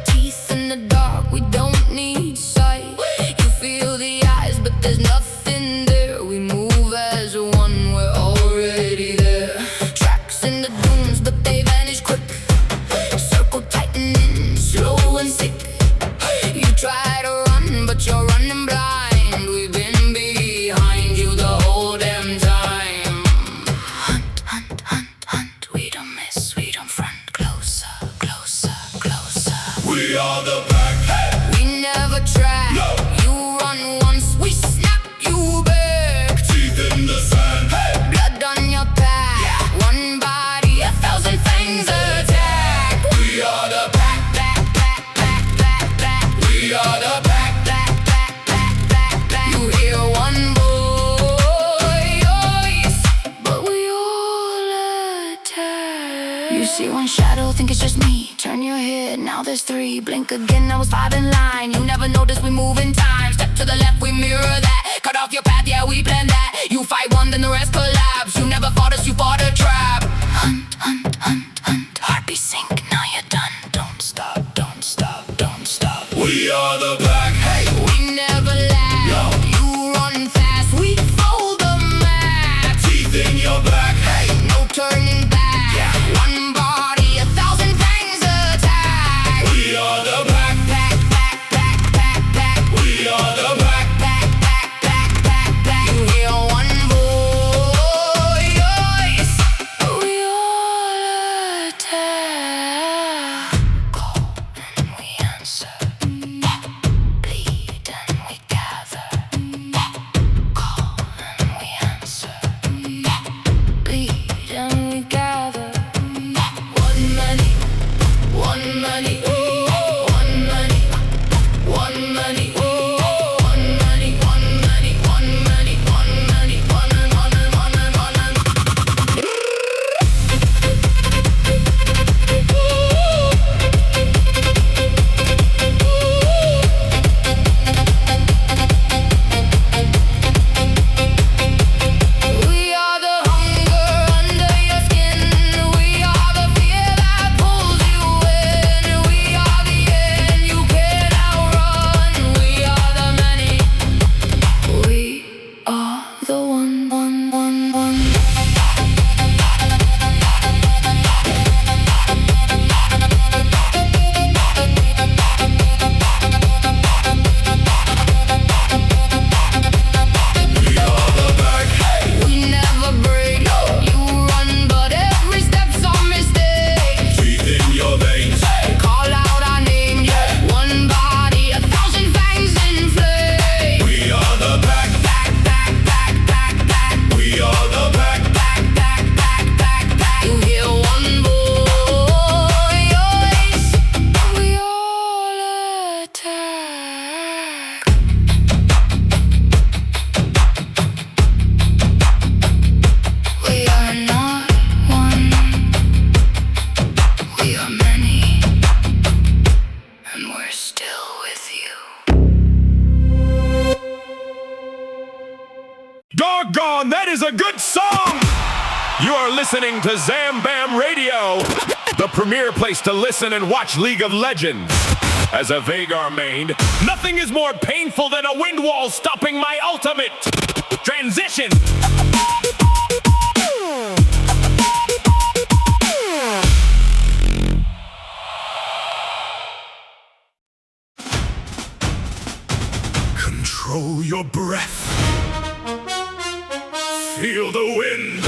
Teeth in the dark, we don't need sight. You feel the eyes, but there's nothing there. We move as one, we're already there. Tracks in the dunes, but they vanish quick. Circle tightening, slow and sick. You try to run, but you're running blind. We've been behind you the whole damn time. Hunt, hunt, hunt, hunt. We don't miss, we don't front. Closer, closer, closer. We are the pack. We never try. No. You run once, we snap you back. Teeth in the sand. Blood on your back. One body, 1,000 fangs attack. We are the Back, back, back, back, back, back. We are the pack. Back, back, back, back, back. You hear one voice, but we all attack. You see one shadow, think it's just me. Turn your head, now there's three. Blink again, I was 5 in line. You never noticed we move in time. Step to the left, we mirror that. Cut off your path, yeah, we plan that. You fight one, then the rest collapse. You never fought us, you fought a trap. Hunt, hunt, hunt, hunt. Heartbeat sink, now you're done. Don't stop, don't stop, don't stop. We are the pack. We never laugh. No. You run fast, we fold the map. Teeth in your back. No turning back. One body, 1,000 fangs attack. We are the pack. Back, back, back, back, back. We are the pack. Back, back, back, back, back. You hear one voice, we all attack. Call and we answer. Bleed and we gather. Call and we answer. Bleed and we gather. One money, one money, one money, one money, one money, one money, one money, one money, one still with you. Doggone, that is a good song! You are listening to Zambamb Radio, the premier place to listen and watch League of Legends. As a Vagar main, nothing is more painful than a wind wall stopping my ultimate transition. Control your breath. Feel the wind.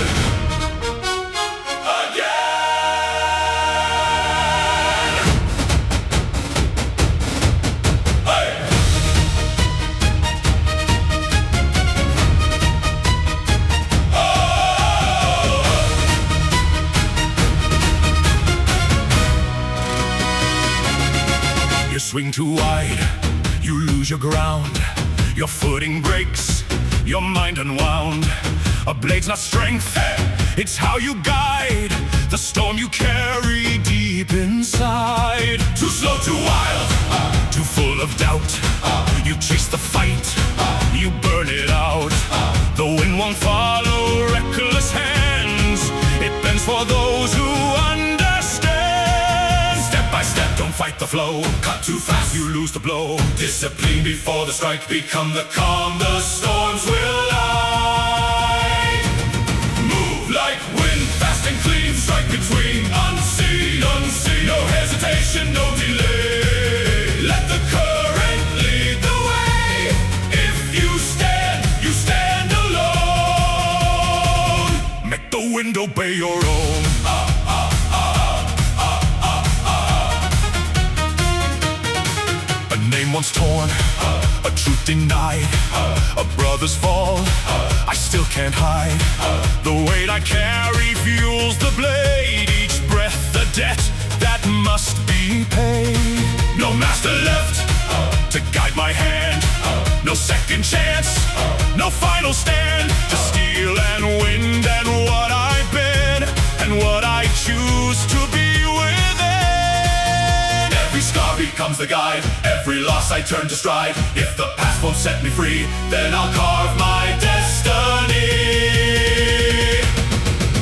You swing too wide, you lose your ground. Your footing breaks, your mind unwound. A blade's not strength, it's how you guide the storm you carry deep inside. Too slow, too wild, too full of doubt. You chase the fight, you burn it out. The wind won't follow reckless hands. It bends for those who understand. Step by step, don't fight the flow. Cut too fast, you lose the blow. Discipline before the strike, become the calm. The storms will lie. Move like wind, fast and clean. Strike between, unseen, unseen. No hesitation, no delay. Let the current lead the way. If you stand alone. Make the wind obey your own. A name once torn, a truth denied, a brother's fall, I still can't hide. The weight I carry fuels the blade, each breath the debt that must be paid. No master left to guide my hand, no second chance, no final stand. Just steel and wind and what I've been, and what I choose to be within. Every scar becomes the guide, every loss I turn to stride. If the past won't set me free, then I'll carve my destiny.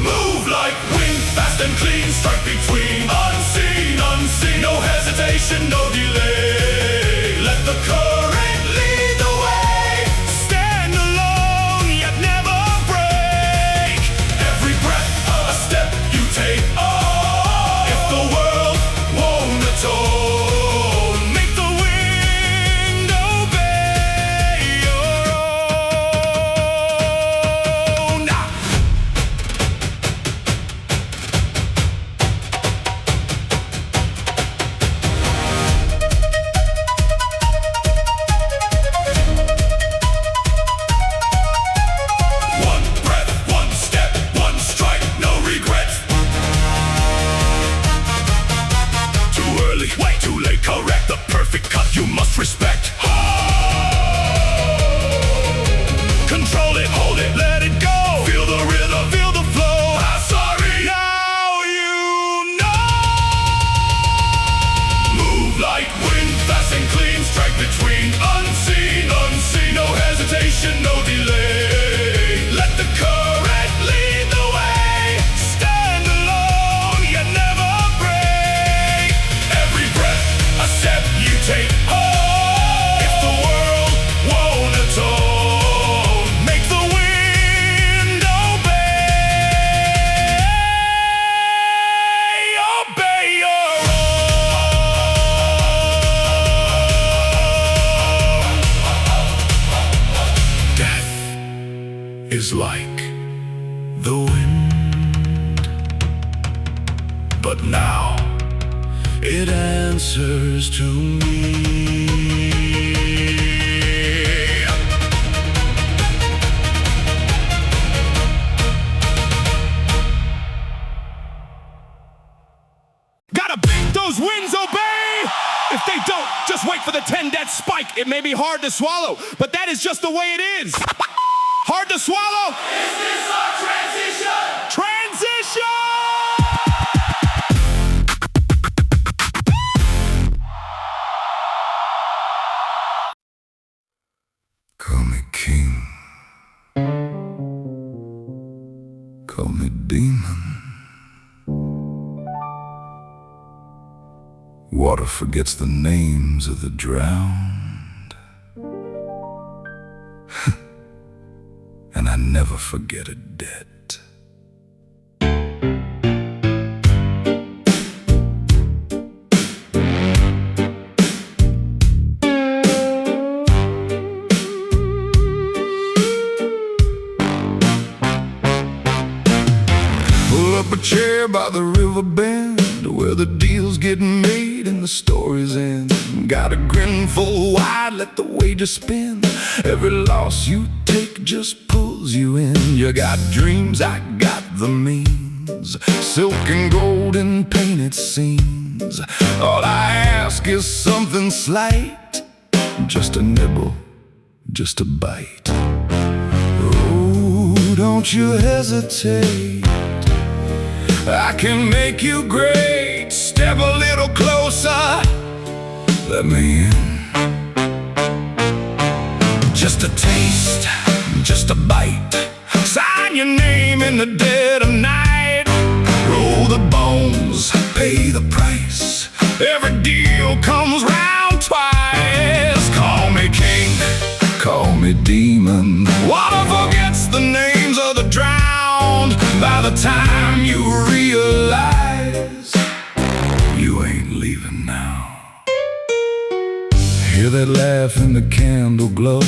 Move like wind, fast and clean. Strike between, unseen, unseen. No hesitation, no delay. Let the current lead the way. Stand alone, yet never break. Every breath, a step you take. If the world won't atone, make the wind obey your own. One breath, one step, one strike, no regret. Too early, way too late, correct. The perfect cut you must respect. Control it, hold it, let it go. Feel the rhythm, feel the flow. Sorry, now you know. Move like wind, fast and clean. Strike between, unseen, unseen. No hesitation, no delay. Let the current lead the way. Stand alone, yet never break. Every breath, a step you take. If the world won't atone, make the wind obey. Obey your own. Death is like the wind, but now it answers to me. Gotta beat those winds, obey! If they don't, just wait for the 10-death spike. It may be hard to swallow, but that is just the way it is. Hard to swallow? Is this our transition? Transition! Water forgets the names of the drowned. And I never forget a debt. Pull up a chair by the river bend, where the deal's getting made and the story's end. Got a grin full wide, let the wager spin. Every loss you take just pulls you in. You got dreams, I got the means. Silk and gold and painted scenes. All I ask is something slight, just a nibble, just a bite. Oh, don't you hesitate, I can make you great. Step a little closer, let me in. Just a taste, just a bite. Sign your name in the dead of night. Roll the bones, pay the price. Every deal comes round twice. Call me king, call me demon. Water forgets the names of the drowned. By the time you realize you ain't leaving now. Hear that laugh in the candle glow?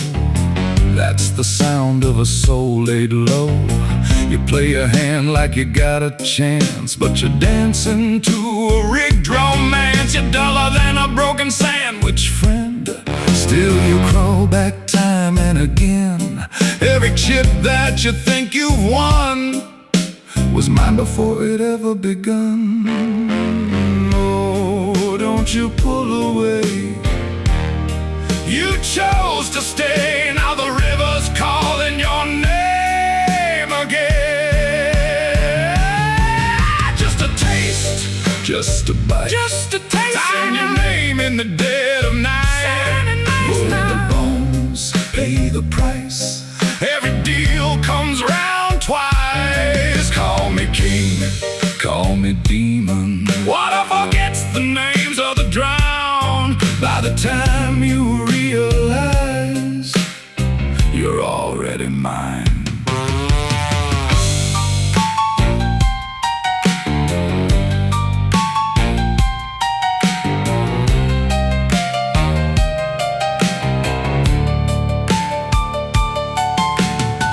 That's the sound of a soul laid low. You play your hand like you got a chance, but you're dancing to a rigged romance. You're duller than a broken sandwich, friend. Still you crawl back time and again. Every chip that you think you've won was mine before it ever begun. Oh, don't you pull away. You chose to stay, now the river's calling your name again. Just a taste, just a bite, just a taste. Sign your name in the dead of night. Roll the bones, pay the price. Every deal comes round twice. Call me king, call me demon. Water forgets the names of the drowned. By the time you realize you're already mine.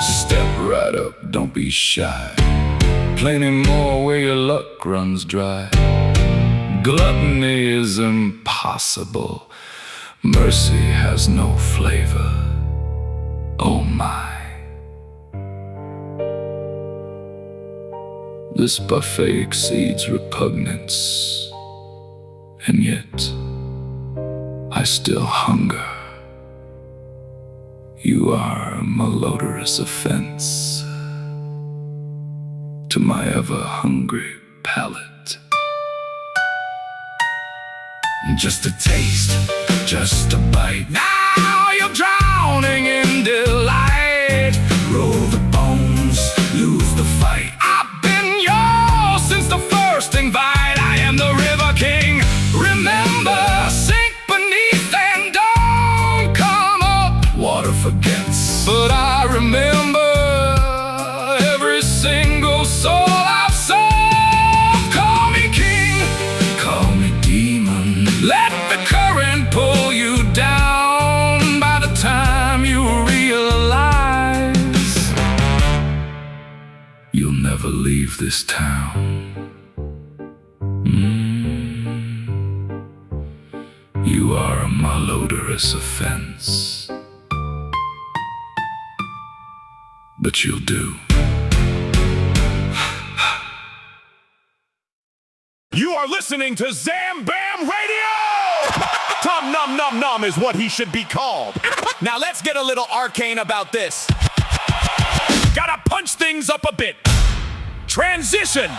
Step right up, don't be shy. Plenty more where your luck runs dry. Gluttony is impossible. Mercy has no flavor. Oh my. This buffet exceeds repugnance, and yet I still hunger. You are a malodorous offense to my ever-hungry palate. Just a taste, just a bite. Now you're drowning in delight. Roll the bones, lose the fight. I've been yours since the first invite. I am the River King. Remember, sink beneath and don't come up. Water forgets, but I remember every single soul I've served. Call me king, call me demon. Let the current pull you down. By the time you realize you'll never leave this town. You are a malodorous offense, but you'll do. You are listening to Zambamb Radio! Tom Num Num Num is what he should be called. Now let's get a little arcane about this. Gotta punch things up a bit. Transition!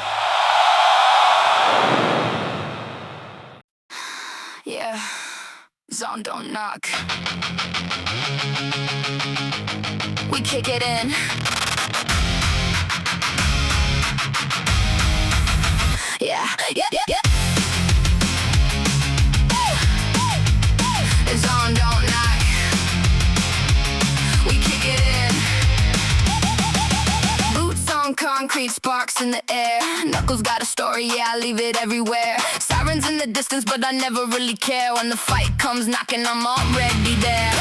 Yeah, zone don't knock. We kick it in. Yeah, yeah, yeah, yeah. in the air. Knuckles got a story, yeah, I leave it everywhere. Sirens in the distance, but I never really care. When the fight comes knocking, I'm already there.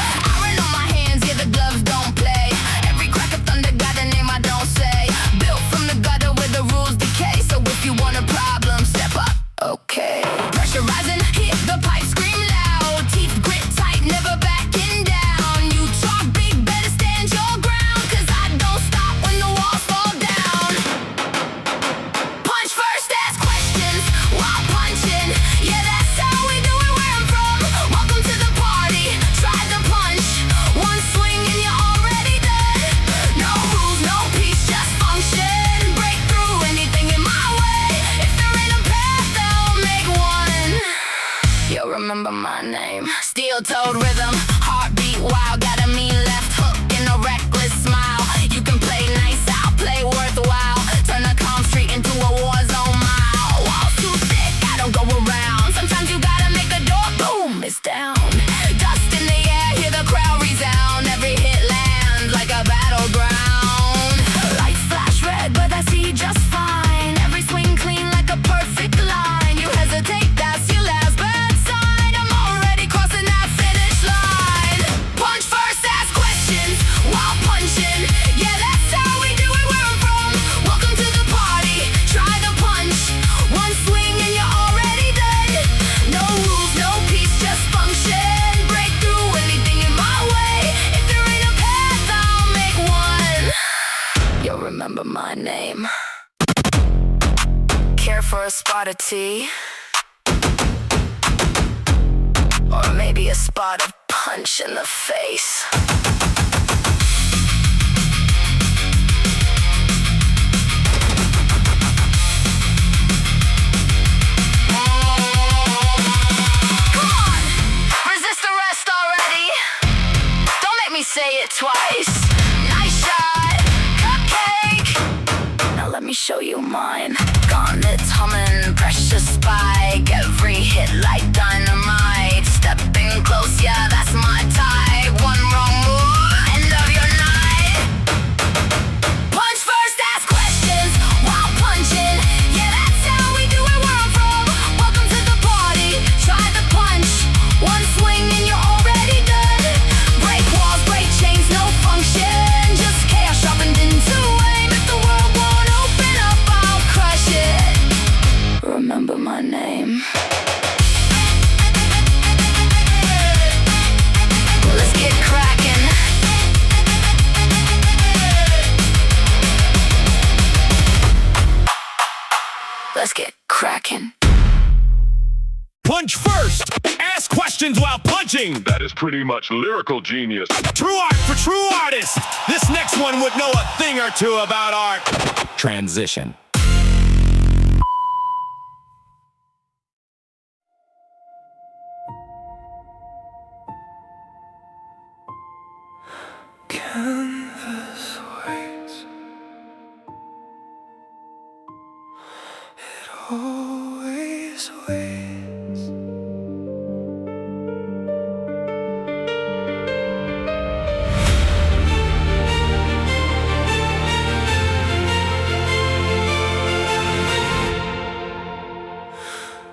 Iron on my hands, yeah, the gloves don't play. Every crack of thunder got a name I don't say. Built from the gutter where the rules decay. So if you want a problem, step up, okay. Pressure rising, hit the pipe, scream loud. Teeth grit tight, never backing down. You talk big, better stand your ground. Cause I don't stop when the walls fall down. Punch first, ask questions while punching. Yeah, that's how we do it where I'm from. Welcome to the party, try the punch. One swing and you're already done. No rules, no peace, just function. Break through anything in my way. If there ain't a path, I'll make one. You'll remember my name. Steel-toed rhythm, heartbeat wild. Got a mean left hook and a reckless smile. You can play nice, I'll play worthwhile. Turn a calm street into a war zone mile. Walls too thick, I don't go around. Sometimes you gotta make a door, boom, it's down. Dust in the air, hear the crowd resound. Every hit lands like a battleground. Lights flash red, but I see just fine. Every swing clean like a perfect line. You hesitate, that's your last bad sign. I'm already crossing that finish line. Punch first, ask questions while punching. Yeah, that's how we do it where I'm from. Welcome to the party, try the punch. One swing and you're already done. No rules, no peace, just function. Break through anything in my way. If there ain't a path, I'll make one. You'll remember my name. Care for a spot of tea? Or maybe a spot of punch in the face. Come on, resist arrest already. Don't make me say it twice. Nice shot, cupcake. Now let me show you mine. Gauntlets humming, precious spike. Every hit like dynamite. Stepping close, yeah, that's my type. One wrong move, end of your night. Punch first, ask questions while punching. Yeah, that's how we do it where I'm from. Welcome to the party, try the punch. One swing and you're already done. Break walls, break chains, no function. Just chaos sharpened into aim. If the world won't open up, I'll crush it. Remember my name. Let's get cracking. Let's get cracking. Punch first, ask questions while punching. That is pretty much lyrical genius. True art for true artists. This next one would know a thing or two about art. Transition. Canvas waits. It always waits.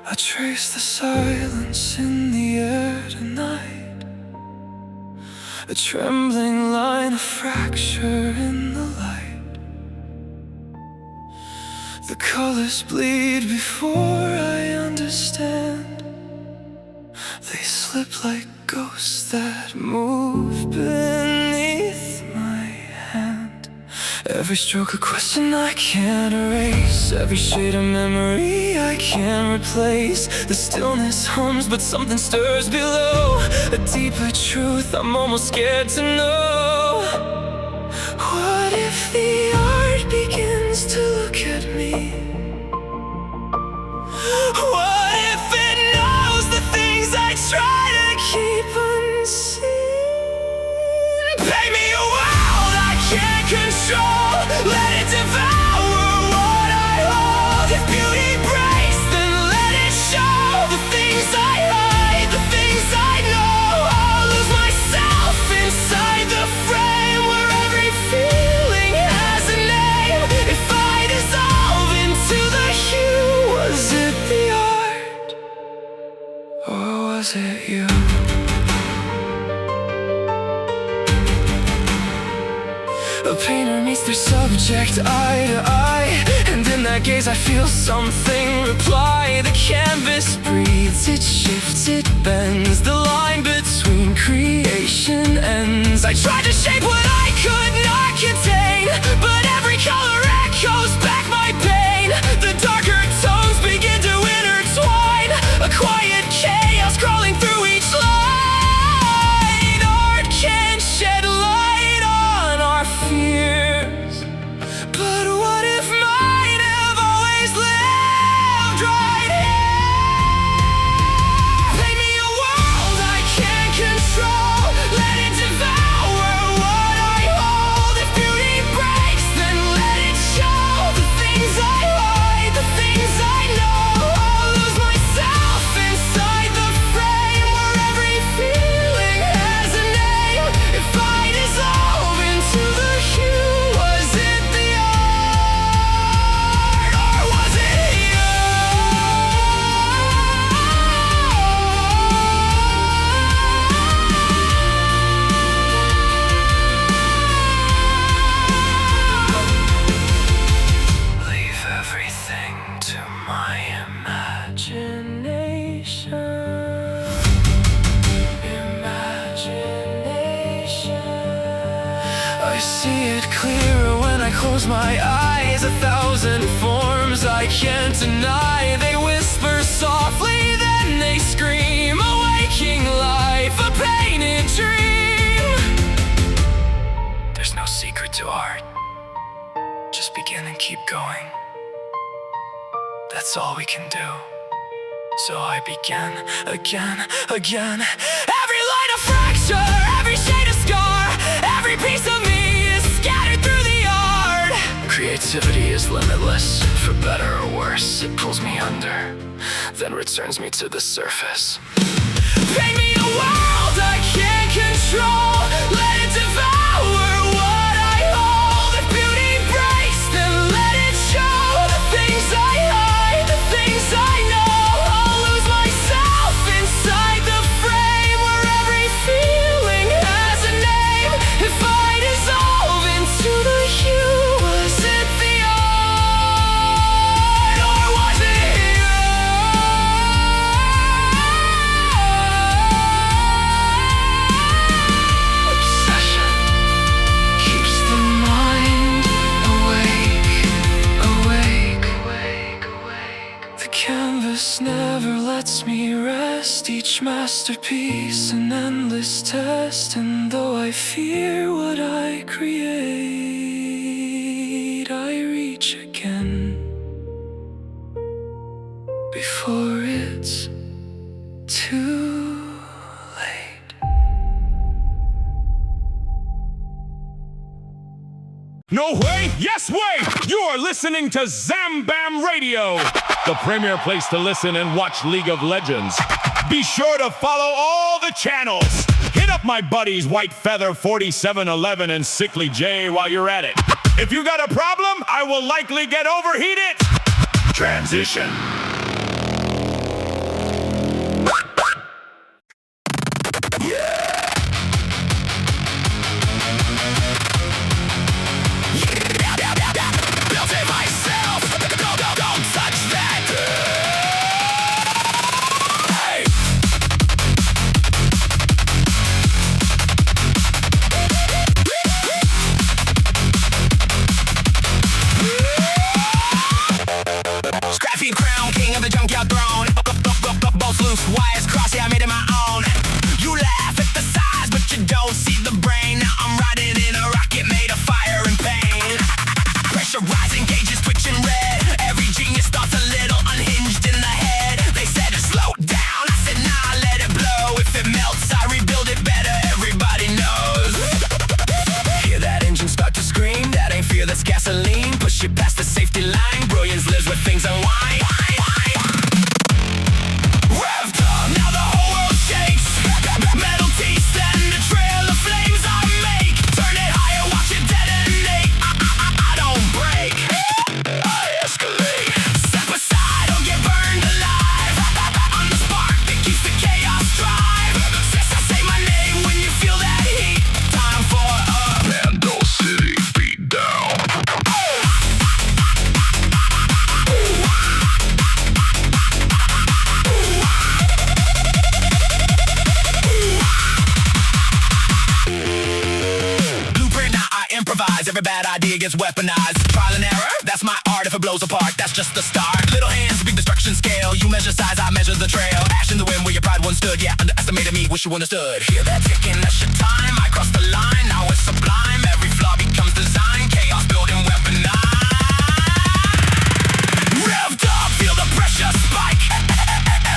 I trace the silence in the air tonight. A trembling line, a fracture in the light. The colors bleed before I understand. They slip like ghosts that move beneath my hand. Every stroke a question I can't erase. Every shade of memory I can't replace. The stillness hums but something stirs below. A deeper truth I'm almost scared to know. What if the art begins to look at me? What if it knows the things I try to keep unseen? Pay me a world I can't control. Let it devour what I hold. If beauty breaks, then let it show. The things I hide, the things I know. I'll lose myself inside the frame where every feeling has a name. If I dissolve, A painter meets their subject eye to eye, and in that gaze I feel something reply. The canvas breathes, it shifts, it bends. The line between creation ends. I tried to shape what I could not contain, but every color echoes back my pain. The darker tones begin to intertwine, a quiet chaos crawling through each line. Art can shed light on our fears, but what if mine have always lived right here? Paint me a world I can't control, let it devour what I hold. If beauty breaks, then let it show. The things I hide, the things I know, I'll lose myself inside the frame where every feeling has a name. If I dissolve into the hue, was it the art, or was it you? Leave everything to my imagination. I see it clearer when I close my eyes. 1,000 forms I can't deny. They whisper softly, then they scream. A waking life, a painted dream. There's no secret to art. Just begin and keep going. That's all we can do. So I began again. Every line a fracture, every shade a scar, every piece of me is scattered through the art. Creativity is limitless, for better or worse. It pulls me under, then returns me to the surface. Paint me a world I can't control, let it devour what I hold. If beauty breaks, then let it show. The things I hide, the things I know, I'll lose myself inside the frame where every feeling has a name. If I dissolve into the hue, was it the art, or was it you? Obsession keeps the mind awake. The canvas never lets me rest. Each masterpiece an endless test. And though I fear what I create, I reach again before it's too late. No way? Yes way! You are listening to Zambamb Radio, the premier place to listen and watch League of Legends. Be sure to follow all the channels. Hit up my buddies White Feather 4711 and Sickly J while you're at it. If you got a problem, I will likely get overheated. Transition. Built it myself. Don't touch that. Hey. Scrappy crown. every bad idea gets weaponized. Trial and error, that's my art. If it blows apart, that's just the start. Little hands, big destruction scale. You measure size, I measure the trail. Ash in the wind where your pride once stood. Yeah, underestimated me, wish you understood. Hear that ticking, that's your time. I crossed the line, now it's sublime. Every flaw becomes design. Chaos building weaponized. Revved up, feel the pressure spike.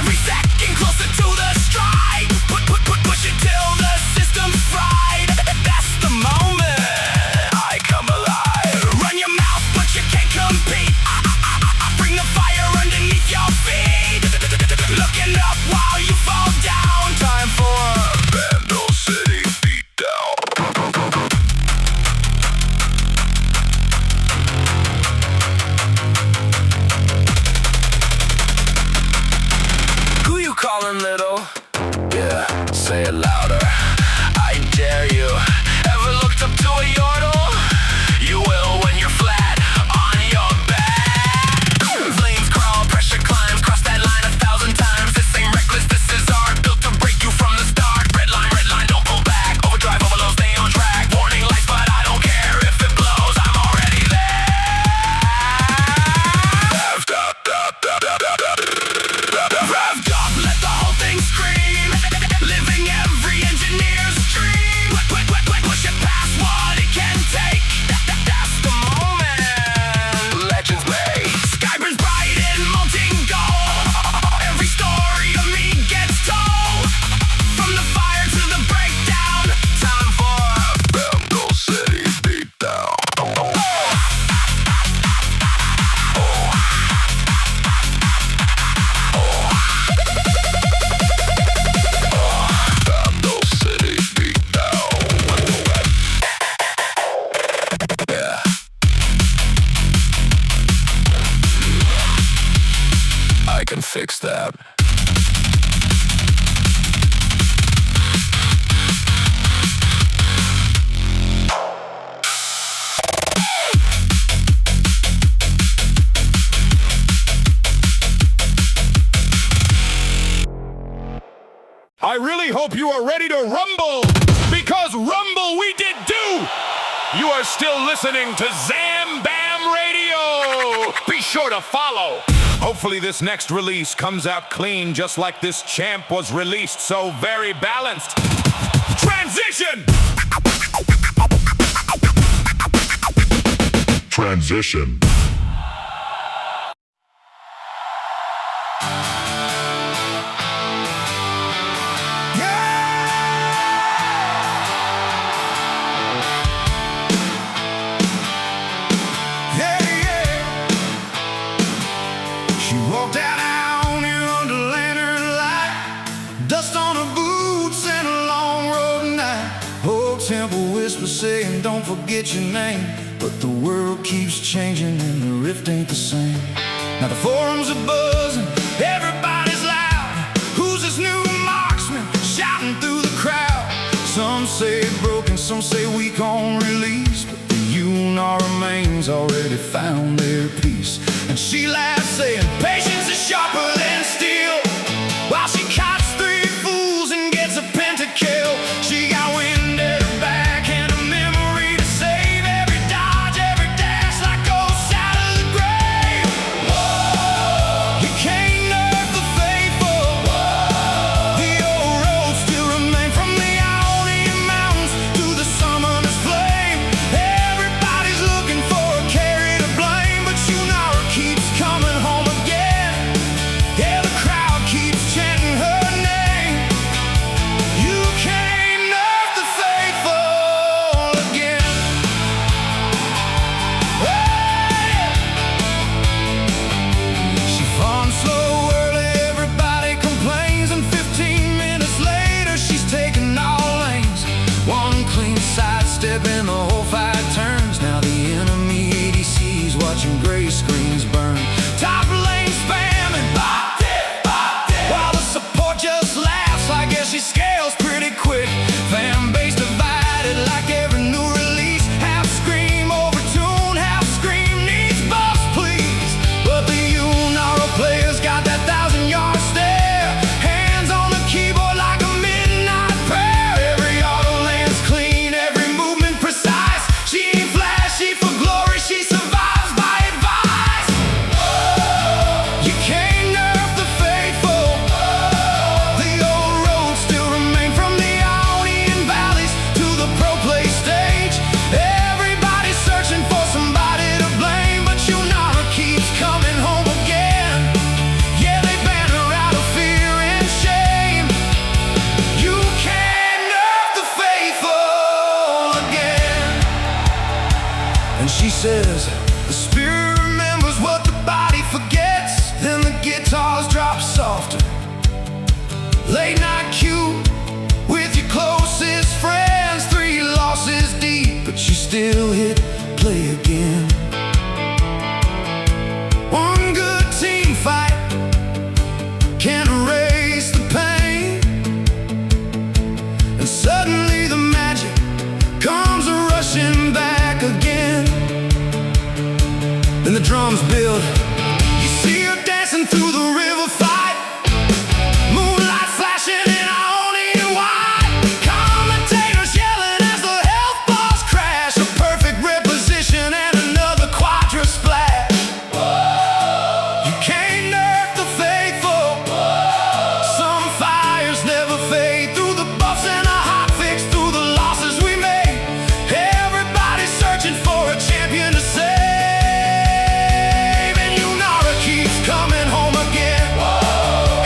Every second closer to the strike. Push it till the system's fried. That's the moment I come alive. Run your mouth, but you can't compete. I bring the fire underneath your feet. Looking up while you fall down. Time for Vandal City Beatdown. Who you calling little? Yeah, say it louder. I dare you. Ever looked up to a yordle? You will when you're flat on your back. Flames crawl, pressure climbs, cross that line 1,000 times. This ain't reckless, this is art, built to break you from the start. Red line, don't pull back. Overdrive, overload, stay on track. Warning lights, but I don't care if it blows. I'm already there. Revved up, let the whole thing scream. Living every engineer's dream. Push it past what it can take. That's the moment legends make. Sky burns bright in molten gold. Every story of me gets told. From the fire to the breakdown. Time for Vandal City Beatdown. Vandal City Beatdown. yeah. I can fix that. I really hope you are ready to rumble, because rumble we did do. You are still listening to Zambamb Radio. Be sure to follow. Hopefully this next release comes out clean, just like this champ was released, so very balanced. Transition! Transition. She walked out here under lantern light, dust on her boots and a long road night. Old temple whisper saying, don't forget your name. But the world keeps changing and the rift ain't the same. Now the forums are buzzing, everybody's loud. Who's this new marksman shouting through the crowd? Some say broken, some say weak on release, but the UNR remains already found their peace. And she laughs saying, patience is sharper than steel, while she cuts 3 fools and gets a pentakill. She got wind at her back and a memory to save. Every dodge, every dash like ghosts out of the grave. Whoa, you can't nerf the faithful. Whoa, the old roads still remain from the Ionian Mountains to the summoner's flame. Everybody's looking for a carry to blame, but Yunara keeps coming home again. Yeah, the crowd keeps chanting her name. You can't nerf the faithful again. Hey! She farms slow early, everybody complains, and 15 minutes later she's taking all lanes. One clean sidestep and the whole fight turns. Now the enemy ADC's watching gray screens burn. Top lane spamming, bop, dip, while the support just laughs. I guess she scales pretty quick. Fan base divided like every new release. Half scream overtune, half scream needs buffs, please. But the Unara players got that 1,000-yard stare. Hands on the keyboard like a midnight prayer. Every auto lands clean, every movement precise. She ain't flash And she says, the spirit remembers what the body forgets. Then the guitars drop softer. Late night cue with your closest friends. 3 losses deep, but you still hit play again. One good team fight can't erase the pain. And suddenly the magic comes rushing back again. Then the drums build. You see her dancing through the river fight. Moonlight flashing in our only white. Commentators yelling as the health bars crash. A perfect reposition and another quadra splash. You can't nerf the faithful. Some fires never fade. Through the buffs and a hot fix, through the losses we made. Everybody's searching for a champion to save. And Unara keeps coming home again.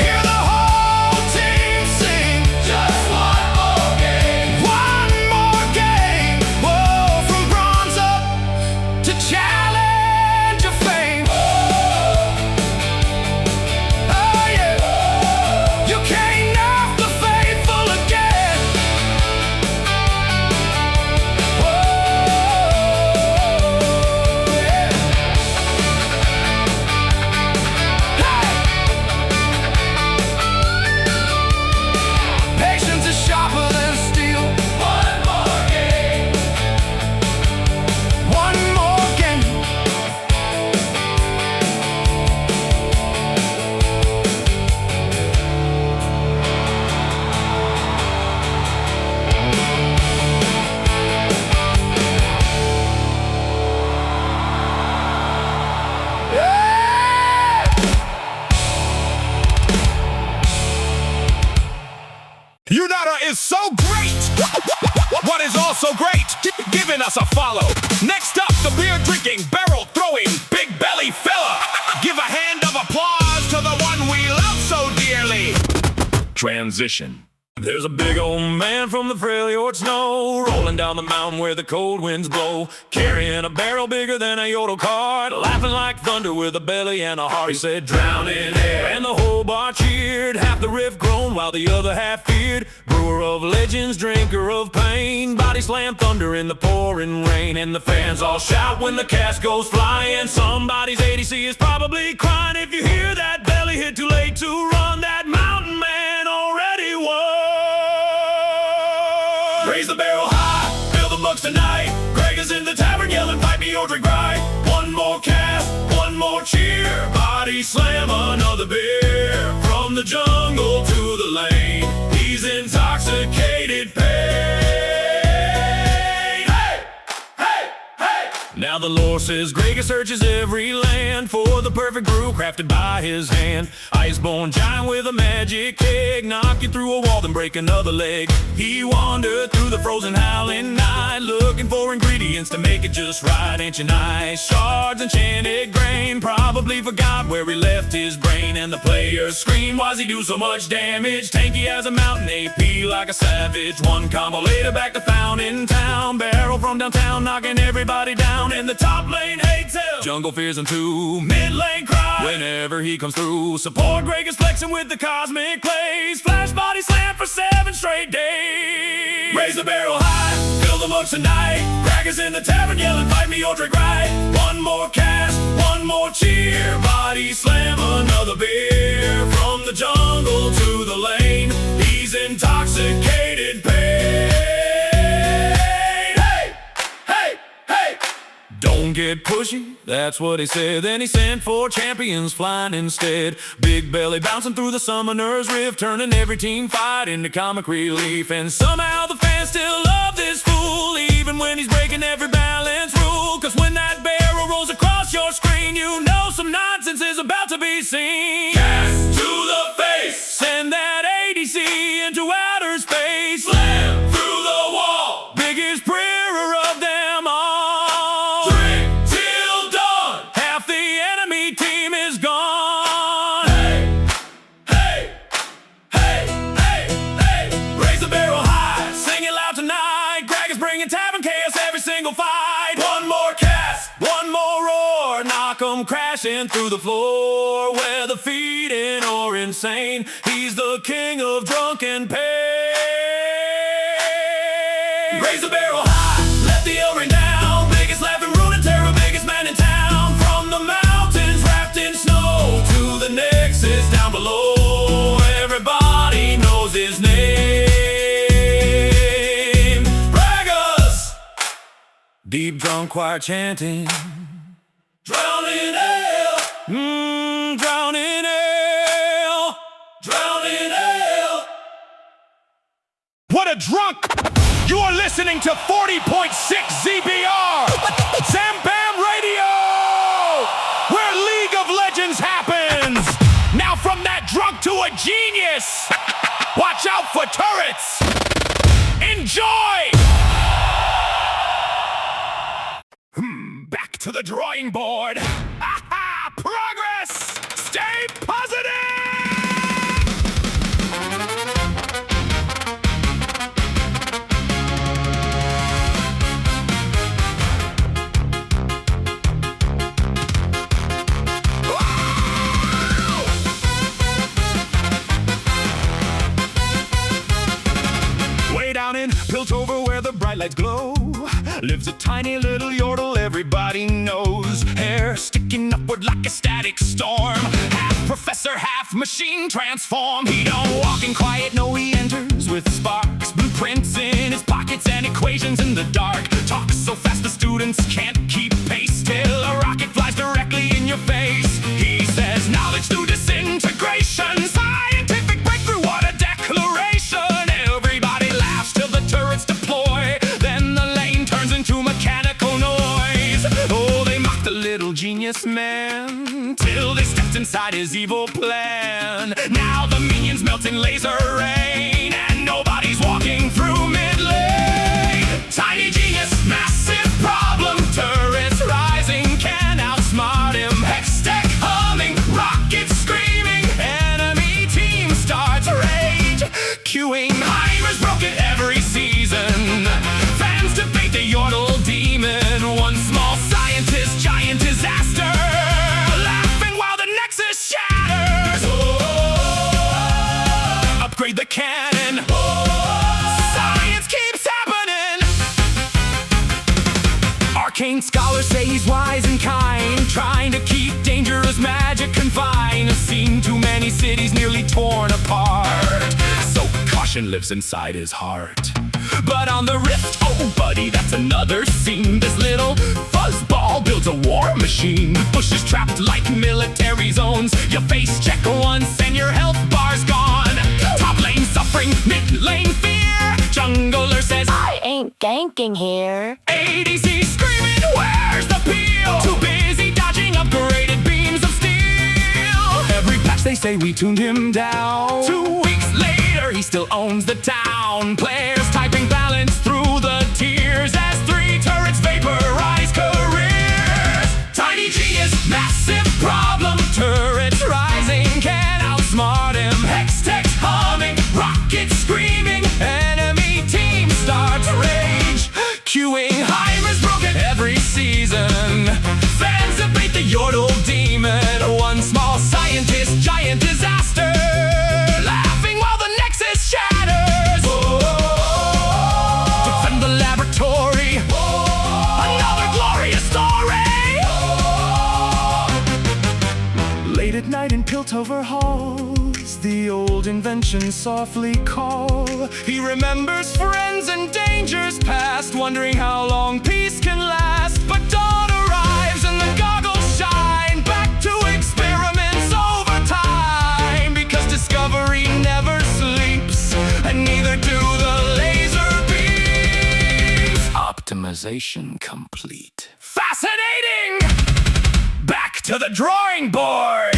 Hear the whole team sing. Just one more game. One more game. Whoa, from bronze up to challenger fame. Oh yeah. You can't nerf the faithful again. Patience is sharper than steel. One more game. One more game. Unada is so great! What is also great? Giving us a follow. Next up, the beer drinking, barrel throwing, big belly fella. Give a hand of applause to the one we love so dearly. Transition. There's a big old man from the Freljord snow, rolling down the mountain where the cold winds blow, carrying a barrel bigger than a yodel cart, laughing like thunder with a belly and a heart. He said, drown in air, and the whole bar cheered. Half the riff groaned while the other half feared. Brewer of legends, drinker of pain, body slam thunder in the pouring rain. And the fans all shout when the cast goes flying. Somebody's ADC is probably crying if you hear that belly hit too late to run. That mountain man already won. Raise the barrel high, fill the mugs tonight. Greg is in the tavern yelling, fight me or drink right. One more cast, one more cheer. Body slam another beer. From the jungle to the lane, he's intoxicated pain. Hey, hey, hey. Now the lore says Gregor searches every land for the perfect brew crafted by his hand. Iceborne giant with a magic keg, knock you through a wall then break another leg. He wandered through the frozen howling night, looking for ingredients to make it just right. Ancient ice shards, enchanted grain, probably forgot where he left his brain. And the players scream, why's he do so much damage? Tanky as a mountain, AP like a savage. One combo later, back to Fountain Town, barrel from downtown, knocking everybody down. In the top lane, hates him, jungle fears him too, mid lane cry whenever he comes through. Support Greg is flexing with the cosmic plays, flash body slam for 7 straight days. Raise the barrel high, fill the mugs tonight. Crackers in the tavern yelling, fight me or drink right. One more cast, one more cheer. Body slam another beer. From the jungle to the lane, he's intoxicated pain. Hey, hey, hey. Don't get pushy, that's what he said. Then he sent 4 champions flying instead. Big belly bouncing through the summoner's rift, turning every team fight into comic relief. And somehow the fans still love this fool, even when he's breaking every balance rule. Cause when that barrel rolls across your screen, you know some nonsense is about to be seen. Cast to the face, Send that ADC into outer space. slam through the wall. Biggest prayer of them all. Drink till dawn. Half the enemy team is gone. Hey, hey, hey, hey, hey. Raise the barrel high. Sing it loud tonight. Greg is bringing tavern chaos every single fight. One more cast, crashing through the floor, whether feeding or insane. He's the king of drunken pain. Raise the barrel high, let the yell ring down. Biggest laughing ruin terror, biggest man in town. From the mountains wrapped in snow to the nexus down below, everybody knows his name. Braggers, deep drunk choir chanting, drowning ale, drowning ale, drowning ale. What a drunk! You are listening to 40.6 ZBR, Zambamb Radio, where League of Legends happens. Now from that drunk to a genius. Watch out for turrets. Enjoy! Back to the drawing board. Aha! Progress! Stay positive! Way down in Piltover where the bright lights glow lives a tiny little yordle everybody knows. Hair sticking upward like a static storm. Half professor, half machine transform. He don't walk in quiet, no, he enters with sparks. Blueprints in his pockets and equations in the dark. Talks so fast the students can't keep pace, till a rocket flies directly in your face. He says knowledge through disintegration, scientific breakthrough, what a declaration. Everybody laughs till the turrets deploy. Then the lane turns into mechanical noise. Oh, they mock the little genius man till they stepped inside his evil plan. Now the minions melt in laser rain, and nobody's walking through mid-lane. Tiny genius, massive problem, turrets rising, can't outsmart him. Hex tech humming, rockets screaming, enemy team starts rage. Queuing, Heimer's broken every season. Fans debate the Yordle demon. One small scientist, giant disaster, laughing while the nexus shatters. Oh, upgrade the cannon. Science keeps happening. Arcane scholars say he's wise and kind, trying to keep dangerous magic confined. Seen too many cities nearly torn apart, so caution lives inside his heart. But on the rift, oh buddy, that's another scene. This little fuzzball builds a war machine. Bushes trapped like military zones. You face check once and your health bar's gone. Top lane suffering, mid lane fear. Jungler says, I ain't ganking here. ADC screaming, where's the peel? Too busy dodging upgraded beams of steel. Every patch they say we tuned him down. 2 weeks later he still owns the town. Players typing balance through the tears as 3 turrets vaporize careers. Tiny genius, massive problem, turrets rising, can't outsmart him. Hex tech humming, rockets screaming, enemy team starts rage. Queuing, Heimer's broken every season. Fans debate the Yordle demon. One small scientist, giant disaster, laughing while the nexus shatters. Defend the laboratory. Another glorious story. Late at night in Piltover halls, the old inventions softly call. He remembers friends and dangers past, wondering how long peace can last. But dawn arrives and the goggles shine, back to experiments over time. Because discovery never sleeps, and neither do the laser beams. Optimization complete. Fascinating! Back to the drawing board.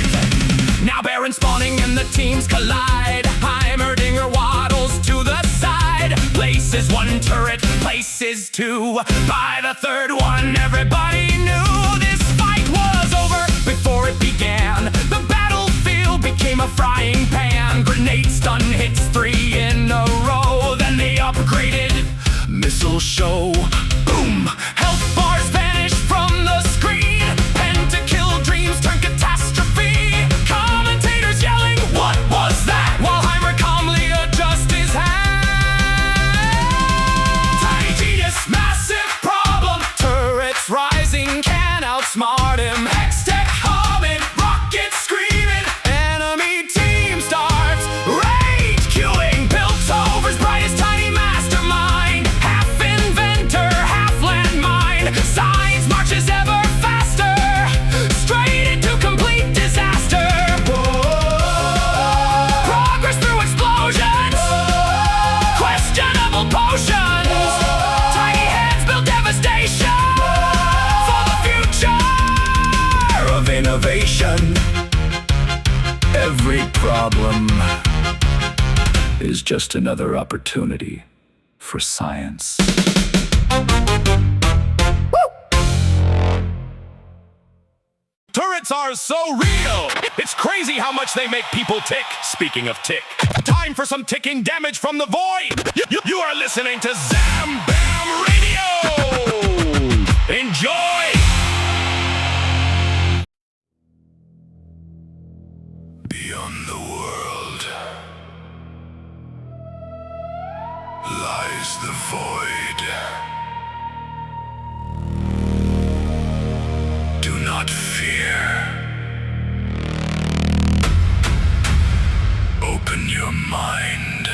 Now Baron spawning and the teams collide. Heimer, Dinger waddles to the side. Places 1 turret, places 2. By the 3rd one, everybody knew this fight was over before it began. The battlefield became a frying pan. Grenade stun hits 3 in a row. Then the upgraded missile show. Boom! Health bars vanish from the screen. Pentakill dreams turn is just another opportunity for science. Turrets are so real! It's crazy how much they make people tick. Speaking of tick, time for some ticking damage from the void! You are listening to Zambamb Radio! Enjoy! Beyond the world lies the void. Do not fear. Open your mind.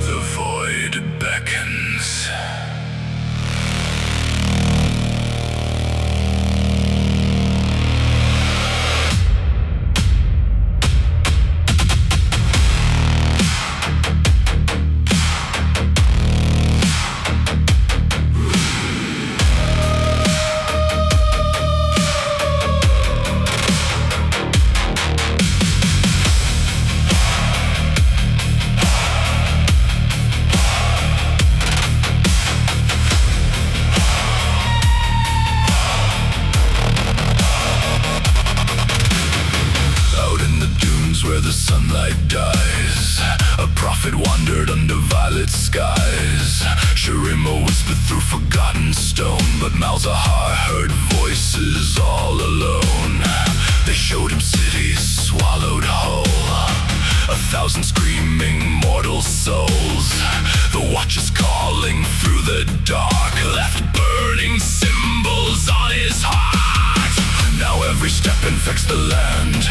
The void beckons. Where the sunlight dies, a prophet wandered under violet skies. Shurima whispered through forgotten stone, but Malzahar heard voices all alone. They showed him cities swallowed whole, 1,000 screaming mortal souls. The watchers calling through the dark left burning symbols on his heart. Now every step infects the land,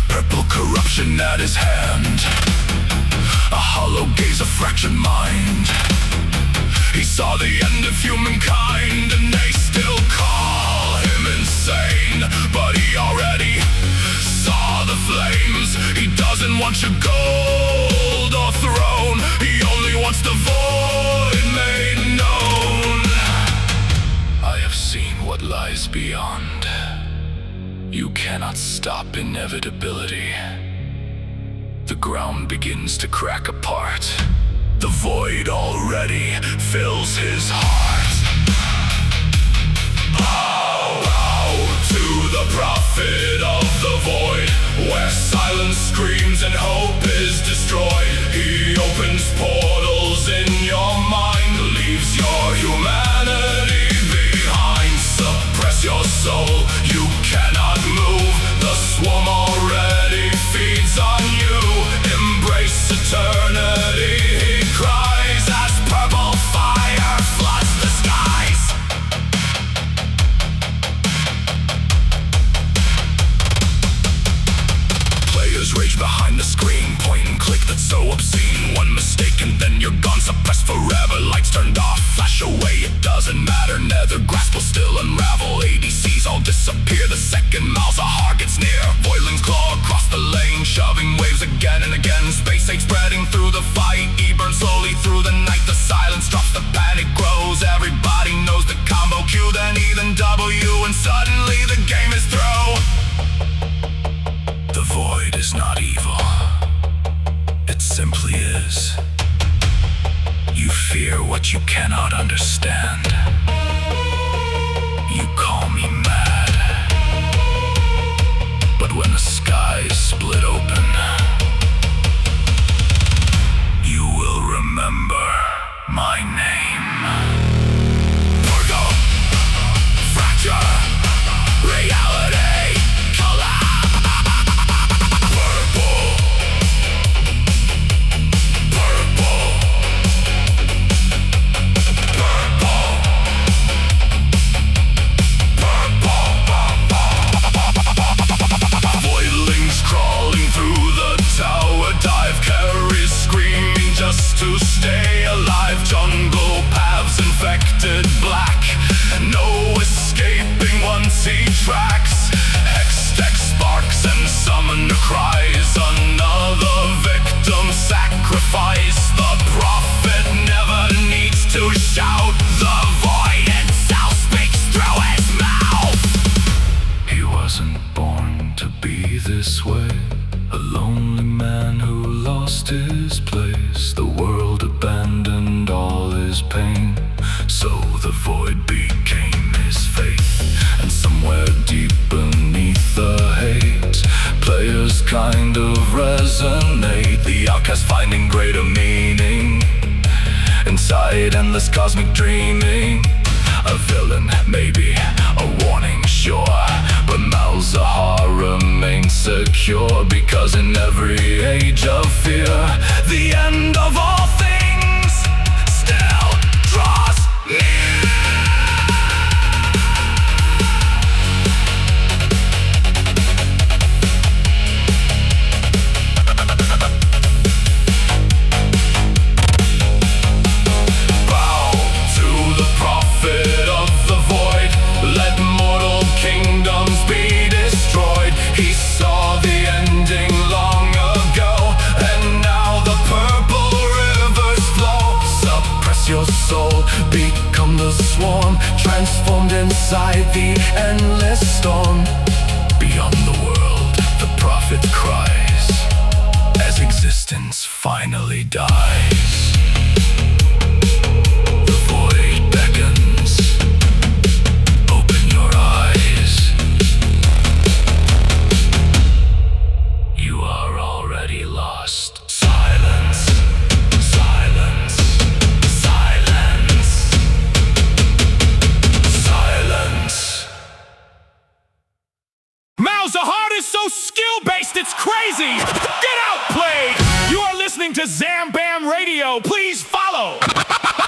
purple corruption at his hand, a hollow gaze, a fractured mind. He saw the end of humankind, and they still call him insane. But he already saw the flames. He doesn't want your gold or throne. He only wants the void made known. I have seen what lies beyond. You cannot stop inevitability. The ground begins to crack apart. The void already fills his heart. Bow to the prophet of the void, where silence screams and hope is destroyed. He opens portals in your mind, leaves your humanity behind. Suppress your soul, you cannot move. The swarm already feeds on you. Embrace eternity, he cries, as purple fire floods the skies. Players rage behind the screen, point and click that's so obscene. One mistake and then you're gone, suppressed forever. Lights turned off, flash away, it doesn't matter. Nether grasp will still unravel. ADCs all disappear the second Malzahar gets near. Voidlings claw across the lane, shoving waves again and again. Space age spreading through the fight, E burns slowly through the night. The silence drops, the panic grows. Everybody knows the combo Q, then E, then W, and suddenly the game is through. The void is not evil, it simply is. You fear what you cannot understand. You call me mad, but when the skies split open, you will remember my name. Virgo, fracture, reality, collapse. Purple, purple, purple, purple. Voidlings crawling through his place. The world abandoned all his pain, so the void became his fate. And somewhere deep beneath the hate, players kind of resonate. The outcast finding greater meaning inside endless cosmic dreaming. A villain, maybe, a warning, sure, but Malzahar remains secure, because in every age of fear, the end of all things still draws near. Your soul, become the swarm, transformed inside the endless storm. Beyond the world, the prophet cries, as existence finally dies. The void beckons, open your eyes. You are already lost. Silence, silence. Malzahar is so skill-based, it's crazy! Get outplayed! You are listening to Zambamb Radio. Please follow!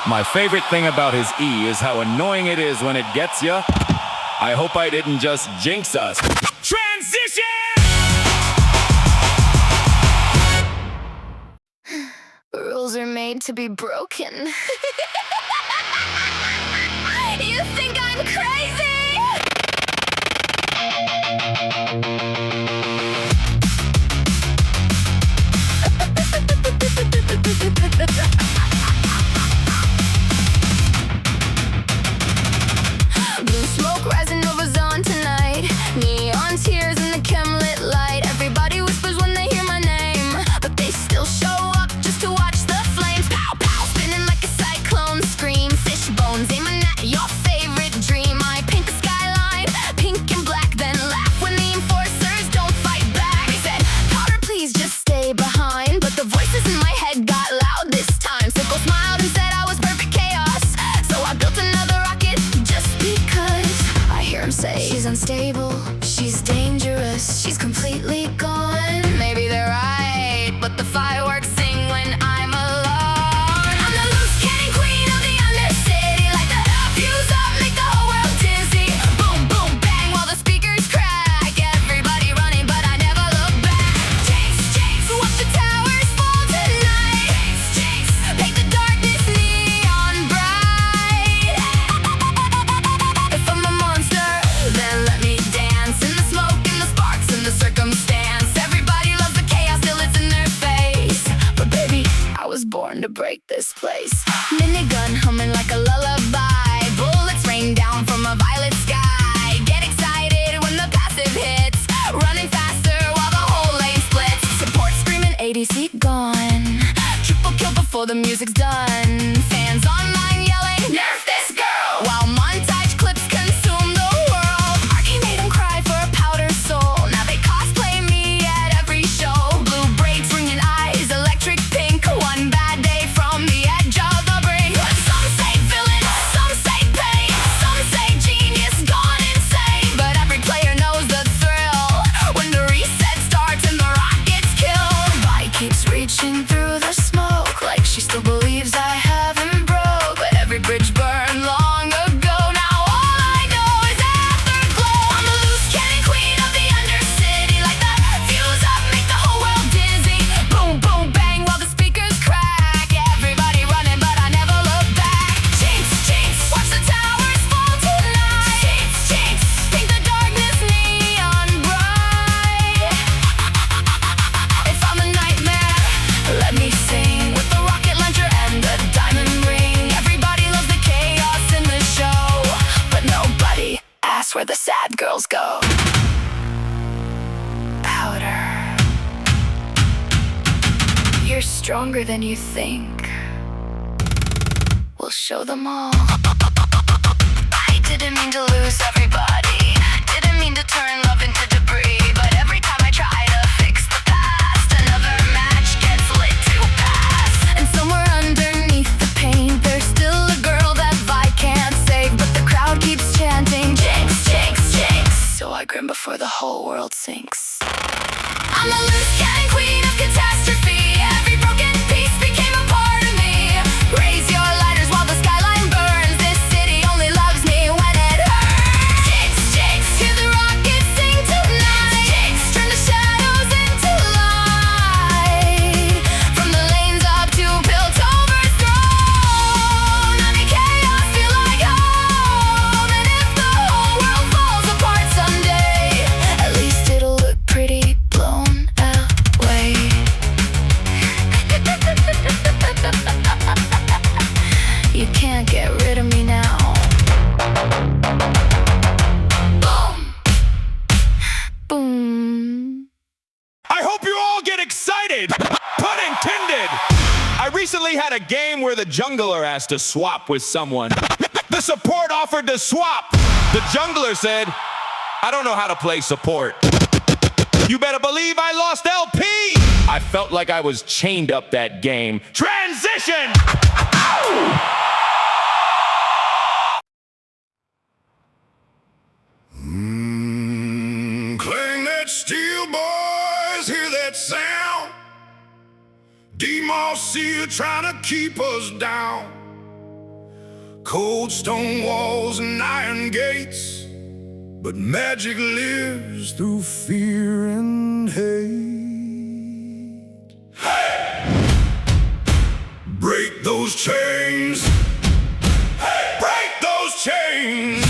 My favorite thing about his E is how annoying it is when it gets ya. I hope I didn't just jinx us. Transition! Rules are made to be broken. You think I'm crazy? Blue smoke rising over Zon tonight. Neon tears in the chem-lit light. Everybody whispers when they hear my name, but they still show up just to watch the flames. Pow, pow, spinning like a cyclone scream. Fish bones aiming at your favorite dream. I paint the skyline pink and black, then laugh when the enforcers don't fight back. They said, Potter, please just stay behind, but the voices in my head got loud this time. Sickle smiled and said I was perfect chaos, so I built another rocket just because. I hear him say, she's unstable, she's dangerous, she's completely gone. Maybe they're right, but the fireworks sing when I'm alone. I'm the loose cannon queen of the undercity, like the fuse up, make the whole world dizzy. Boom, boom, bang, while the speakers crack. Everybody running, but I never look back. Jinx, jinx, watch the towers fall tonight. Jinx, jinx, paint the darkness neon bright. If I'm a monster, then let me dance in the smoke and the sparks and the circumstance. Everybody loves the chaos till it's in their face, but baby, I was born to break this place. Minigun humming like a lullaby. Bullets rain down from a violet sky. Get excited when the passive hits, running faster while the whole lane splits. Support screaming, ADC gone. Triple kill before the music's done. Fans online yelling, nerf this girl, while montage clips consume the world. Arky made them cry for a powder soul. Now they cosplay me at every show. Blue braids, ringing eyes, electric pink. One bad day from the edge of the brink. Some say villain, some say pain, some say genius gone insane. But every player knows the thrill when the reset starts and the rockets kill. Body keeps reaching through the smoke, like she still believes I haven't broke. But every bridge burned long ago. Now all I know is afterglow. I'm the loose cannon queen of the undercity, like the fuse up, make the whole world dizzy. Boom, boom, bang, while the speakers crack. Everybody running, but I never look back. Jinx, jinx, watch the towers fall tonight. Jinx, jinx, paint the darkness neon bright. If I'm a nightmare, let me sing with the rocket launcher and the diamond ring. Everybody loves the chaos in the show, but nobody asks where the sad girls go. Powder, you're stronger than you think. We'll show them all. I didn't mean to lose everybody. Didn't mean to turn love into debris. But every time I try to fix the past, another match gets lit to pass. And somewhere underneath the pain, there's still a girl that Vi can't save. But the crowd keeps chanting, Jinx, Jinx, Jinx. So I grin before the whole world sinks. I'm the loose cannon queen of catastrophe. Every broken piece became a part of me. Raise your lighters while the skyline burns. This city only loves me when it hurts. Jinx, Jinx, hear the rockets sing tonight. Jinx, turn the shadows into light. From the lanes up to Piltover's throne, I make chaos feel like home. And if the whole world falls apart someday, at least it'll look pretty blown away. You can't get rid of me now. Boom. Boom. I hope you all get excited! Pun intended! I recently had a game where the jungler asked to swap with someone. The support offered to swap. The jungler said, I don't know how to play support. You better believe I lost LP! I felt like I was chained up that game. Transition! Ow! Clang that steel, boys, hear that sound? Demacia trying to keep us down. Cold stone walls and iron gates, but magic lives through fear and hate. Hey! Break those chains. Hey! Break those chains.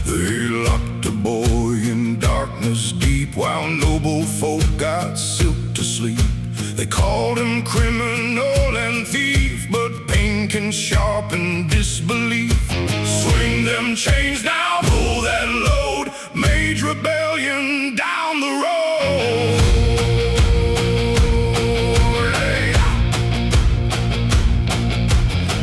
They locked a boy in darkness deep, while noble folk got silk to sleep. They called him criminal and thief, but pain can sharpen disbelief. Swing them chains now, pull that load, mage rebellion down the road. Hey.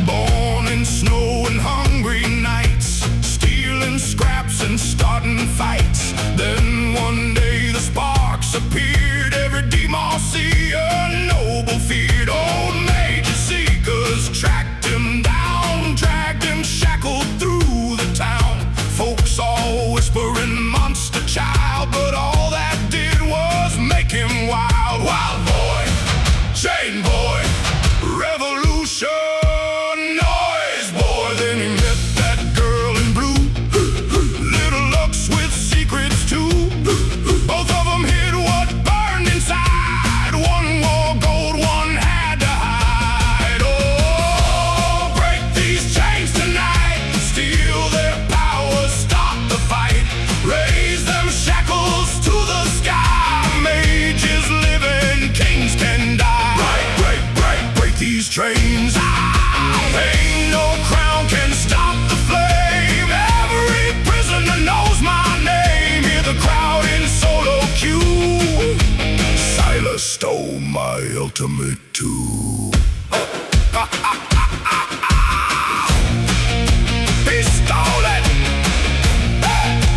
Born in snow and hungry nights, stealing scraps and starting fights. Then one day the sparks appeared, every Demacia noble feared. Old major seekers tracked him down, dragged him shackled through the town. Folks all whispering monster child, but all that did was make him wild. Wild boy, chain boy, revolution, noise boy. Then he met that girl in blue, little Lux with secrets too. Both of them hid what burned inside. One wore gold, one had to hide. Oh, break these chains tonight, steal their power, stop the fight. Raise them shackles to the sky. Mages living, kings can die. Break these chains. Ain't no crown can stop the flame. Every prisoner knows my name. Hear the crowd in solo queue. Silas stole my ultimate too. He stole it.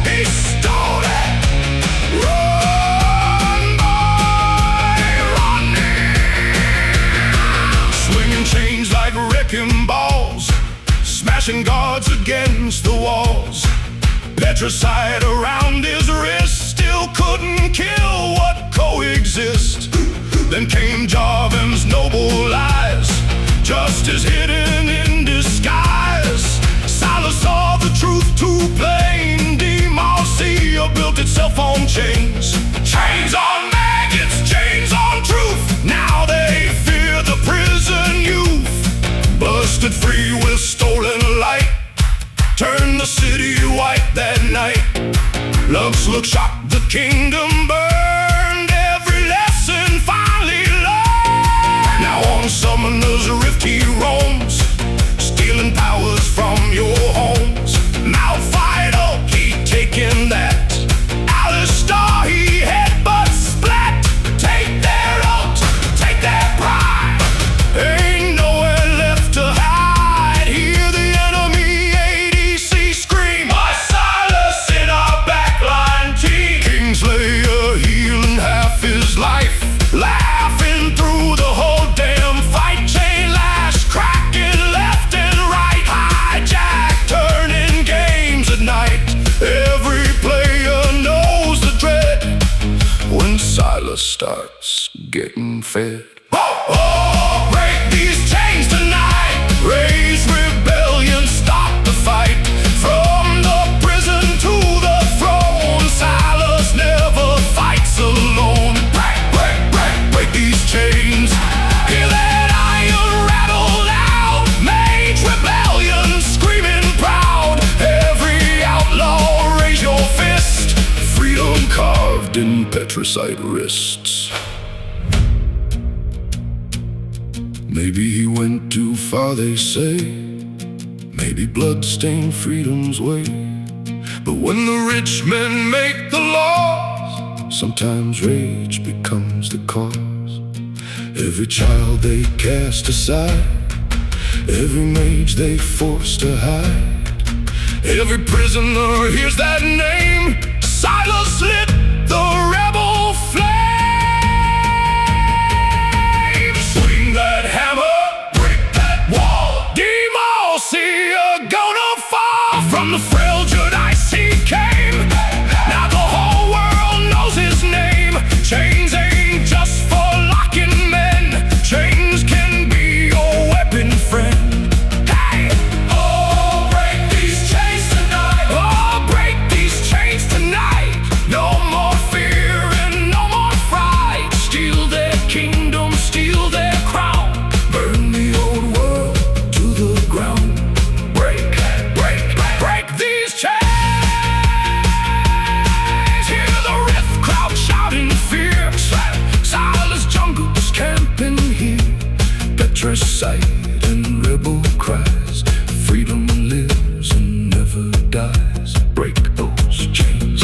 He stole it. Run, boy, run. Swinging chains like wrecking balls, smashing guards against the walls. Petricide around his wrist, still couldn't kill what coexist. Then came Jarvan's noble lies, justice hidden in disguise. Silas saw the truth too plain. Demacia built itself on chains. Chains on maggots, chains on truth. Now they fear the prison youth. Busted free with stolen light, turned the city white that night. Lux looked shocked, the kingdom burned. Every lesson finally learned. Now on Summoner's Rift he roams, stealing powers from your homes. Malfight, starts getting fed. Oh, break these chains tonight. Raise rebellion, stop the fight. From the prison to the throne, Silas never fights alone. Break, break, break, break these chains. Hear that iron rattle loud. Mage rebellion, screaming proud. Every outlaw, raise your fist. Freedom carved in petrified wrists. Maybe he went too far, they say. Maybe blood stained freedom's way. But when the rich men make the laws, sometimes rage becomes the cause. Every child they cast aside, every mage they force to hide, every prisoner hears that name. Silas lit the rebel flame. Swing that hammer, break that wall. Demo, see you gonna fall. From the frail Judice he came. Now the whole world knows his name. Chains ain't just for locking men. Chains can be your weapon, friend. Hey! Oh, break these chains tonight. Oh, break these chains tonight. No more fear and no more fright. Steal their kingdom, steal their crown. Burn the old world to the ground. Break, break, break these chains. Hear the riff crowd shouting fierce. Silas jungles camping here. Patricide and rebel cries. Freedom lives and never dies. Break those chains.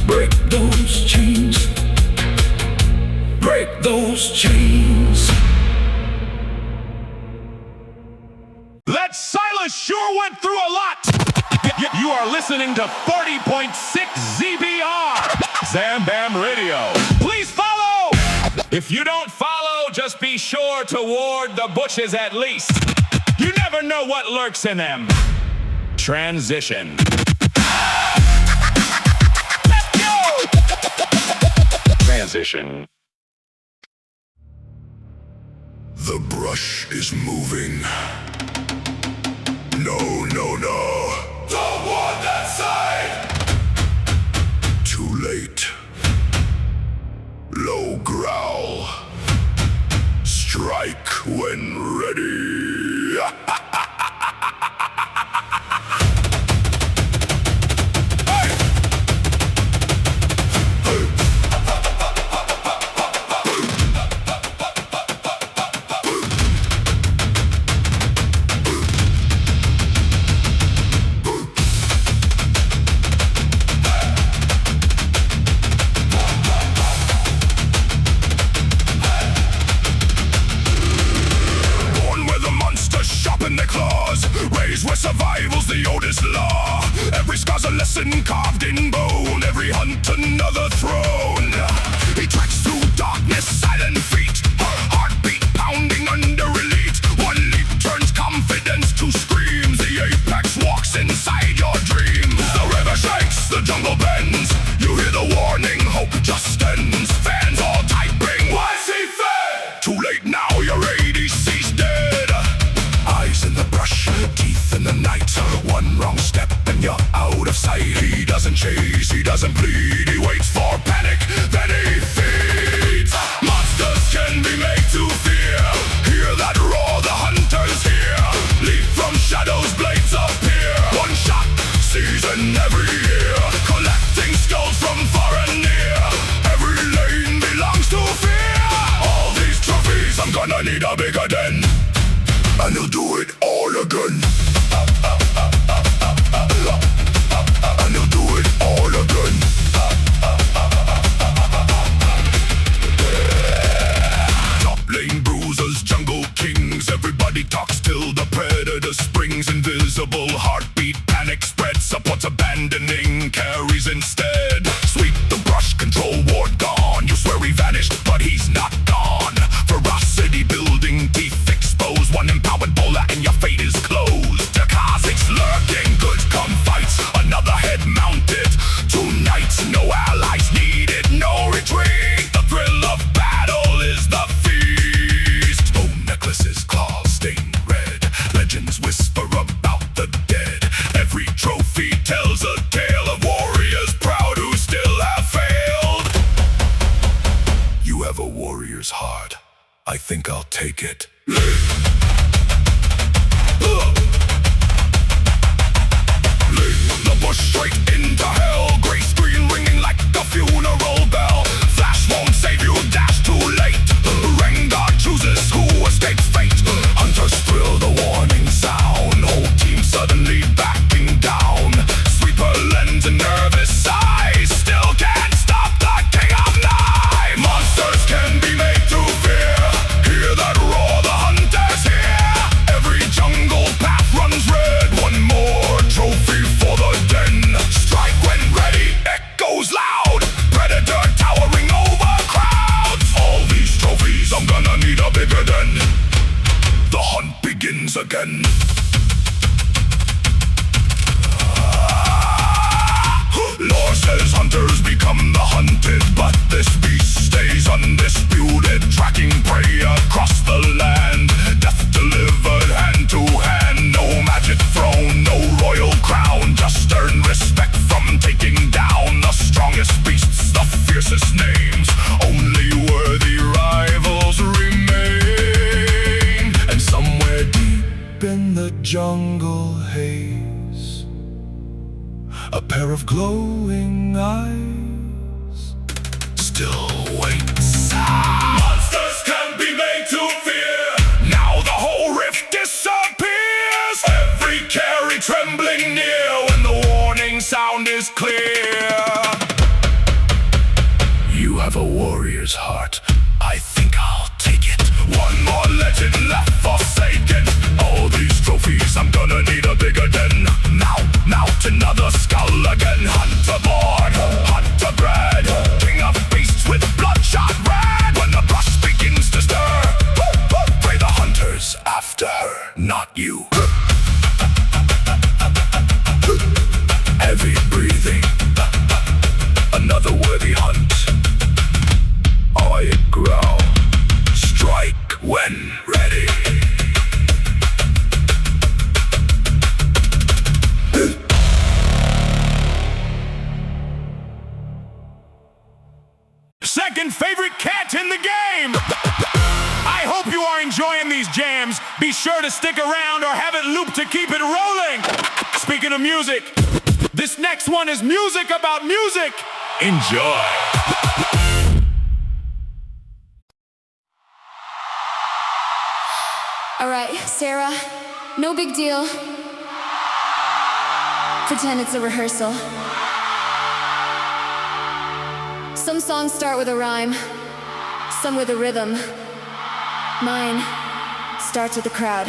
Break those chains. Break those chains. That Silas sure went through a lot. You are listening to 40.6 ZBR, Zambamb Radio. Please follow. If you don't follow, just be sure to ward the bushes at least. You never know what lurks in them. Transition. Let's go. Transition. The brush is moving. No, no, no. Don't want that side. Too late. Low growl. Strike when ready. Hey! Where survival's the oldest law. Every scar's a lesson carved in bone. Every hunt another throne. He tracks through darkness, silent feet. Heartbeat pounding under elite. One leap turns confidence to screams. The apex walks inside your dreams. The river shakes, the jungle bends. You hear the warning, hope just ends. Fans all typing, why is he fed? Too late now, your ADC's dead. Eyes in the brush, teeth in the night. One wrong step and you're out of sight. He doesn't chase, he doesn't bleed. He waits for panic, then he feeds. Monsters can be made to fear. Hear that roar, the hunter's here. Leap from shadows, blades appear. One shot, season every year. Collecting skulls from far and near. Every lane belongs to fear. All these trophies, I'm gonna need a bigger den. And he'll do it all again. And he'll do it all again. Top lane bruisers, jungle kings. Everybody talks till the predator springs. Invisible heartbeat, panic spreads. Supports abandoning, carries instead. Sweep the brush, control ward gone. You swear he vanished, but he's not gone. Ferocity building, teeth exposed. One empowered bowler and your fate is closed. The Kazakhs lurking, good come fights. Another head mounted. Tonight, no allies needed, no retreat. take it. The bush straight into hell. Gray screen ringing like a funeral bell. Flash won't save you, dash too late. Rengar chooses who escapes fate. Hunters thrill the warning sound. Whole team suddenly backing down. Sweeper lends a nervous sigh. Still can't stop the king of night. Monsters can be made to fear. Hear that roar, the hunters hear. Every jungle path runs red. One more trophy for the den. Strike when ready, echoes loud. Predator towering over crowds. All these trophies, I'm gonna need a bigger den. The hunt begins again. Lore says hunters become the hunted, but this beast stays undisputed, tracking prey across the land. Death delivered hand to hand. No magic throne, no royal crown. Just earn respect from taking down the strongest beasts, the fiercest names. Only worthy rivals remain. And somewhere deep in the jungle haze, a pair of glowing eyes still waits. Monsters can be made to fear. Now the whole rift disappears. Every carry trembling near when the warning sound is clear. You have a warrior's heart. I think I'll take it. One more legend left forsaken. All these trophies, I'm gonna need a bigger den. Mount another skull again. Hunter born, hunter bred. King of beasts with bloodshot red. When the brush begins to stir, pray the hunters after her, not you. Heavy breathing, another worthy hunt. I growl, strike when ready. Second favorite cat in the game! I hope you are enjoying these jams. Be sure to stick around or have it looped to keep it rolling. Speaking of music, this next one is music about music. Enjoy. Alright, Sarah, no big deal. Pretend it's a rehearsal. Some songs start with a rhyme, some with a rhythm. Mine starts with a crowd.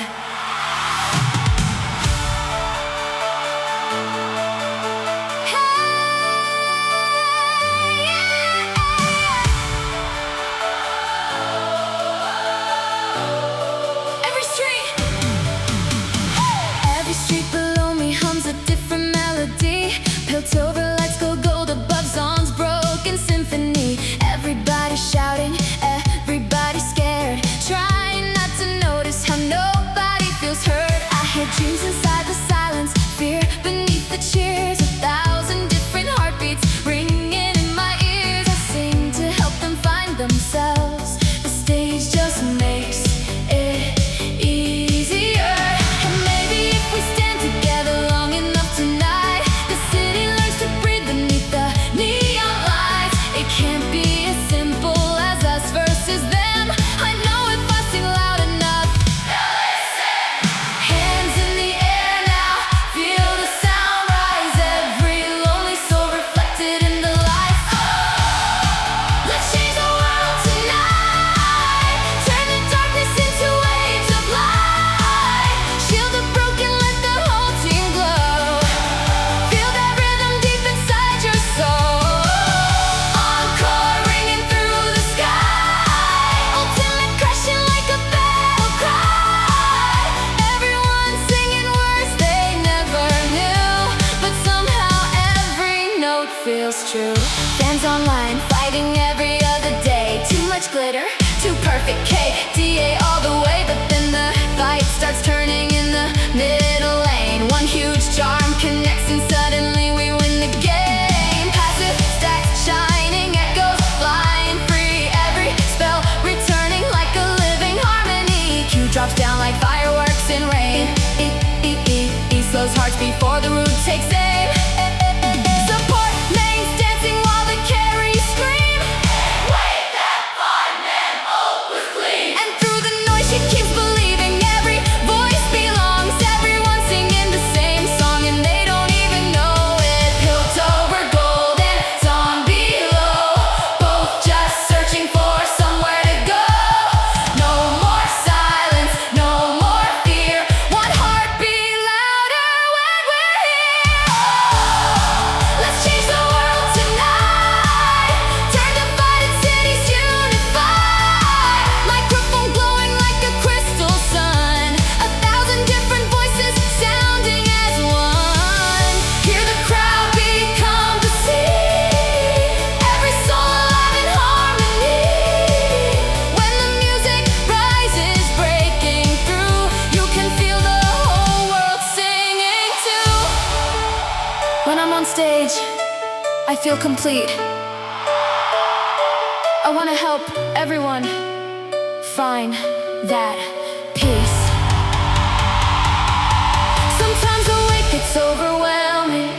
Every street below me hums a different melody. Piltover lights go gold above Zomb's broken symphony. Everybody shouting, everybody scared, trying not to notice how nobody feels heard. I hear dreams inside the silence, fear beneath the cheers. 1,000 different heartbeats ringing in my ears. I sing to help them find themselves. The stage just makes it easier. And maybe if we stand together long enough tonight, the city learns to breathe beneath the neon lights. It can't be as simple as us versus them. I know if I sing loud enough. Now listen! Hands in the air now, feel the sound rise. Every lonely soul reflected in the lights. Let's change the world tonight. Turn the darkness into waves of light. Shield the broken, let the whole team glow. Feel that rhythm deep inside your soul. Encore ringing through the sky. Ultimate crashing like a battle cry. Everyone singing words they never knew, but somehow every note feels true. Fans online fighting every other day. Too much glitter, too perfect. KDA all the way, but then the fight starts turning in the middle lane. One huge charm connects and suddenly we win the game. Passive stacks shining, echoes flying free. Every spell returning like a living harmony. on stage, I feel complete. I want to help everyone find that peace. Sometimes awake, it's overwhelming.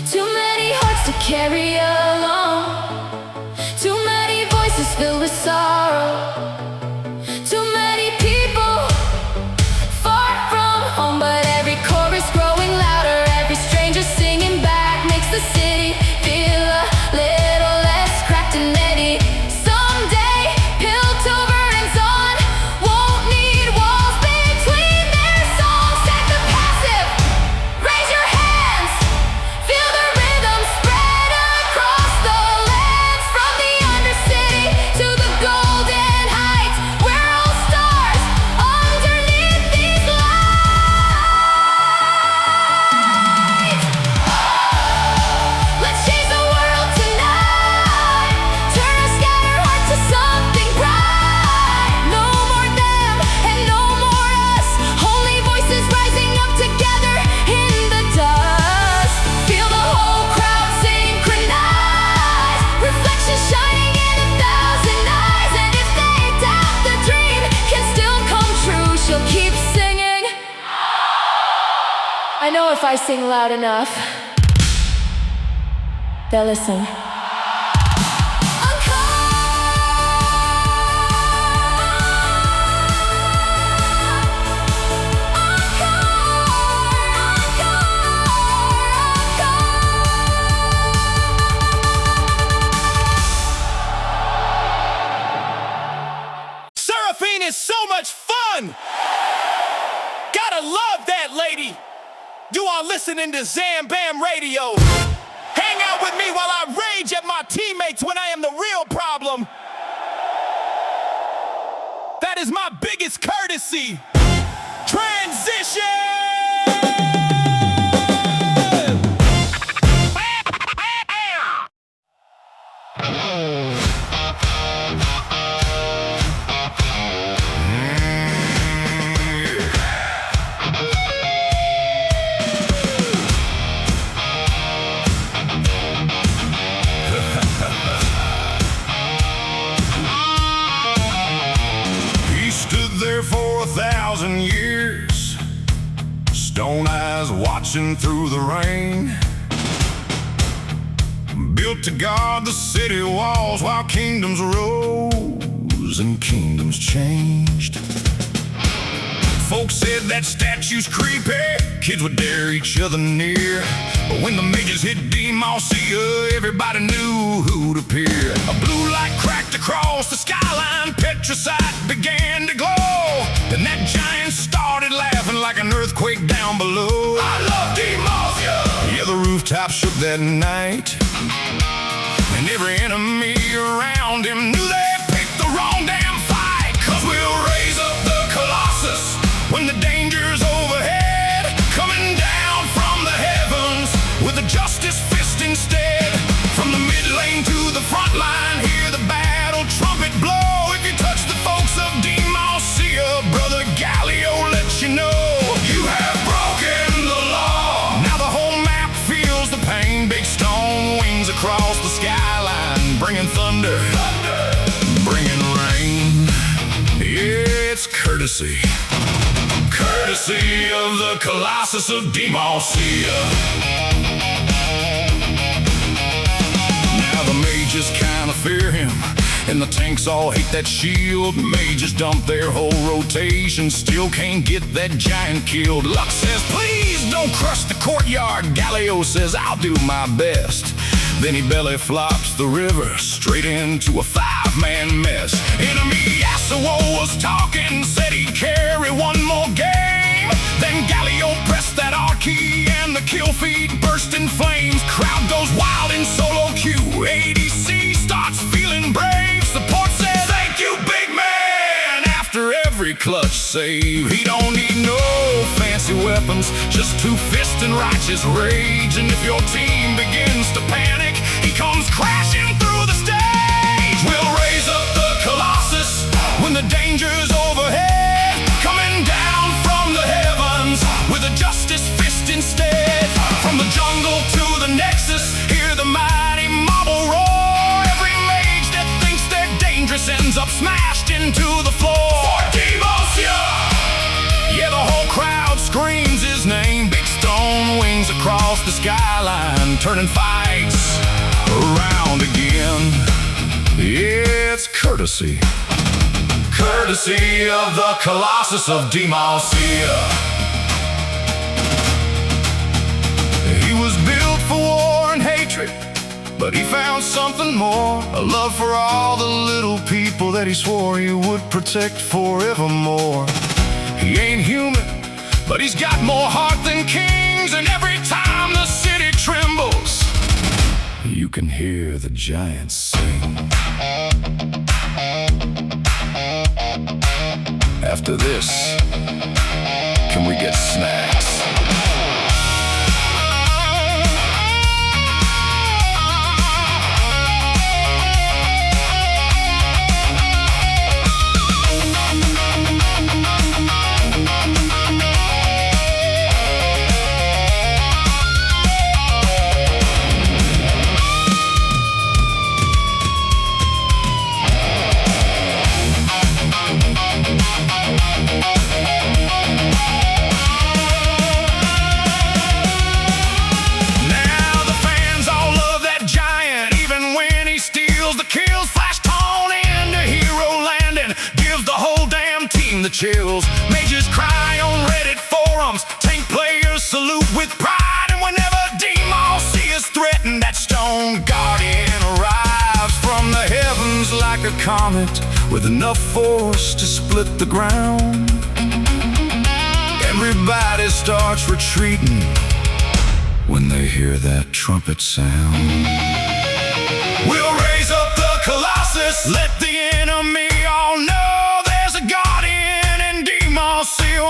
Too many hearts to carry along. Too many voices filled with sorrow. Too many people far from home, but every chorus growing louder, every stranger singing back makes the city feel a little less cracked and ready. Someday, Piltover's on, won't need walls between their songs. Take the passive, raise your hands, feel the rhythm spread across the lands. From the Undercity to the Golden Heights, we're all stars underneath these lights. Let's change the world tonight. Turn a scattered heart to something bright. No more them and no more us. Only voices rising up together in the dust. Feel the whole crowd synchronize. Reflections shining in 1,000 eyes. And if they doubt the dream can still come true, she'll keep singing. I know if I sing loud enough, they'll listen. Seraphine is so much fun! Gotta love that lady! You are listening to Zambamb Radio. Hang out with me while I rage at my teammates when I am the real problem. That is my biggest courtesy. Transition! He stood there for 1,000 years, stone eyes watching through the rain. Built to guard the city walls while kingdoms rose and kingdoms changed. Folks said that statue's creepy, kids would dare each other near. But when the mages hit Demacia, everybody knew who'd appear. A blue light cracked across the skyline, petricite began to glow. Then that giant started laughing like an earthquake down below. I love Demacia! Yeah, the rooftop shook that night, and every enemy around him knew they picked the wrong damn fight. 'Cause we'll raise up the Colossus when the danger's overhead, coming down from the heavens with a justice fist instead. From the mid lane to the front line, hear the battle trumpet blow. If you touch the folks of Demacia, Brother Gallio lets you know you have broken the law. Now the whole map feels the pain. Big stone wings across the skyline, bringing thunder, bringing rain. Yeah, it's courtesy, courtesy of the Colossus of Demacia. Now the mages kinda fear him, and the tanks all hate that shield. Mages dump their whole rotation, still can't get that giant killed. Luck says, please don't crush the courtyard. Gallio says, I'll do my best. Then he belly flops the river straight into a 5-man mess. Enemy Yasuo was talking, said he'd carry one more game. Then Gallio pressed that R key and the kill feed burst in flames. Crowd goes wild in solo queue. ADC starts feeling brave. Support says, thank you, big man. After every clutch save, he don't need no fancy weapons, just 2 fists and righteous rage. And if your team begins to panic, he comes crashing through the stage. We'll raise up the Colossus when the danger's overhead, coming down from the heavens with a justice fist instead. From the jungle to nexus, hear the mighty marble roar. Every mage that thinks they're dangerous ends up smashed into the floor. For Demosia! Yeah, the whole crowd screams his name. Big stone wings across the skyline, turning fights around again. It's courtesy of the Colossus of Demosia. He was built for war and hatred, but he found something more, a love for all the little people that he swore he would protect forevermore. He ain't human, but he's got more heart than kings, and every time the city trembles, you can hear the giants sing. After this, can we get snacks? The chills, mages cry on Reddit forums, tank players salute with pride, and whenever Demosia is threatened, that stone guardian arrives from the heavens like a comet with enough force to split the ground. Everybody starts retreating when they hear that trumpet sound. We'll raise up the Colossus, let the enemy all know there's a guardian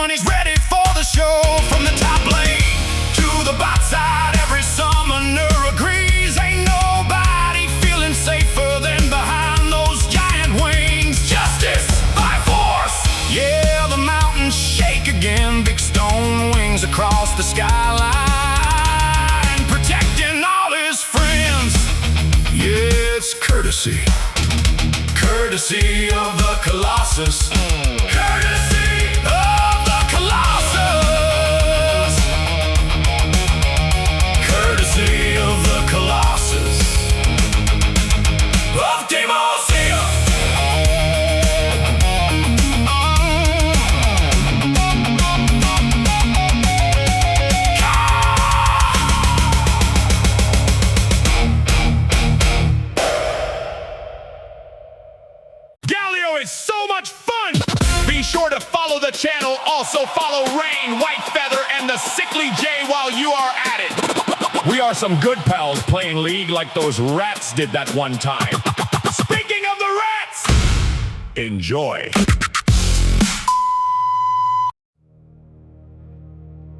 when he's ready for the show. From the top lane to the bot side, every summoner agrees ain't nobody feeling safer than behind those giant wings. Justice by force! Yeah, the mountains shake again. Big stone wings across the skyline, protecting all his friends. Yeah, it's courtesy of the Colossus. Courtesy of the Colossus. Courtesy of the Colossus of Demosia. Galileo is so much fun! Be sure to follow the channel. Also follow Rain, White Feather, and the Sickly J while you are at it. We are some good pals playing League like those rats did that one time. Speaking of the rats, enjoy.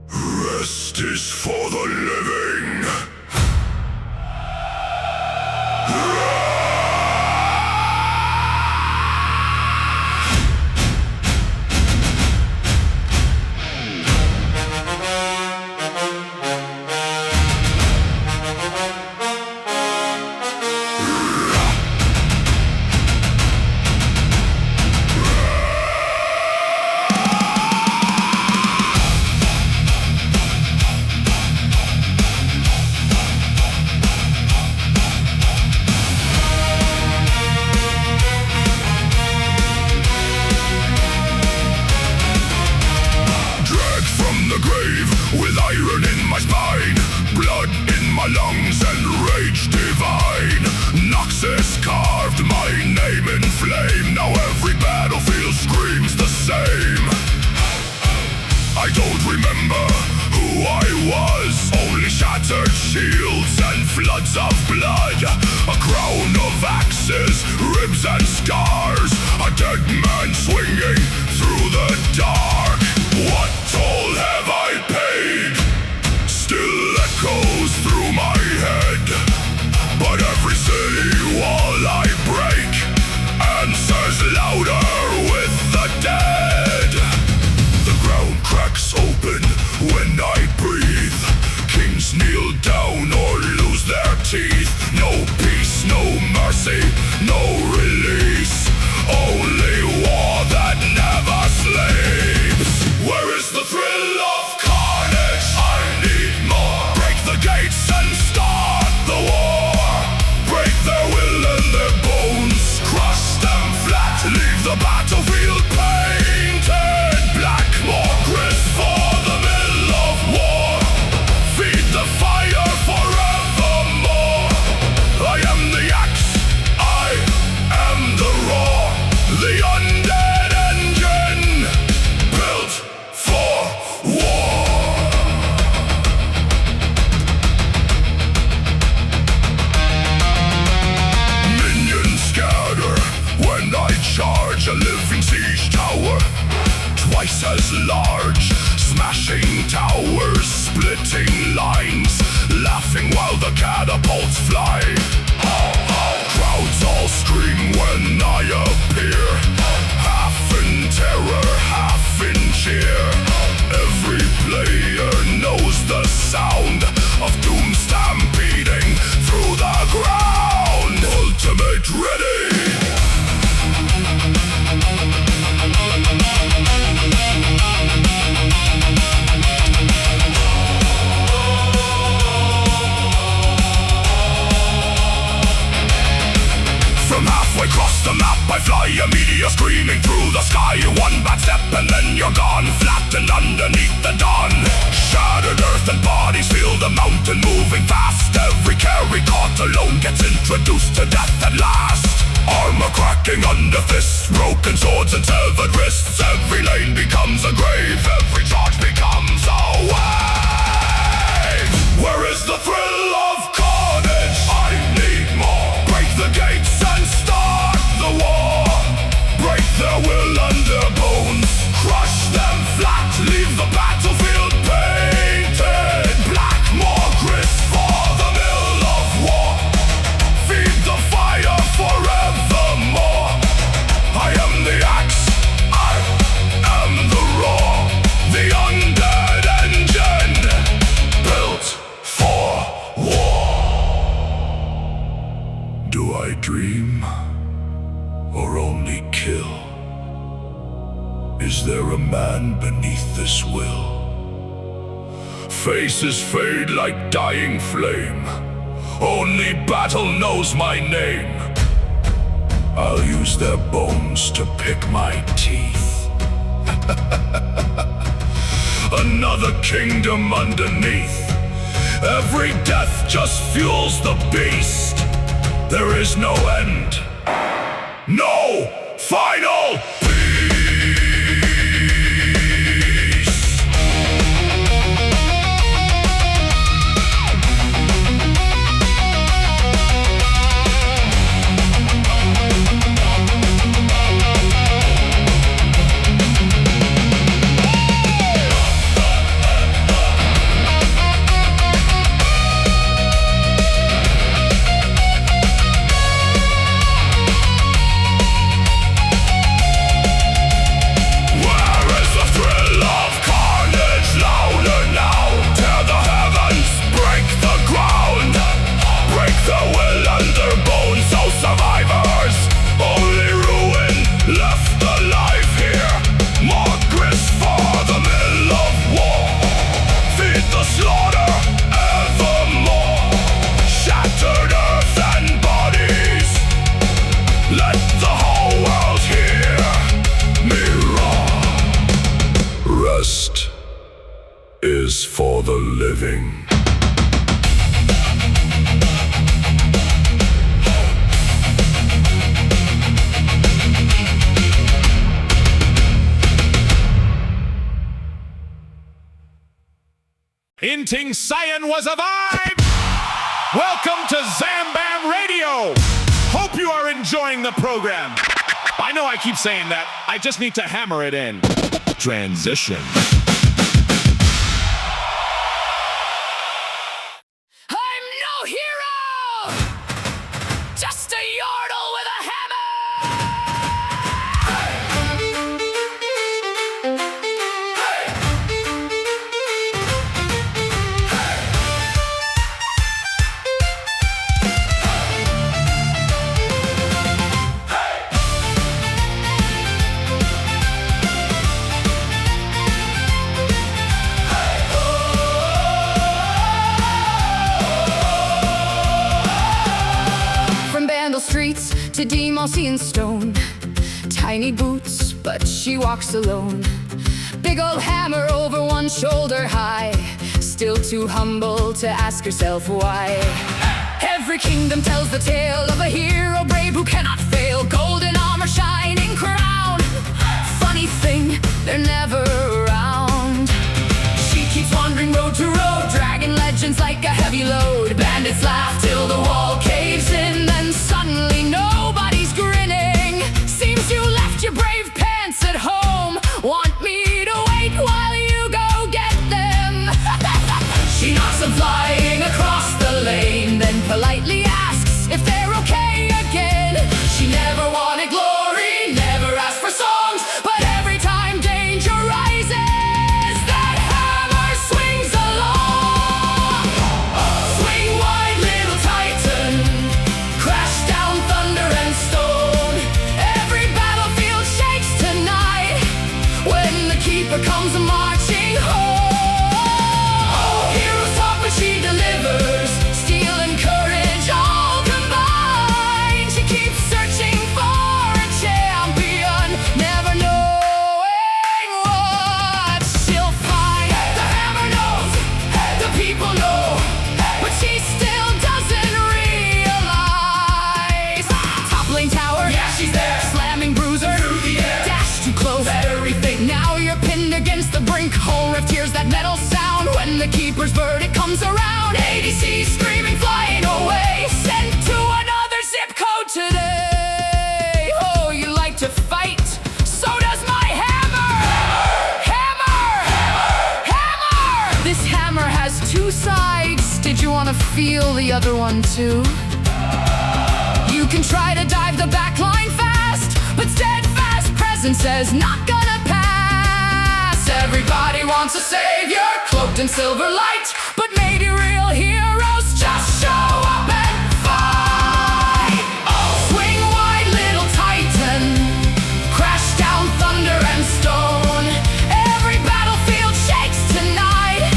Rest is for the living. With iron in my spine, blood in my lungs, and rage divine. Noxus carved my name in flame. Now every battlefield screams the same. I don't remember who I was, only shattered shields and floods of blood. A crown of axes, ribs and scars, a dead man swinging through the dark. What toll have I paid? Still echoes through my head. But every city wall I break answers louder with the dead. The ground cracks open when I breathe. Kings kneel down or while the catapults fly. Crowds all scream when I appear, half in terror, half in cheer. Every player knows the sound of doom stampeding through the ground. Ultimate ready! From halfway across the map I fly, a meteor screaming through the sky. One bad step and then you're gone, flattened underneath the dawn. Shattered earth and bodies feel the mountain moving fast. Every carry caught alone gets introduced to death at last. Armor cracking under fists, broken swords and severed wrists. Every lane becomes a grave, every charge becomes a wave. Where is the thrill of carnage? I need more. Break the gates and start the war. Break their will and their bones, crush them flat, leave the battlefield painted black. More grist for the mill of war, feed the fire forevermore. I am the axe, I am the roar, the undead engine built for war. Do I dream or only kill? Is there a man beneath this will? Faces fade like dying flame, only battle knows my name. I'll use their bones to pick my teeth. Another kingdom underneath. Every death just fuels the beast. There is no end, no final peace. Is for the living. Inting Cyan was a vibe! Welcome to Zambamb Radio! Hope you are enjoying the program. I know I keep saying that, I just need to hammer it in. Transition. I'm no hero! Just a yardle with a hammer! Streets to Demossian stone, tiny boots, but she walks alone. Big old hammer over one shoulder high, still too humble to ask herself why. Every kingdom tells the tale of a hero brave who cannot fail. Golden armor, shining crown. Funny thing, they're never around. She keeps wandering road to road, dragging legends like a heavy load. Bandits laugh till the wall caves in, then suddenly nobody's grinning. Seems you left your brave pants at home. Want me to wait while you go get them? She knocks them flying across the lake. the keeper's verdict comes around, ADC screaming, flying away, sent to another zip code today. Oh, you like to fight? So does my hammer! Hammer! Hammer! This hammer has two sides. Did you want to feel the other one too? You can try to dive the back line fast, but steadfast presence says not gonna pass. Everybody wants a savior, cloaked in silver light, but maybe real heroes just show up and fight. Oh, swing wide, little titan, crash down thunder and stone. Every battlefield shakes tonight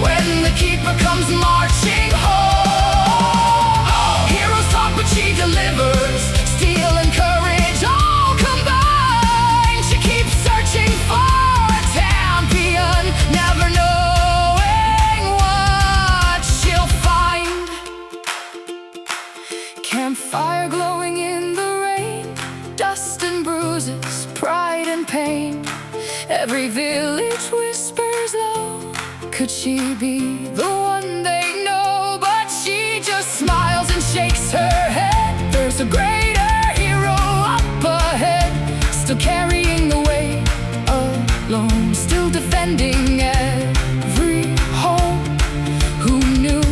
when the keeper comes marching home. Oh, heroes talk, but she delivers. Steel and courage all combined. She keeps searching for a champion, never knowing what she'll find. Campfire glowing in the rain, dust and bruises, pride and pain. Every village whispers low, could she be the one they know? But she just smiles and shakes her head. There's a greater hero up ahead, still carrying the weight alone, still defending every home. Who knew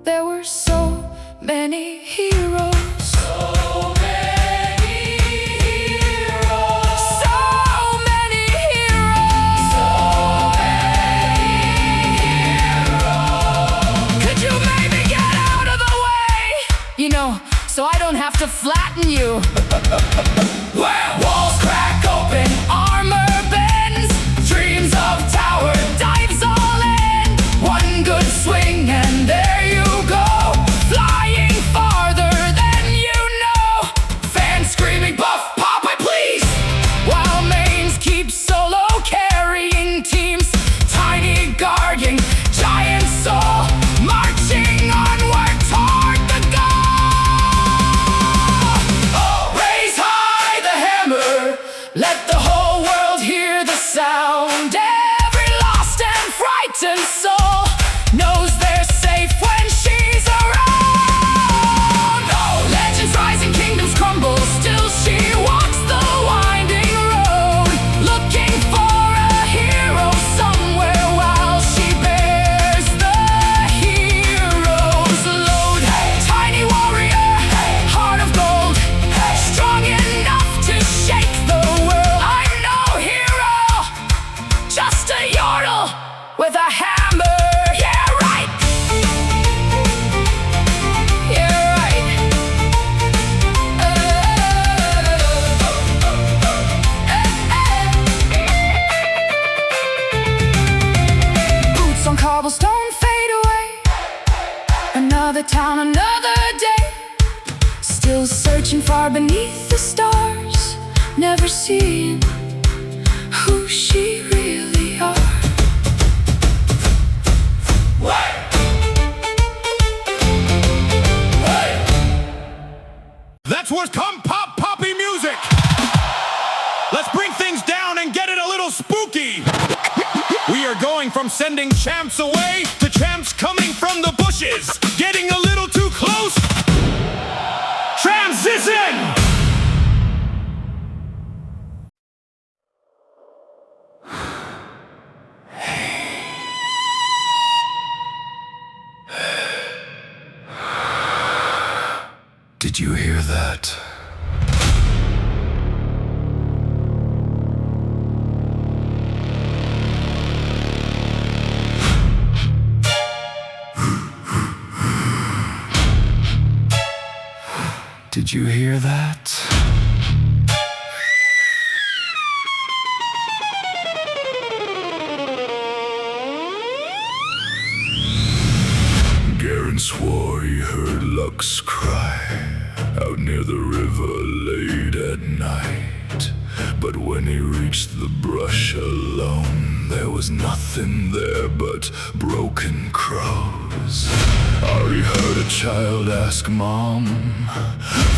there were so many heroes? So many heroes. So many heroes. So many heroes. Could you maybe get out of the way? You know, so I don't have to flatten you. Where walls crack open, armor bends, dreams of tower dives all in. One good swing and there you go, flying farther than you know. Fans screaming, buff Popeye please, while mains keep solo carrying teams. Tiny guardian, giant soul, marching onward toward the goal. Oh, raise high the hammer, let the whole world hear the sound. Every lost and frightened soul knows they're safe when she's around. Oh, legends rise and kingdoms crumble, still she walks the winding road, looking for a hero somewhere while she bears the hero's load. Tiny warrior, heart of gold, strong enough to shake the world. I'm no hero, just a yordle with a hammer. Yeah, right. Yeah, right. Boots on cobblestone fade away. Another town, another day. Still searching far beneath the stars, never seeing who she really are. That's what's come poppy music. Let's bring things down and get it a little spooky. We are going from sending champs away to champs coming from the bushes, getting a little too close. Transition! Did you hear that? Did you hear that? Garen swore he heard Lux cry out near the river late at night. But when he reached the brush alone, There was nothing there but broken crows. I heard a child ask Mom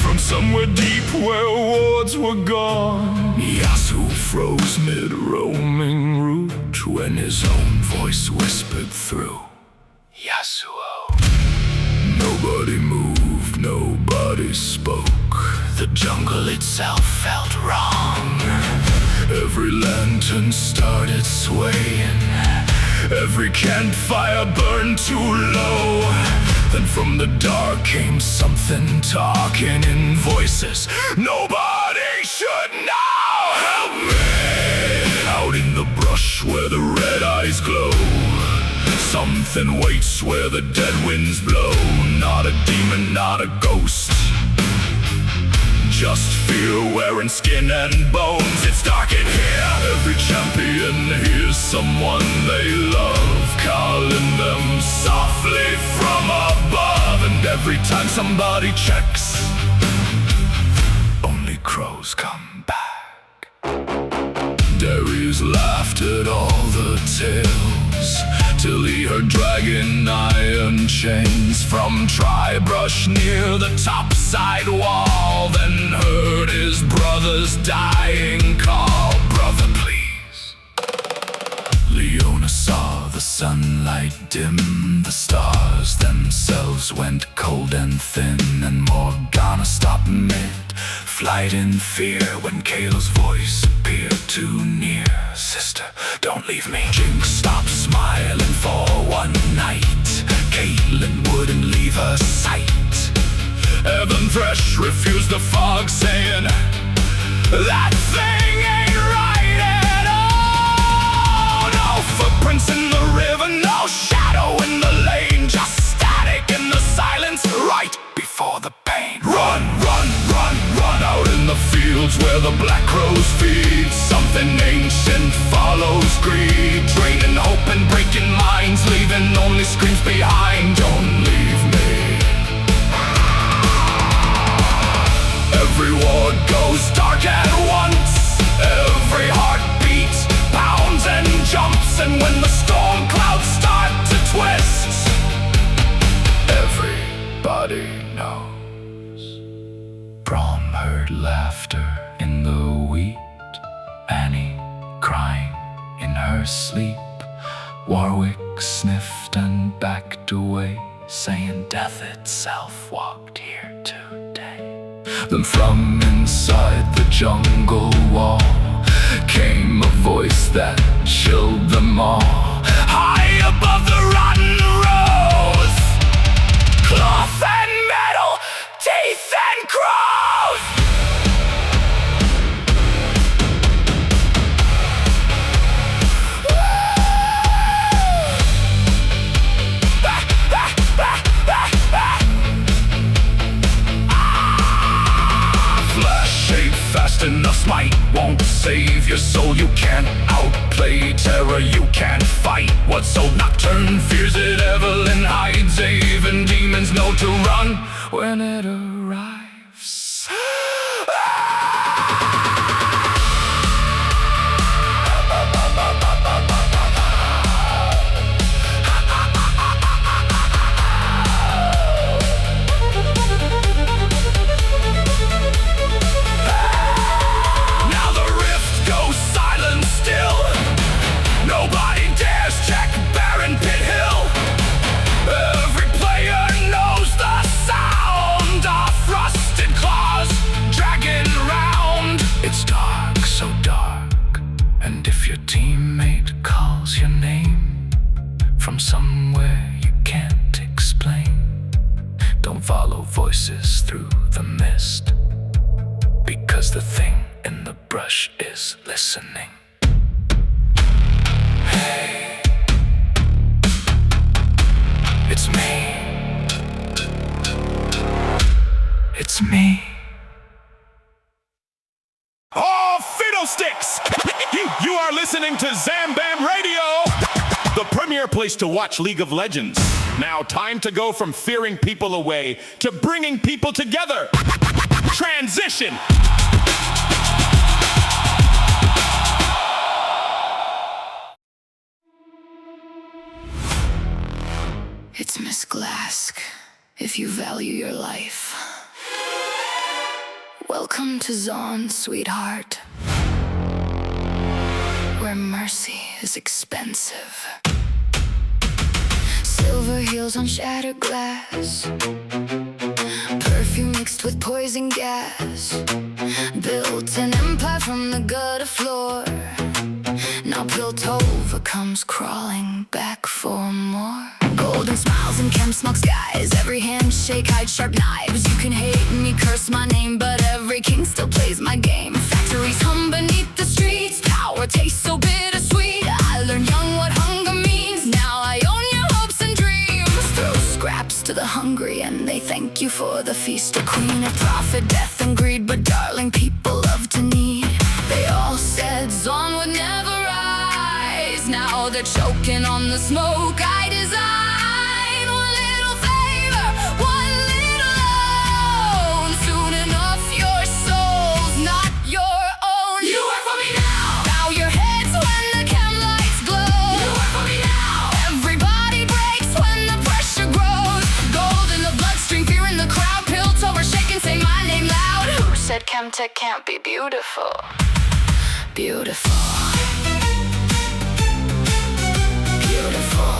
from somewhere deep where words were gone. Yasu froze mid-roaming route when his own voice whispered through, Yasuo. Nobody moved, nobody spoke. The jungle itself felt wrong. Every lantern started swaying. Every campfire burned too low. Then from the dark came something talking in voices nobody should know. Help me! Out in the brush where the red eyes glow, something waits where the dead winds blow. Not a demon, not a ghost, just fear wearing skin and bones. It's dark in here. Every champion hears someone they love calling them softly from above. And every time somebody checks, only crows come back. Darius laughed at all the tales till he heard dragging iron chains from tri-brush near the topside wall. Then heard his brother's dying call, brother please. Leona saw the sunlight dim, the stars themselves went cold and thin, and Morgana stopped mid-flight in fear when Kayla's voice appeared too near. Sister, don't leave me. Jinx stopped smiling for one night. Caitlin wouldn't leave her sight. Evan Thresh refused the fog, saying that thing ain't right at all. No footprints in the river, no shadow in the lane, just static in the silence right before the pain. Run, run, run, run out in the fields where the black crows feed. Something ancient follows greed, draining hope and breaking minds, leaving only screams behind. Don't leave me. Every ward goes dark at once. Every heartbeat pounds and jumps, and when the storm clouds start to twist, everybody knows. Brom heard laughter in the wheat, Annie crying in her sleep. Warwick sniffed and backed away, saying death itself walked here today. Then from inside the jungle wall came a voice that chilled them all. High above the rotten rows, cloth and metal, teeth and crows. Fast enough, spite won't save your soul. You can't outplay terror, you can't fight what's so nocturne fears it. Evelyn hides, even demons know to run when it arrives. Voices through the mist, because the thing in the brush is listening. Hey, it's me. It's me. Oh, fiddlesticks! You are listening to Zambamb Radio, the premier place to watch League of Legends. Now, time to go from fearing people away to bringing people together. Transition! Miss Glask, if you value your life. Welcome to Zon, sweetheart, where mercy is expensive. Silver heels on shattered glass, perfume mixed with poison gas. Built an empire from the gutter floor. Now Piltover comes crawling back for more. Golden smiles and chem smoke skies. Every handshake hides sharp knives. You can hate me, curse my name, but every king still plays my game. Factories hum beneath the streets. Power tastes so bittersweet. I learned young what hunger means. Now I own your hopes and dreams. Throw scraps to the hungry and they thank you for the feast. A queen of profit, death and greed, but darling, people love to need. They all said Zon would never rise. Now they're choking on the smoke I design. One little favor, one little loan. Soon enough your soul's not your own. You work for me now. Bow your heads when the chem lights glow. You work for me now. Everybody breaks when the pressure grows. Gold in the bloodstream, fear in the crowd. Piltover shaking, say my name loud. Who said Chemtech can't be beautiful? Beautiful. Beautiful.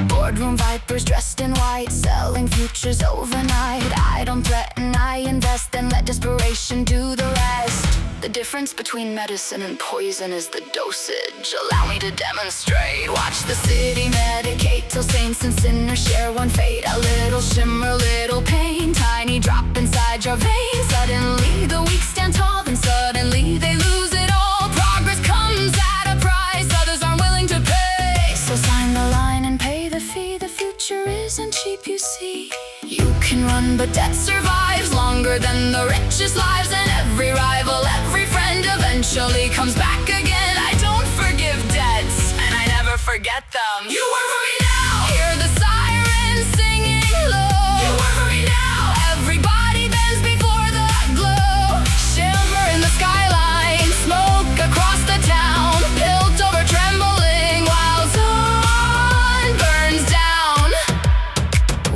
Boardroom vipers dressed in white, selling futures overnight. I don't threaten, I invest, and let desperation do the rest. The difference between medicine and poison is the dosage. Allow me to demonstrate. Watch the city medicate till saints and sinners share one fate. A little shimmer, little pain, tiny drop inside your veins. Suddenly the weak stand tall, then suddenly they lose it all. Progress comes at a price others aren't willing to pay. So sign the line and pay the fee. The future isn't cheap, you see. You can run, but death survives longer than the richest lives. And every rival, every friend eventually comes back again. I don't forgive debts, and I never forget them. You work for me now. Hear the sirens singing low. You work for me now. Everybody bends before the glow. Shimmer in the skyline, smoke across the town. Piltover trembling while Zon burns down.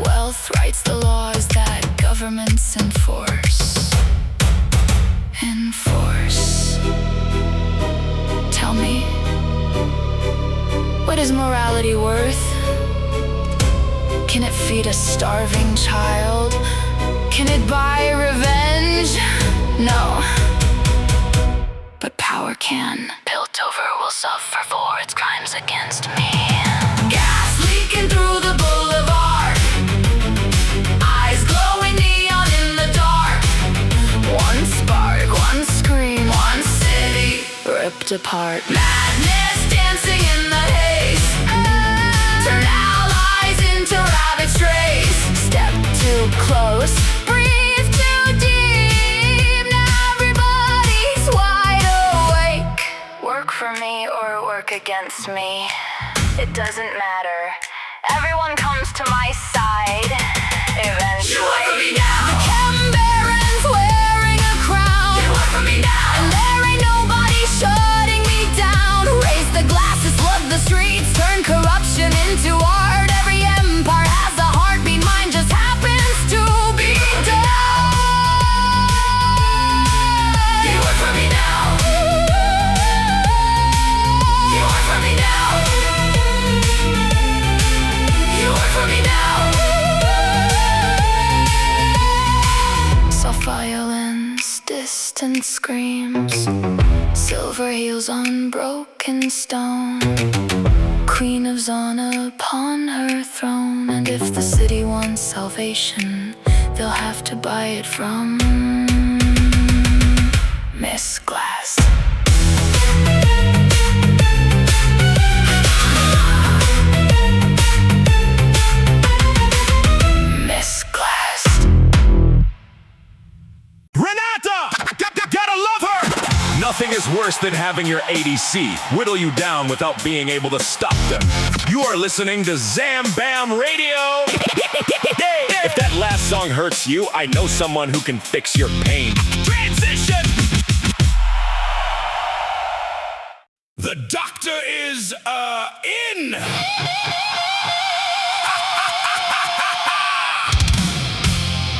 Wealth writes the laws that governments enforce. Tell me, what is morality worth? Can it feed a starving child? Can it buy revenge? No. But power can. Piltover will suffer for its crimes against me. Gas leaking through the boulevard. Eyes glowing neon in the dark. One spark, one scream, one city ripped apart. Madness dancing in the haze. Turn allies into rabid strays. Step too close, breathe too deep. Now everybody's wide awake. Work for me or work against me, it doesn't matter. Everyone comes to my side eventually. You work for me now. The chem baron's wearing a crown. You work for me now. And there ain't nobody shutting me down. Raise the glasses, flood the streets, turn corruption into art. Every empire has a heartbeat, mine just happens to be done. You work for me now. You work for me now. You work for me now. Soft violins, distant screams, silver heels on broken stone. Queen of Zon upon her throne. And if the city wants salvation, they'll have to buy it from Miss Glass. Miss Glass. Renata! Gotta love her! Nothing is worse than having your ADC whittle you down without being able to stop them. You are listening to Zambamb Radio. If that last song hurts you, I know someone who can fix your pain. Transition! The doctor is, in!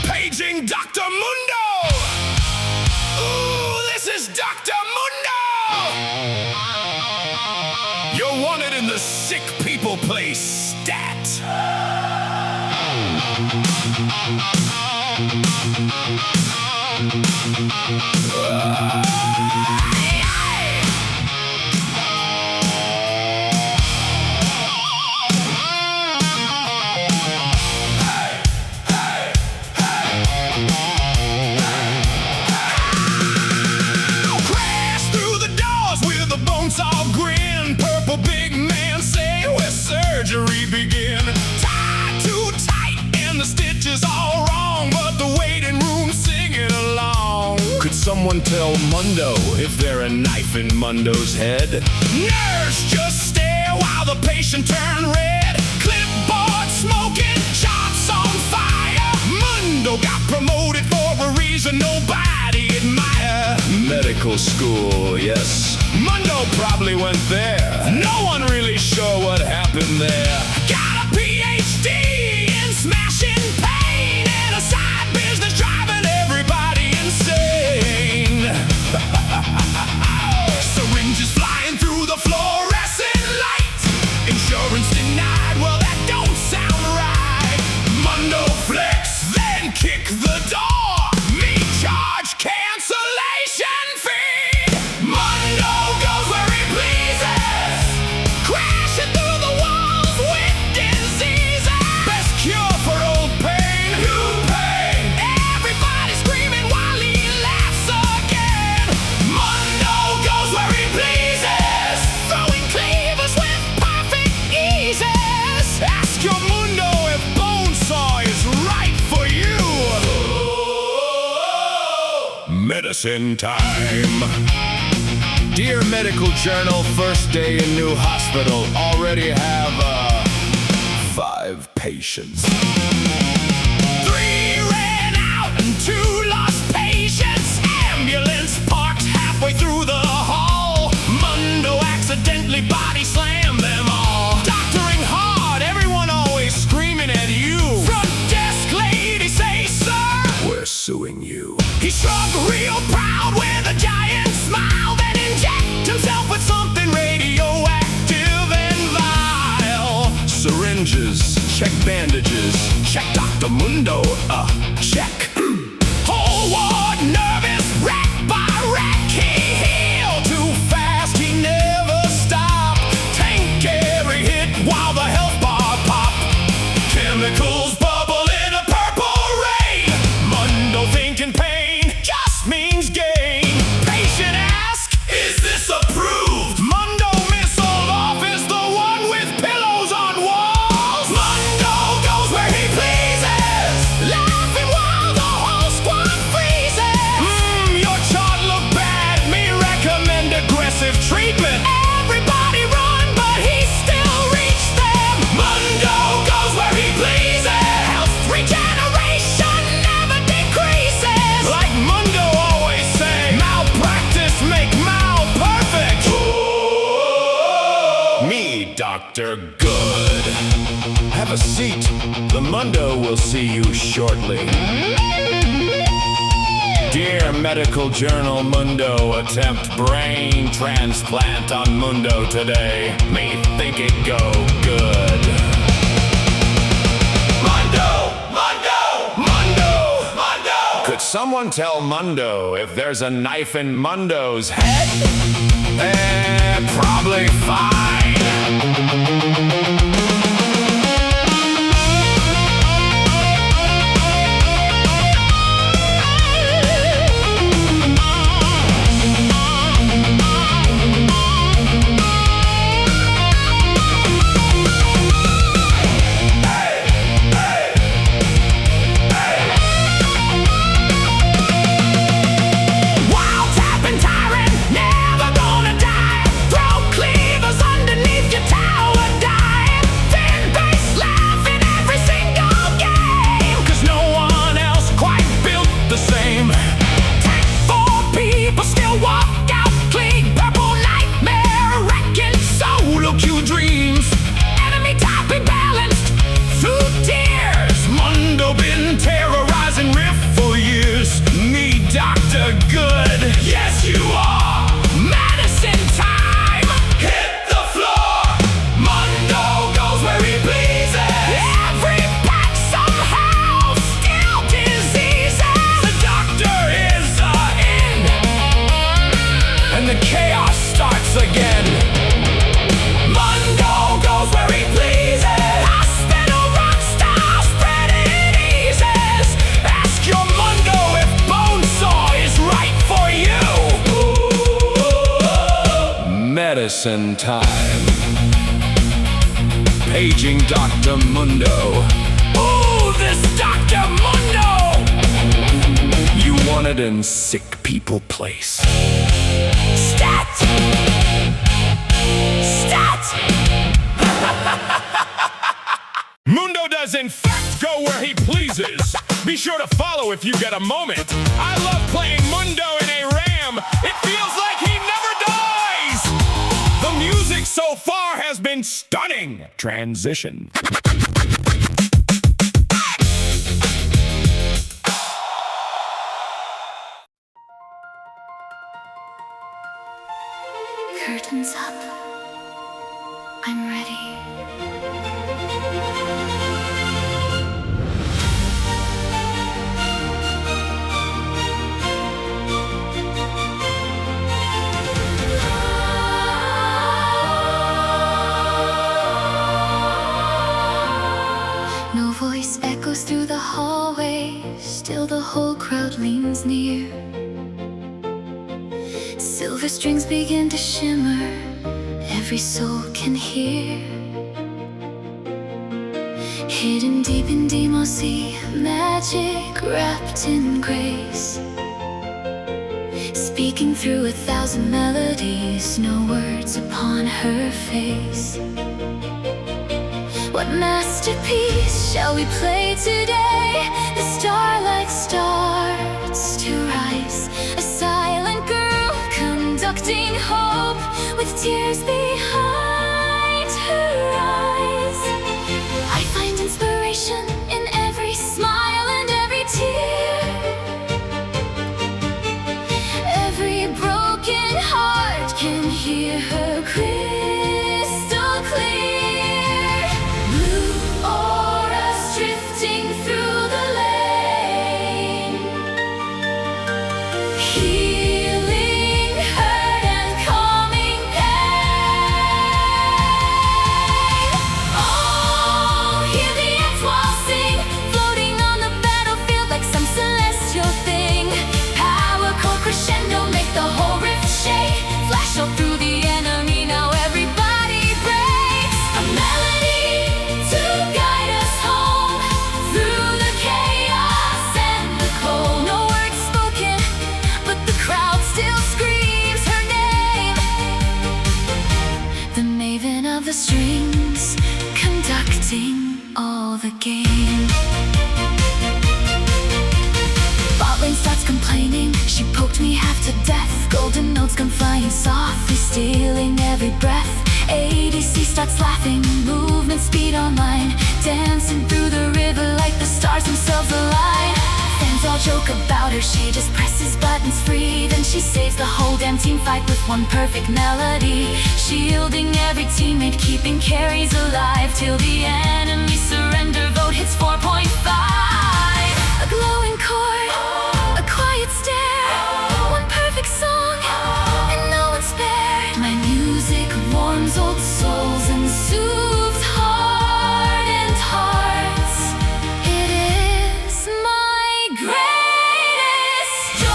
Paging Dr. Mundo! Ooh, this is Dr. Mundo! You're wanted in the sick people place, stat! Crash through the doors with a bonesaw grin. Purple big man say where surgery begin. Tied too tight and the stitches all wrong, but the waiting room singing along. Could someone tell Mundo if there a knife in Mundo's head? Nurse just stare while the patient turn red. Clipboard smoking, shots on fire. Mundo got promoted for a reason nobody admire. Medical school, yes. Mundo probably went there. No one really sure what happened there. Got a PhD in smashing pain and a side business driving everybody insane. Syringes flying through the fluorescent light. Insurance denied, well that don't sound right. Mundo flex, then kick the door. Me charge cancellation fee. Mundo goes where he pleases, crashing through the walls with diseases. Best cure for old pain, new pain. Everybody screaming while he laughs again. Mundo goes where he pleases, throwing cleavers with perfect eases. Ask your Mundo if Bonesaw is right for you. Medicine time. Dear Medical Journal, first day in new hospital. Already have 5 patients. 3 ran out and 2 lost patients. Ambulance parked halfway through the hall. Mundo accidentally body slammed them all. Doctoring hard, everyone always screaming at you. Front desk lady say, sir, we're suing you. He shrugged real proud with a giant smile, then inject himself with something radioactive and vile. Syringes, check bandages, check Dr. Mundo, check. Whole ward nervous, rack by rack. He healed too fast, he never stopped. Tank every hit while the health bar pop. Chemicals bubble in a purple rain. Mundo thinking pain just means gain. Patient ask, is this approved? Mundo missile off is the one with pillows on walls. Mundo goes where he pleases, laughing while the whole squad freezes. Your chart look bad, me recommend aggressive treatment. Everybody run, but he still reached them. Mundo goes where he pleases, health regeneration never decreases. Like Mundo always say, malpractice make mal perfect. Me, Dr. Good. Have a seat. The Mundo will see you shortly. Dear Medical Journal, Mundo attempt brain transplant on Mundo today. Me think it go good. Mundo! Mundo! Mundo! Mundo! Could someone tell Mundo if there's a knife in Mundo's head? Probably fine. Wild tapping tyrant, never gonna die. Throw cleavers underneath your tower. medicine time. Paging Dr. Mundo. Ooh, this Dr. Mundo! You wanted in sick people place. Stat! Stat! Mundo does in fact go where he pleases. Be sure to follow if you get a moment. I love playing Mundo in a ram. It feels like he never dies. The music so far has been stunning. Transition. Curtains up. I'm ready. No voice echoes through the hallway, still the whole crowd leans near. Silver strings begin to shimmer, every soul can hear. Hidden deep in Demosi, magic wrapped in grace. Speaking through 1,000 melodies, no words upon her face. What masterpiece shall we play today? The starlight starts to rise. A silent girl conducting hope with tears behind her eyes. I find inspiration in every smile and every tear. Every broken heart can hear her crystal clear. Blue auras drifting through the lane, healing hurt and calming pain. Oh, hear the ants waltzing, floating on the battlefield like some celestial thing. Power chord crescendo, make the whole rift shake. Flash up through the enemy, now everybody breaks. A melody to guide us home through the chaos and the cold. No words spoken, but the crowd still screams her name. The maven of the strings, conducting all the game. Bot lane starts complaining, she poked me half to death. Golden notes come flying softly, stealing every breath. ADC starts laughing, movement speed online, dancing through the river like the stars themselves align. Fans all joke about her, she just presses buttons free. Then she saves the whole damn team fight with one perfect melody, shielding every teammate, keeping carries alive till the enemy surrender. Vote hits 4.5. A glowing chord, a quiet stare, one perfect song, and no one spared. My music warms old souls and soothes hardened hearts. It is my greatest joy.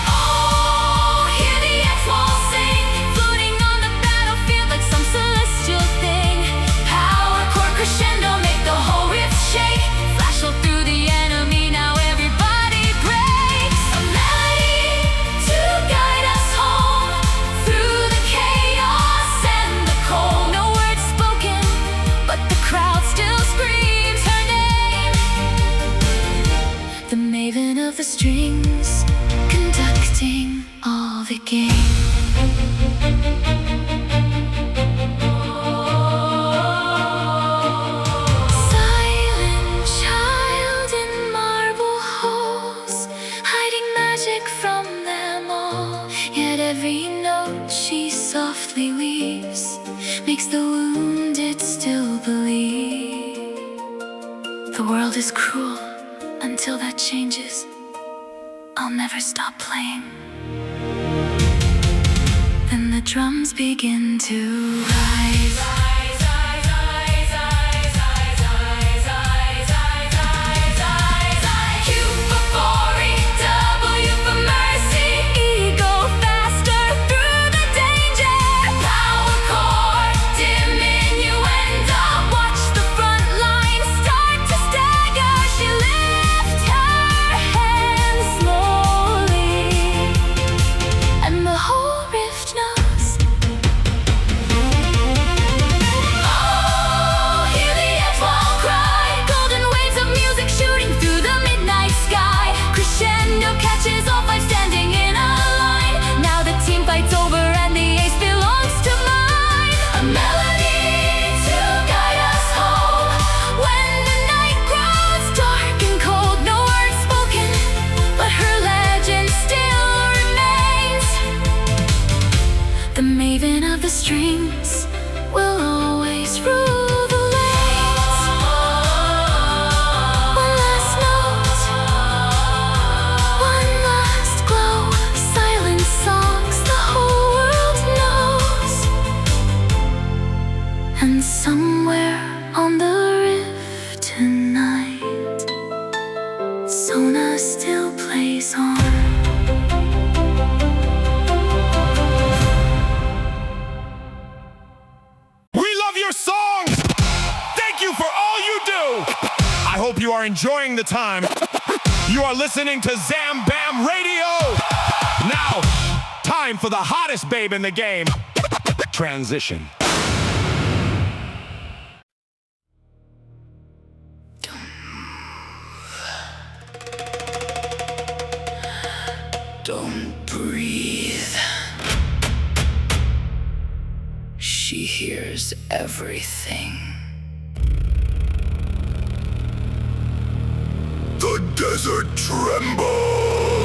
Oh, hear the ants waltzing, floating on the battlefield like some celestial thing. Power chord crescendo, make the whole rift shake. Flash all through the enemy, now everybody breaks. A melody to guide us home through the chaos and the cold. No words spoken, but the crowd still screams her name. The maven of the strings, conducting all the game. Silent child in marble halls, hiding magic from them all. Yet every note she softly weaves makes the wounded still believe. The world is cruel until that changes. I'll never stop playing. Then the drums begin to rise. Q for glory, W for mercy, E go faster. And somewhere on the rift tonight, Sona still plays on. We love your songs! Thank you for all you do! I hope you are enjoying the time. You are listening to Zambamb Radio! Now, time for the hottest babe in the game. Transition. Don't breathe. She hears everything. The desert trembles.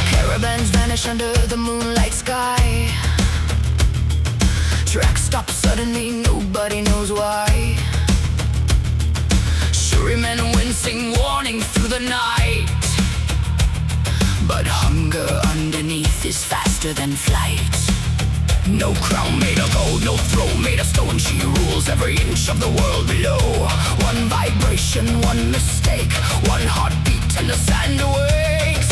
Caravans vanish under the moonlight sky. Track stops suddenly, nobody knows why. Jurymen wincing, warning through the night. But hunger underneath is faster than flight. No crown made of gold, no throne made of stone. She rules every inch of the world below. One vibration, one mistake, one heartbeat and the sand awakes.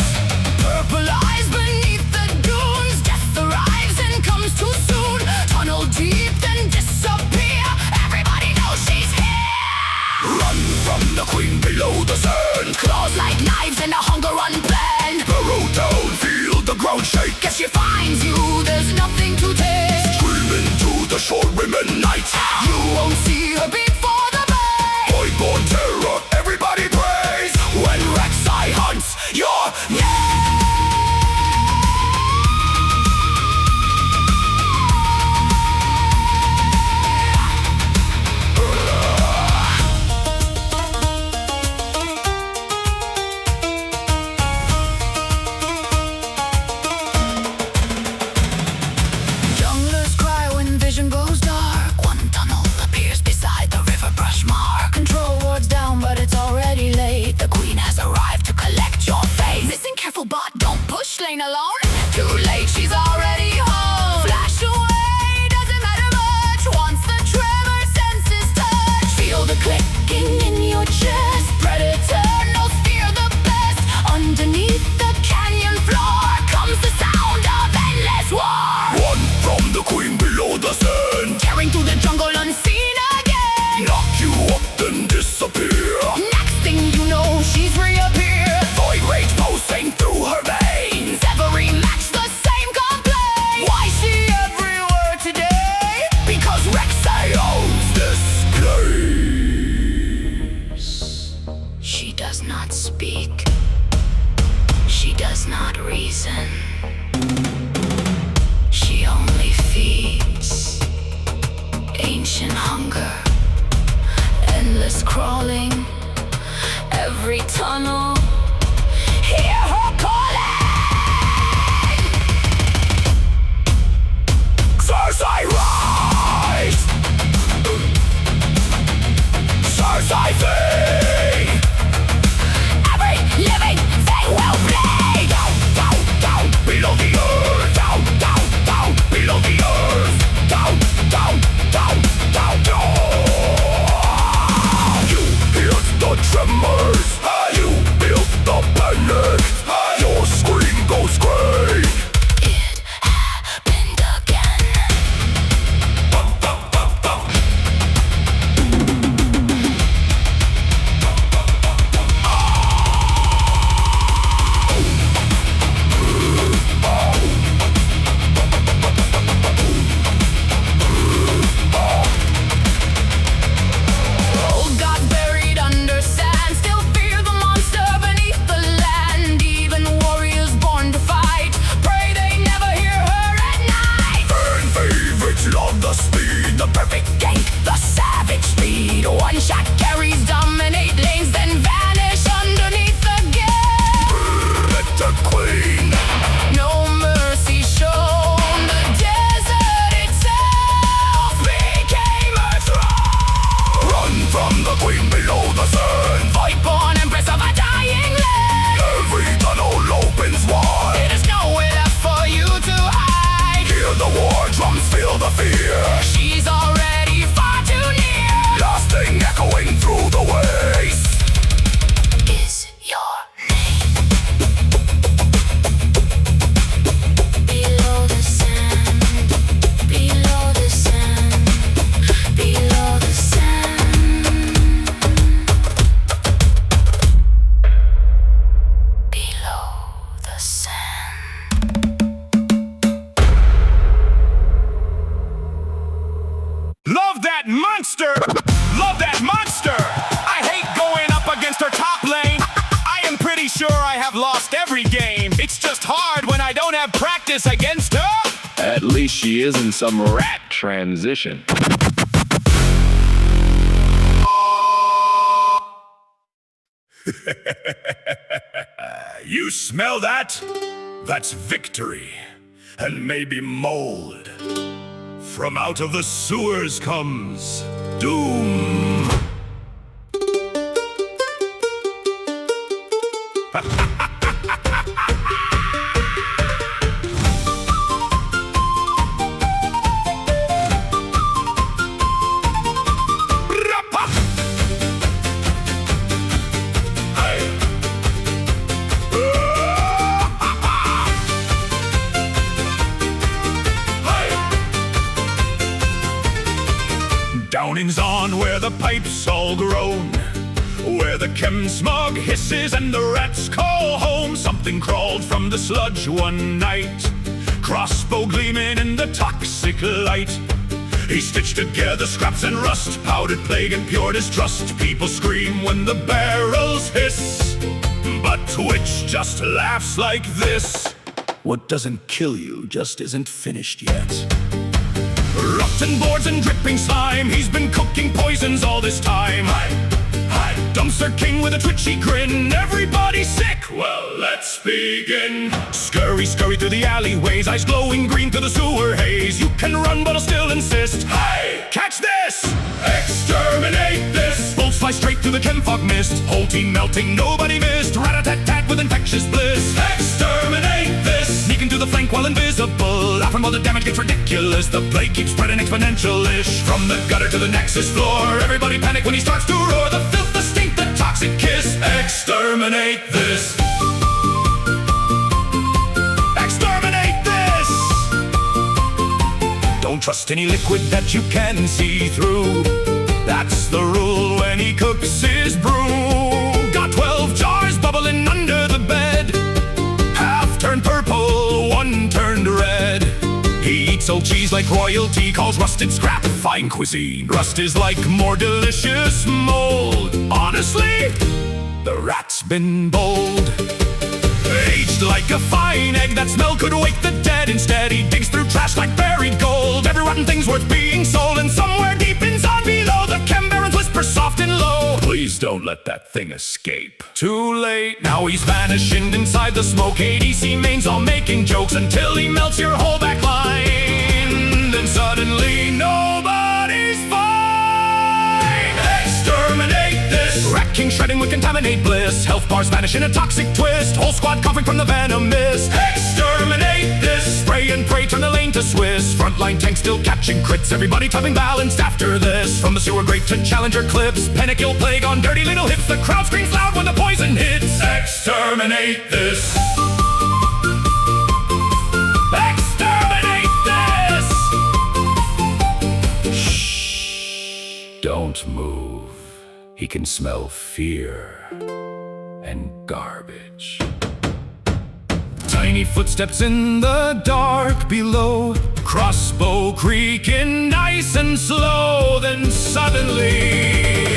Purple eyes beneath the dunes. Death arrives and comes too soon. Tunnel deep, then disappear. Everybody knows she's here. Run from the queen below the sand. Claws like knives and a hunger unplanned. Burrow down, feel the ground shake. If she finds you, there's nothing to take. Scream into the shore women night. You won't see her before the bay. Boy-born terror, everybody praise. When Rek'Sai hunts your name. Junglers cry when vision goes dark. One tunnel appears beside the river brush mark. Control wards down, but it's already late. The queen has arrived to collect your fate. Listen careful, but don't push lane alone. Too late, she's already home. Flash away, doesn't matter much. Once the tremor senses touch, feel the clicking in your chest. Predator knows fear the best. Underneath the canyon floor comes the sound of endless war. One from the queen below the sand. Tearing through the jungle unseen again. Knock you up, then disappear. Next thing you know, she's reappeared. Void rage pulsing through her veins. Every match the same complaint. Why she everywhere today? Because Rek'Sai owns this place. She does not speak. She does not reason. She only feeds. Ancient hunger. Endless crawling. Every tunnel. Hear her calling. Cersei rise. Cersei fade. Every living thing will bleed. Down, down, down, below the earth. Down, down, down, below the earth. Down, down, down, down, down. You hear the tremors. You build lost every game. It's just hard when I don't have practice against her. At least she isn't some rat transition. You smell that? That's victory. And maybe mold. From out of the sewers comes doom. Downing's on where the pipes all groan, where the chem smog hisses and the rats call home. Something crawled from the sludge one night, crossbow gleaming in the toxic light. He stitched together scraps and rust, powdered plague and pure distrust. People scream when the barrels hiss, but Twitch just laughs like this. What doesn't kill you just isn't finished yet. Rotten boards and dripping slime, he's been cooking poisons all this time. Dumpster king with a twitchy grin, everybody's sick, well let's begin. Scurry, scurry through the alleyways, eyes glowing green through the sewer haze. You can run but I'll still insist. Catch this! Exterminate this! Bolts fly straight through the chem fog mist, whole team melting, nobody missed. Rat-a-tat-tat with infectious bliss. Exterminate this! Sneaking through the flank while invisible, laughing while the damage gets ridiculous. The plague keeps spreading exponential-ish, from the gutter to the nexus floor. Everybody panic when he starts to roar. The filth, the stink, the toxic kiss. Exterminate this! Exterminate this! Don't trust any liquid that you can see through. That's the rule when he cooks his brew. Got 12 jars bubbling under the bed, half turned purple, one turned red. He eats old cheese like royalty, calls rusted scrap fine cuisine. Rust is like more delicious mold. Honestly, the rat's been bold. Aged like a fine egg, that smell could wake the dead. Instead he digs through trash like buried gold. Every rotten thing's worth being sold, and somewhere deep in Zambamb below, the chem barons whisper soft and low, please don't let that thing escape. Too late, now he's vanishing inside the smoke. ADC mains all making jokes until he melts your whole back line. Then suddenly nobody's fine. Exterminate this! Rat king shredding with contaminate bliss. Health bars vanish in a toxic twist. Whole squad coughing from the venom mist. Exterminate this! Spray and pray turn the lane to Swiss. Frontline tank still catching crits. Everybody tubbing balanced after this. From the sewer grate to challenger clips, panic plague on dirty little hips. The crowd screams loud when the poison hits. Exterminate this! Exterminate this! Shh! Don't move. He can smell fear and garbage. Tiny footsteps in the dark below, crossbow creaking nice and slow. Then suddenly,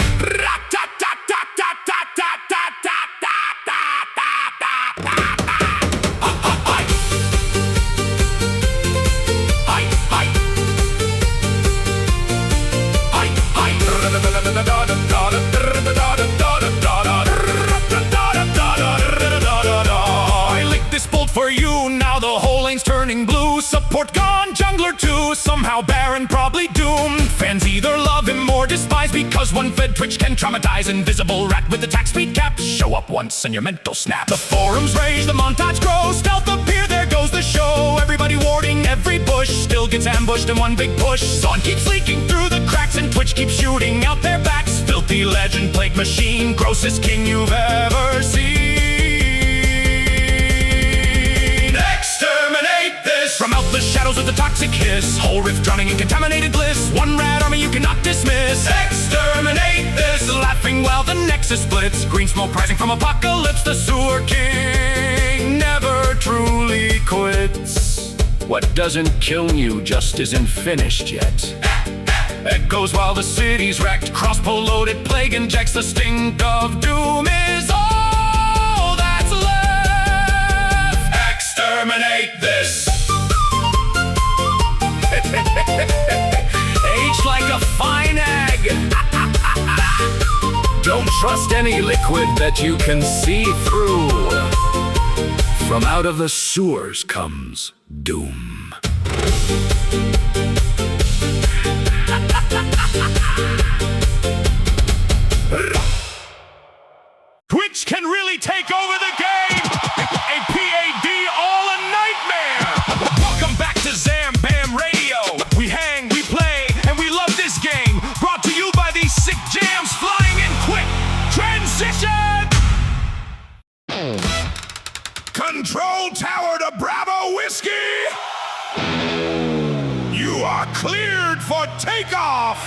for you, now the whole lane's turning blue. Support gone, jungler too, somehow Baron probably doomed. Fans either love him or despise, because one fed Twitch can traumatize. Invisible rat with attack speed caps, show up once and your mental snap. The forums rage, the montage grows, stealth appear, there goes the show. Everybody warding every bush, still gets ambushed in one big push. Zon keeps leaking through the cracks and Twitch keeps shooting out their backs. Filthy legend, plague machine, grossest king you've ever seen. From out the shadows of the toxic hiss, whole rift drowning in contaminated bliss. One rat army you cannot dismiss. Exterminate this! Laughing while the nexus splits. Green smoke rising from apocalypse. The sewer king never truly quits. What doesn't kill you just isn't finished yet. Echoes while the city's wrecked. Crossbow loaded plague injects. The stink of doom is all that's left. trust any liquid that you can see through. From out of the sewers comes doom. Which can really take over the game. A PAD, all a nightmare. Welcome back to Zambamb Radio. We hang, we play, and we love this game. Brought to you by these sick jams flying in quick transition. Control tower to Bravo Whiskey! You are cleared for takeoff!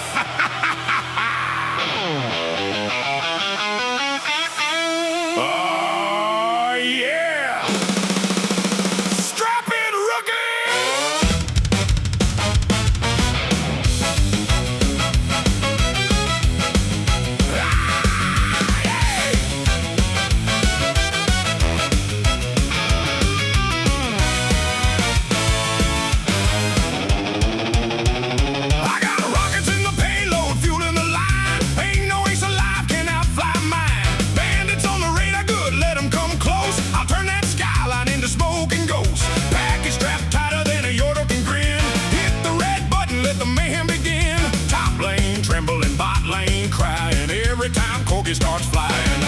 Oh, yeah! Strap in, rookie! I got rockets in the payload, fuel in the line. Ain't no ace alive can outfly mine. Bandits on the radar, good, let them come close. I'll turn that skyline into smoke and ghost. Package strapped tighter than a York can grin. Hit the red button, let the mayhem begin. Top lane trembling, bot lane crying. Every time Corky starts flying,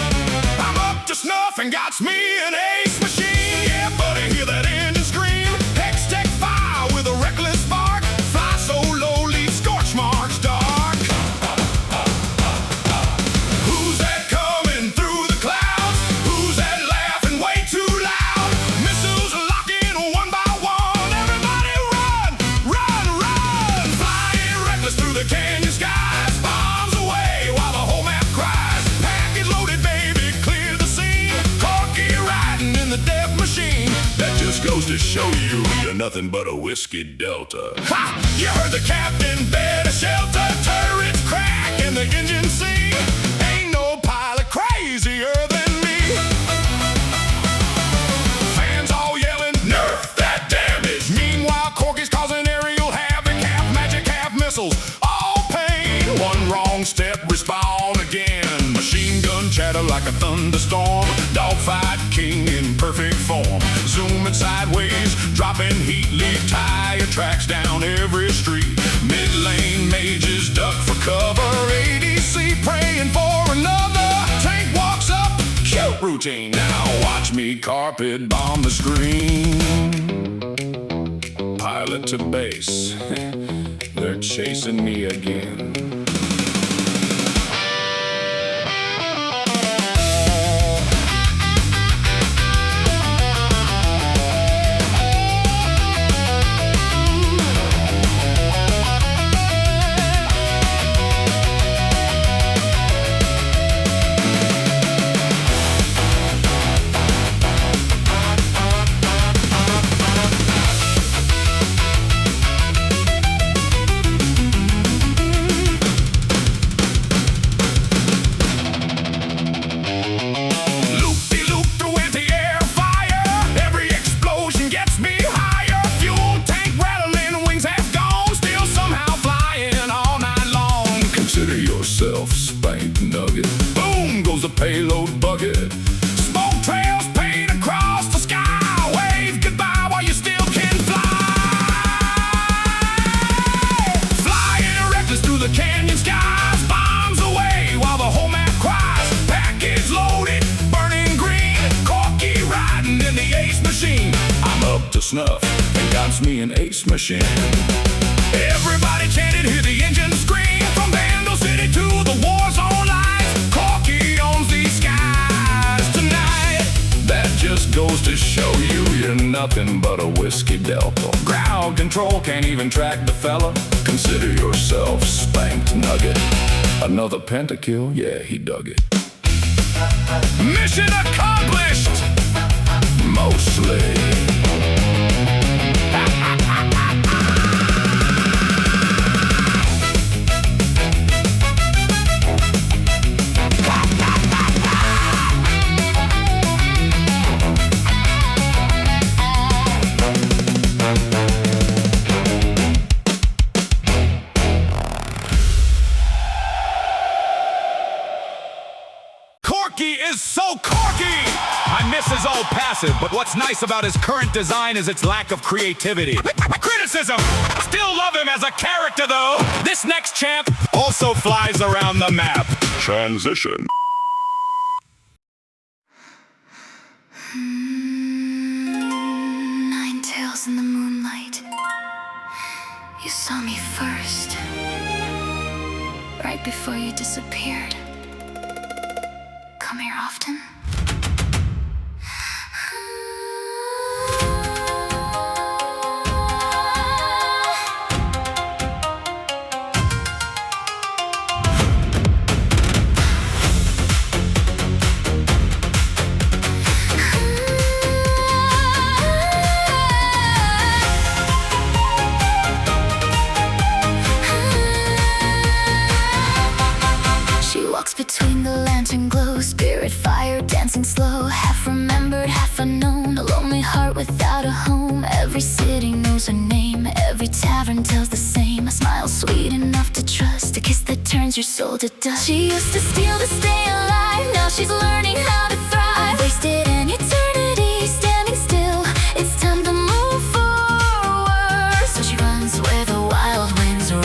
I'm up to snuff and got me an ace machine. Yeah, buddy, hear that engine scream. Hex-tech fire with a reckless spark. Fly so low, leave scorch marks dark. Who's that coming through the clouds? Who's that laughing way too loud? Missiles lock in one by one. Everybody run, run, run. Flying reckless through the canyon skies. Bombs away while the whole map cries. Package loaded, baby, clear the scene. Corky riding in the death machine. That just goes to show you you're nothing but a whiskey delta. Ha! You heard the captain, better shelter. Turrets crack and the engine sing. Ain't no pilot crazier than me. Fans all yelling, nerf that damage. Meanwhile, Corky's causing aerial havoc. Half magic, half missiles, all pain. One wrong step, respawn again. Machine gun chatter like a thunderstorm. Dogfight king in perfect form. Zooming sideways, dropping heat, leave tire tracks down every street. Mid lane mages duck for cover. ADC praying for another. Tank walks up, cute routine. Now watch me carpet bomb the screen. Pilot to base, they're chasing me again. Loop-de-loop through anti-air fire. Every explosion gets me higher. Fuel tank rattling, wings half gone. Still somehow flying all night long. Consider yourself spanked nugget. Boom goes the payload bucket. Smoke trails paint across the sky. Wave goodbye while you still can fly. Flying reckless through the canyon skies. Bombs away while the whole map cries. Package loaded, burning green. Corky riding in the ace machine. I'm up to snuff and got me an ace machine. Everybody chanted, hear the engine scream. From Vandal City to the war zone lines. Corky owns these skies tonight. That just goes to show you you're nothing but a whiskey delta. Ground control can't even track the fella. Consider yourself spanked nugget. Another pentakill, yeah, he dug it. Mission accomplished! Mostly. lucky! I miss his old passive, but what's nice about his current design is its lack of creativity. Criticism! Still love him as a character, though! This next champ also flies around the map. Transition. Nine tails in the moonlight. You saw me first, right before you disappeared. Come here often? Between the lantern glow, spirit fire dancing slow, half remembered, half unknown, a lonely heart without a home. Every city knows her name, every tavern tells the same. A smile sweet enough to trust, a kiss that turns your soul to dust. She used to steal to stay alive, now she's learning how to thrive. Wasted an eternity standing still, it's time to move forward. So she runs where the wild winds roar.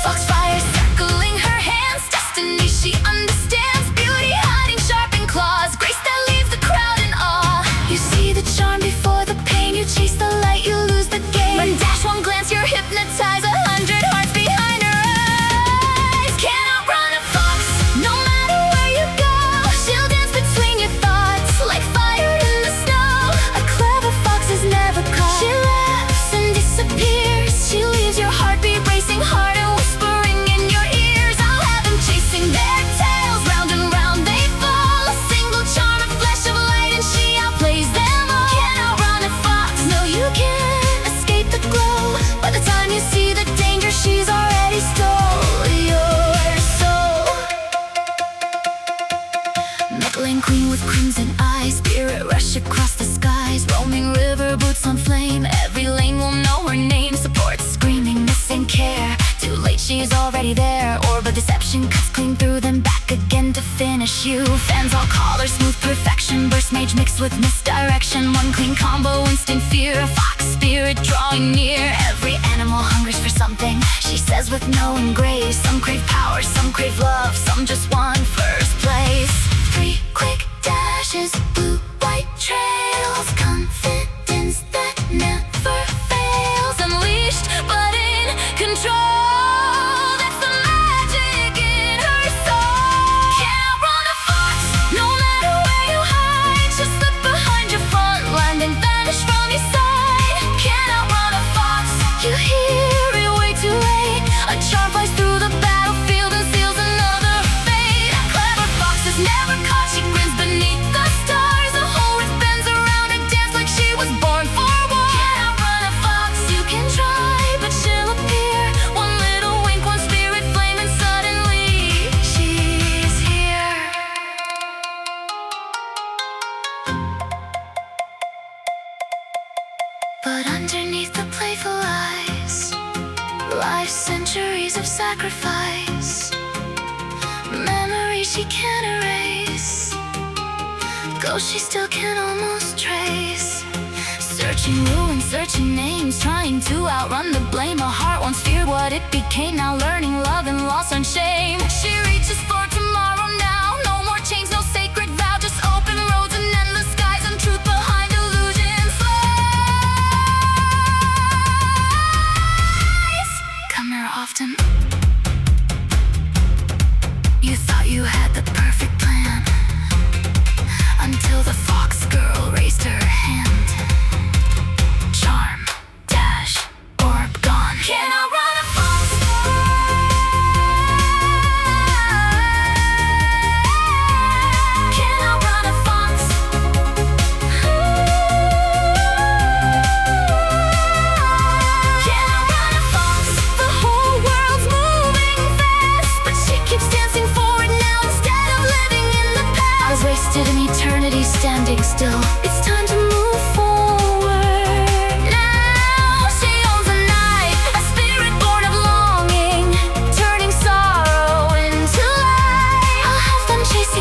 Foxfire circling her hands, destiny she understands. Beauty hiding sharp in claws, grace that leaves the crowd in awe. You see the charm before the pain, you chase the light, you lose the game. One dash, one glance, you're hypnotized, 100 hearts behind her eyes. Can't outrun a fox, no matter where you go. She'll dance between your thoughts, like fire in the snow. A clever fox is never caught. She laughs and disappears, she leaves your heartbeat racing hard and whispering in your ears. I'll have them chasing their tails, round and round they fall. A single charm, a flash of light, and she outplays them all. Can't outrun a fox, no you can't escape the glow. By the time you see the danger, she's already stole your soul. Knuckling queen with crimson eyes, spirit rush across the skies. Roaming river, boots on flame, every lane will know her name. Support screaming, missing care, too late she's already there. Orb of deception cuts clean through, then back again to finish you. Fans all call her smooth perfection, burst mage mixed with misdirection. One clean combo, instant fear, a fox spirit drawing near. Every animal hungers for something, she says with knowing grace. Some crave power, some crave love, some just want first place. 3 quick dashes, blue, white trails, confidence that never fails. Unleashed, but in control, that's the magic in her soul. Can't outrun a fox, no matter where you hide. She'll slip behind your front line and vanish from your side. Can't outrun a fox, you hear it way too late. A charm flies through the battlefield and seals another fate. A clever fox is never caught, she grins beneath the stars. A whole earth bends around her, dance like she was born for war. Can't outrun a fox, you can try, but she'll appear. One little wink, one spirit flame, and suddenly she's here. But underneath the playful eyes, life's centuries of sacrifice, memories she can't erase, ghosts she still can almost trace. Searching ruins, searching names, trying to outrun the blame. A heart once feared what it became, now learning love and loss unshame. She reaches for tomorrow now, no more chains, no sacred vow, just open roads and endless skies, and truth behind illusions lies. Come here often. You thought you had the perfect plan, until the fox girl raised her hand. Charm, dash, orb gone. Can I run a fox? Can I run a fox? Can I run a fox? The whole world's moving fast, but she keeps dancing forward now instead of living in the past. I was wasted an eternity standing still. It's time to move forward. Now she owns the night, a spirit born of longing, turning sorrow into light. I'll have them chasing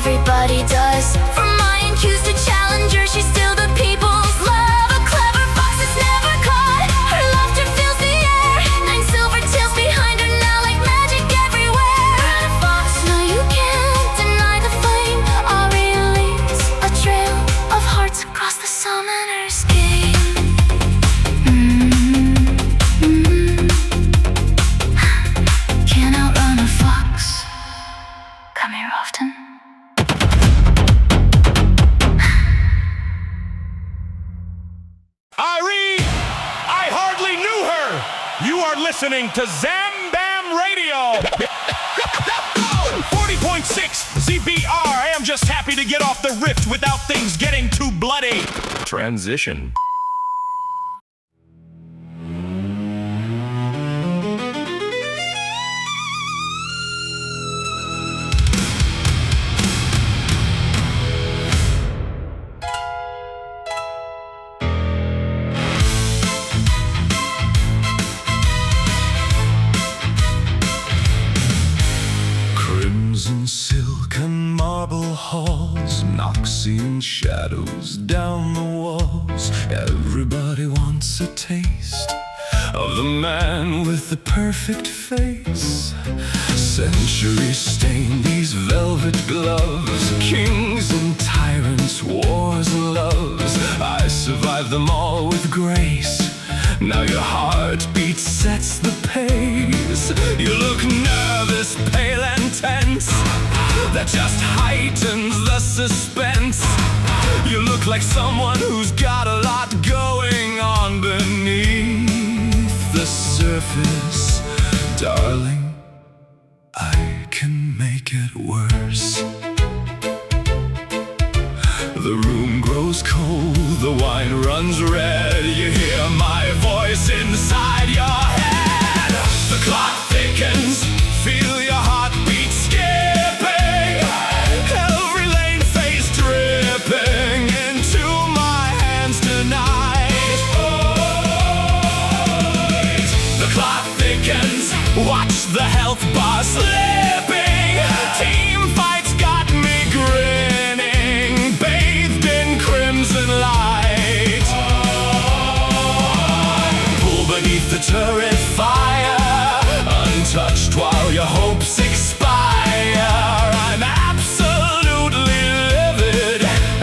everybody does. From Mayan cues to Challenger, she's still the people's love. A clever fox is never caught. Her laughter fills the air. 9 silver tails behind her now, like magic everywhere. Red fox, no, you can't deny the flame. Aria leaves a trail of hearts across the summoner's game. Can't outrun a fox. Come here often. Irene, I hardly knew her. You are listening to Zambamb Radio. 40.6 ZBR. I am just happy to get off the rift without things getting too bloody. Transition. Crimson silk and marble halls, Noxian shadows down the walls. Everybody wants a taste of the man with the perfect face. Centuries stain these velvet gloves, kings and tyrants, wars and loves. I survived them all with grace. Now your heartbeat sets the pace. You look nervous, pale and tense. That just heightens the suspense. You look like someone who's got a lot going on beneath the surface. Darling, I can make it worse. The room grows cold, the wine runs red. You hear my voice inside your head. The clock thickens, feel your heartbeat skipping. Every lane face dripping into my hands tonight. The clock thickens, watch the health bar slipping. Team fights got me grinning, bathed in crimson light. Pull beneath the turret fire, untouched while your hopes expire. I'm absolutely livid,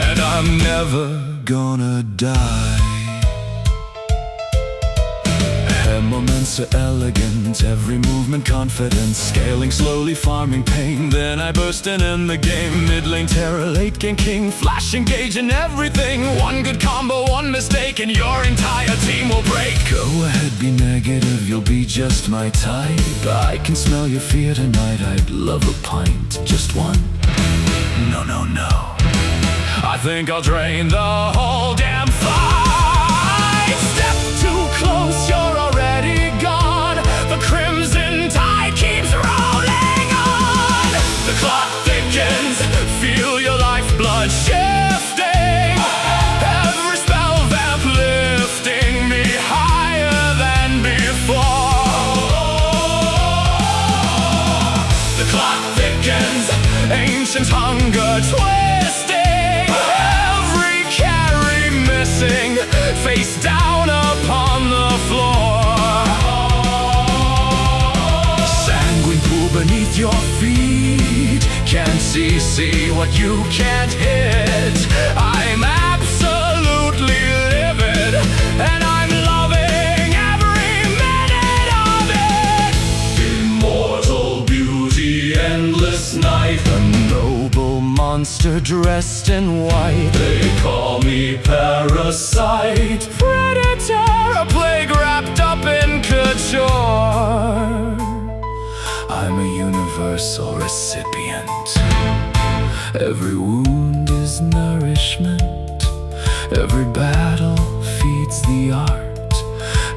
and I'm never gonna die. Moments are elegant, every movement confident. Scaling slowly, farming pain. Then I burst in the game. Mid lane terror, late game king. Flash engaging everything. One good combo, one mistake, and your entire team will break. Go ahead, be negative, you'll be just my type. I can smell your fear tonight. I'd love a pint, just one. No, no, no. I think I'll drain the whole damn fight. Step too close, you're already gone. The crimson tide keeps rolling on. The clock thickens, feel your lifeblood shifting. Every spell vamp lifting me higher than before. The clock thickens, ancient hunger twisting. Every carry missing, face down upon the floor. Sanguine pool beneath your feet. Can't see what you can't hit. I'm absolutely livid, and I'm loving every minute of it. Immortal beauty, endless night. A noble monster dressed in white. They call me parasite, predator, a plague wrapped up in couture. I'm a universal recipient. Every wound is nourishment. Every battle feeds the art.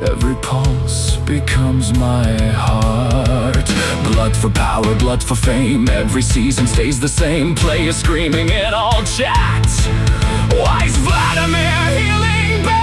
Every pulse becomes my heart. Blood for power, blood for fame. Every season stays the same. Players screaming in all chats. Why's Vladimir healing back?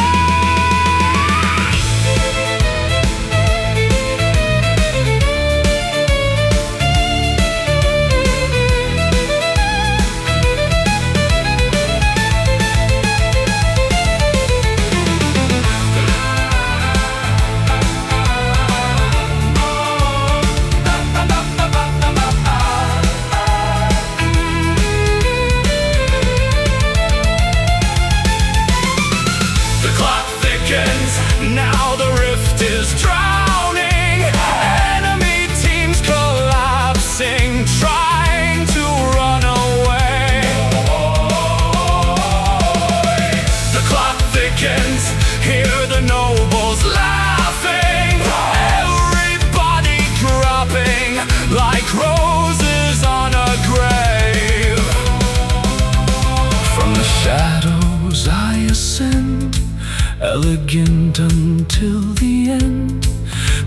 elegant until the end.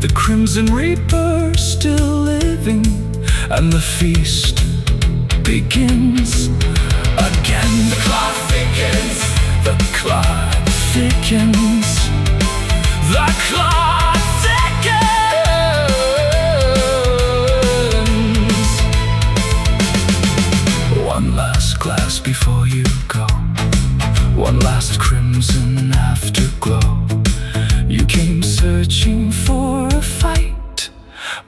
The Crimson Reaper still living, and the feast begins again. The cloud thickens, the cloud thickens, the cloud thickens. One last glass before you go, one last crimson afterglow. You came searching for a fight,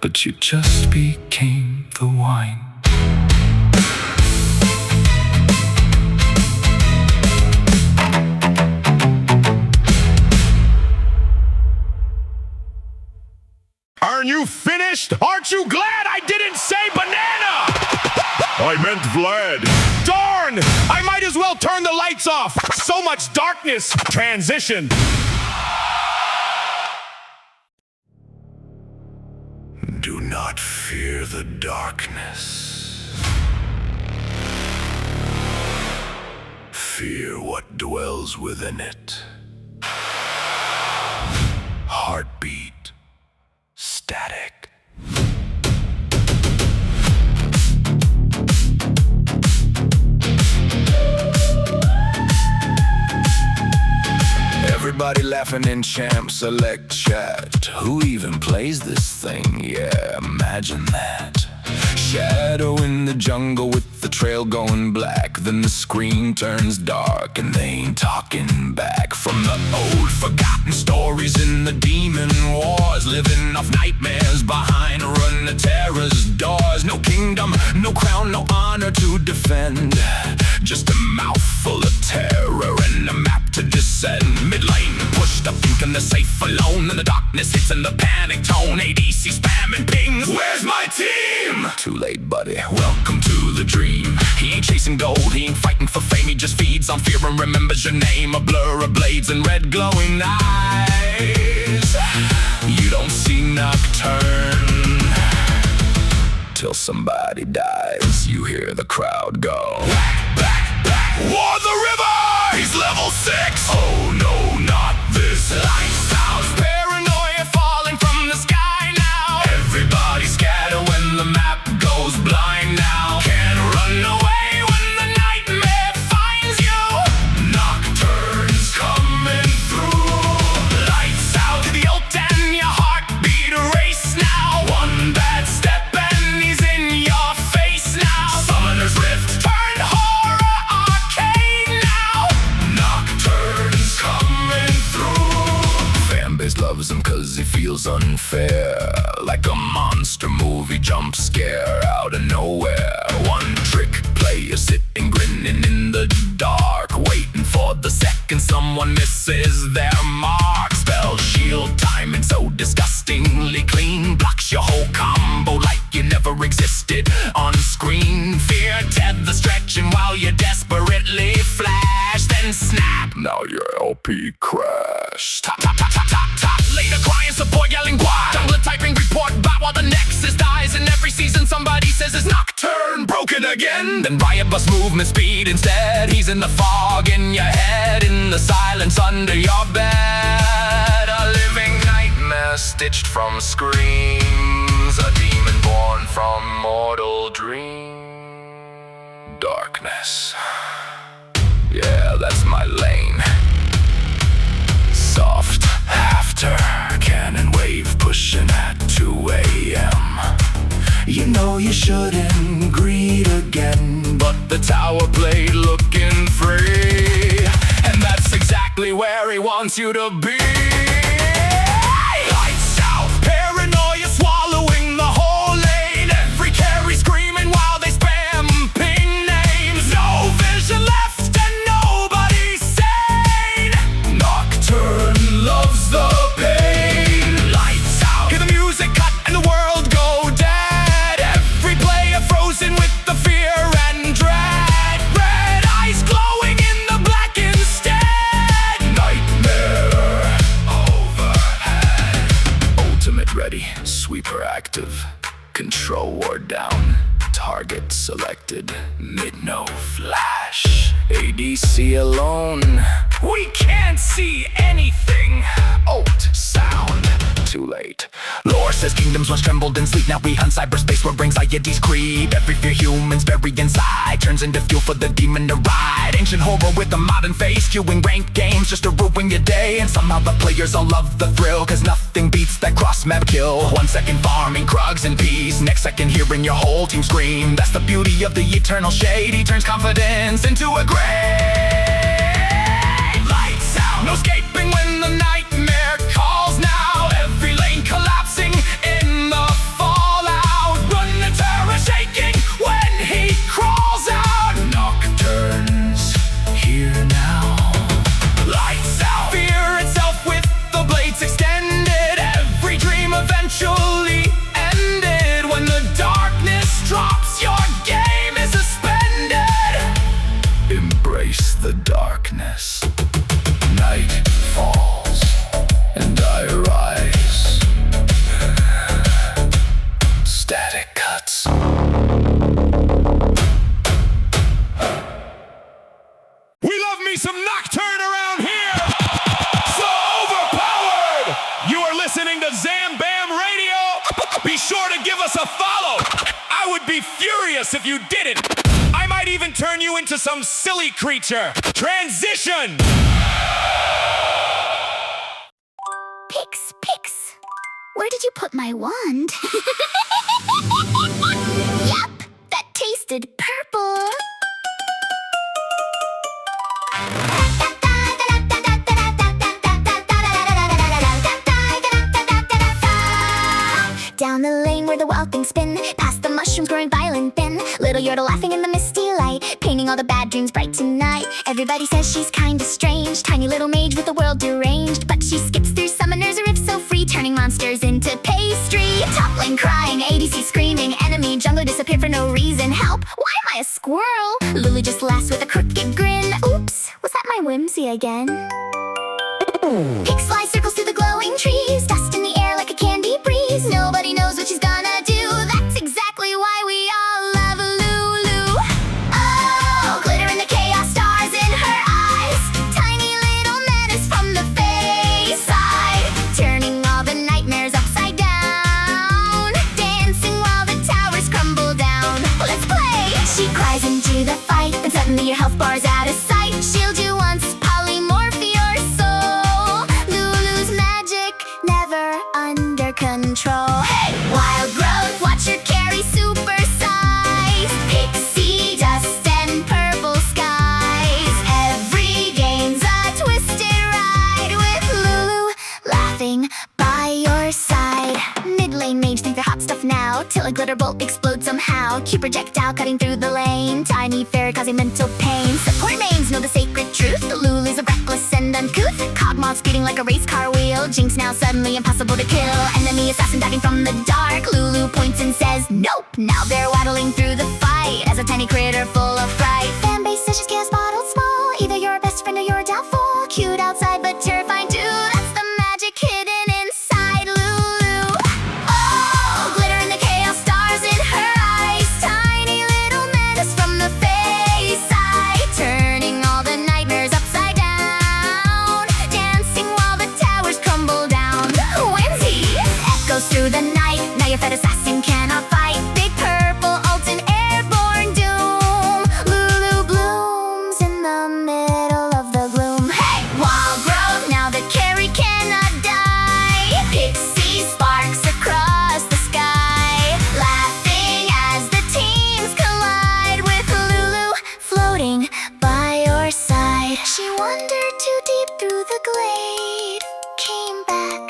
but you just became the wine. Aren't you finished? Aren't you glad I didn't say banana? I meant Vlad. Darn! I might as well turn the lights off. So much darkness. Transition. Do not fear the darkness. Fear what dwells within it. Heartbeat. Static. Everybody laughing in champ select chat. Who even plays this thing? Yeah, imagine that. Shadow in the jungle with the trail going black. Then the screen turns dark and they ain't talking back. From the old forgotten stories in the demon wars, living off nightmares behind run the terror's doors. No kingdom, no crown, no honor to defend. Just a mouthful of terror and a map to descend. Mid-lane, pushed up, thinking the safe alone. And the darkness hits in the panic tone. ADC spamming pings. Where's my team? Too late, buddy. Welcome to the dream. He ain't chasing gold, he ain't fighting for fame. He just feeds on fear and remembers your name. A blur of blades and red glowing eyes. You don't see Nocturne till somebody dies. You hear the crowd go back, back, back. War the river! He's level 6. Oh no, not this. Lights out. Paranoia falling from the sky now. Everybody scatter when the map goes blind now. Can't run away when the nightmare finds you. Nocturne's coming through. Lights out. The ult and your heartbeat race now. One bad step and he's in your face now. Summoner's Rift turned horror arcade now. Nocturne's coming through. Fanbase loves him cause he feels unfair. Like a monster movie jump scare out of nowhere. One trick player sitting grinning in the dark, waiting for the second someone misses their mark. Spell shield timing so disgustingly clean. Blocks your whole combo like you never existed on screen. Fear tether stretching while you desperately flash. Then snap, now your LP crash. Top, top, top, top, top, top. Later crying, support yelling why. Jungler typing report back while the Nexus dies. And every season somebody says it's Nocturne broken again. Then Riot bust movement speed instead. He's in the fog in your head, in the silence under your bed. A living nightmare stitched from screams. A demon born from mortal dream. Darkness. Yeah, that's my lane. Soft after cannon wave pushing at 2 a.m. You know you shouldn't greet again, but the tower played looking free. And that's exactly where he wants you to be. Lights out, paranoia swallowing the whole lane. Every carry screaming while they spam ping names. No vision left and nobody's sane. Nocturne loves the pain. Lights out, hear the music cut and the world go dead. Every player frozen with the fear and dread. Red eyes glowing in the black instead. Nightmare overhead. Ultimate ready, sweeper active. Control ward down, target selected. Mid-no flash, ADC alone. We can't see anything. Old sound, too late. Lore says kingdoms once trembled in sleep. Now we hunt cyberspace where anxieties creep. Every fear humans bury inside turns into fuel for the demon to ride. Ancient horror with a modern face, queuing ranked games just to ruin your day. And somehow the players all love the thrill, cause nothing beats that cross-map kill. 1 second farming krugs in peace, next second hearing your whole team scream. That's the beauty of the eternal shade. He turns confidence into a grave. Lights out, no escaping when the nightmare calls now. Every lane collapsing in the fallout. Run the terror shaking when he crawls out. Nocturnes here now. Lights out, fear itself with the blades extended. Every dream eventually ended. When the darkness drops, your game is suspended. Embrace the darkness. Night falls and I rise. Static cuts. We love me some Nocturne around here! So overpowered! You are listening to Zambamb Radio! Be sure to give us a follow! I would be furious if you didn't! I might even turn you into some silly creature! Transition! Pix, where did you put my wand? Yep, that tasted purple. Down the lane where the wild things spin, past the mushrooms growing violent thin. Little Yordle laughing in the misty light, painting all the bad dreams bright tonight. Everybody says she's kinda strange, tiny little mage with the world deranged. But she skips through summoners or if so free, turning monsters into pastry. Toppling, crying, ADC screaming, enemy jungler disappeared for no reason. Help, why am I a squirrel? Lulu just laughs with a crooked grin. Oops, was that my whimsy again? Pix fly circles through the glowing trees, dust in the air like a candy breeze. Nobody knows what she's gonna do. That's exactly why we all love Lulu. Oh, glitter in the chaos, stars in her eyes. Tiny little menace from the face side, turning all the nightmares upside down. Dancing while the towers crumble down. Let's play! She cries into the fight, then suddenly your health bar's out of sight. Shield you once, polymorph your soul. Lulu's magic never under control. Hey, wild growth, watch her carry super size. Pixie dust and purple skies. Every game's a twisted ride with Lulu laughing by your side. Mid lane mage think they're hot stuff now, till a glitter bolt explodes somehow. Cute projectile cutting through the lane, tiny fairy causing mental pain. Support mains know the sacred truth, the Lulu's are reckless and uncouth. Cogmod speeding like a race car wheel, Jinx now suddenly impossible to kill. Enemy assassin diving from the dark, Lulu points and says nope. Now they're waddling through the fight as a tiny critter full of fright. Fanbase says she's chaos bottled small, either you're a best friend or you're doubtful. Cute outside but terrifying too, that's the magic hidden inside Lulu. Oh, glitter in the chaos, stars in her eyes. Tiny little menace from the face side, turning all the nightmares upside down. Dancing while the towers crumble down. Whimsy echoes through the night, now your fed assassin cannot fight. Big purple ult and airborne doom. Lulu blooms in the middle of the gloom. Hey, wild growth, now the carry cannot die. Pixie sparks across the sky, laughing as the teams collide with Lulu floating by your side. She wandered too deep through the glade, came back,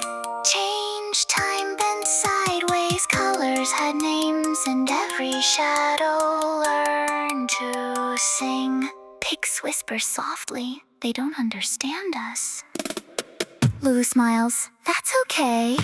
changed time, bent sideways. Colors had names and every shadow learned to sing. Pigs whisper softly, they don't understand us. Lulu smiles, that's okay.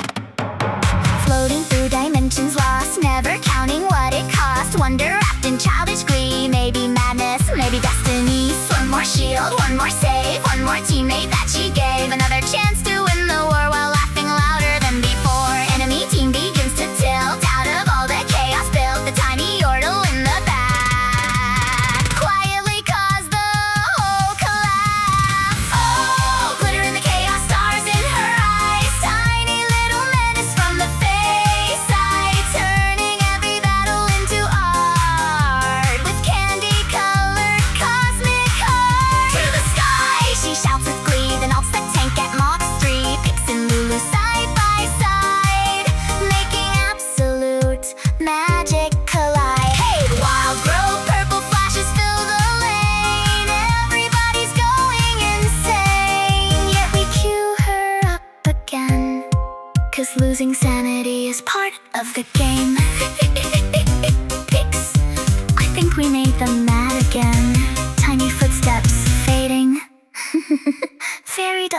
Floating through dimensions lost, never counting what it cost. Wonder wrapped in childish glee, maybe madness, maybe destiny. One more shield, one more save, one more teammate that she gave. Another chance to win the war while laughing louder than before. Enemy team begins to tilt out of all the chaos built. The tiny Yordle in the back quietly caused the whole collapse. Oh,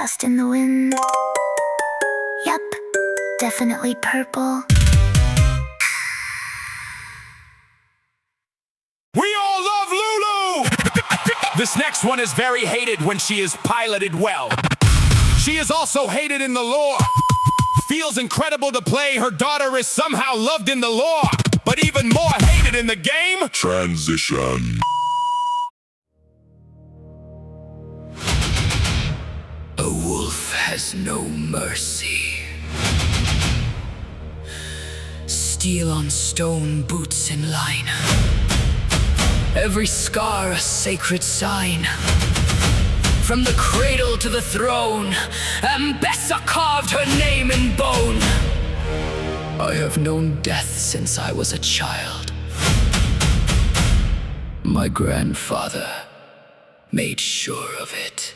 dust in the wind. Yup, definitely purple. We all love Lulu! This next one is very hated when she is piloted well. She is also hated in the lore. Feels incredible to play. Her daughter is somehow loved in the lore, but even more hated in the game. Transition. A wolf has no mercy. Steel on stone, boots in line. Every scar a sacred sign. From the cradle to the throne, Ambessa carved her name in bone. I have known death since I was a child. My grandfather made sure of it.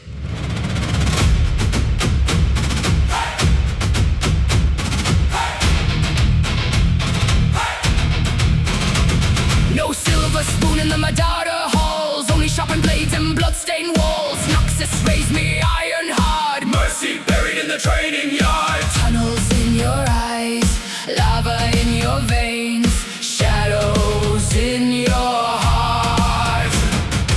No silver spoon in the Madara halls, only sharpened blades and bloodstained walls. Noxus raised me iron hard, mercy buried in the training yard. Tunnels in your eyes, lava in your veins, shadows in your heart.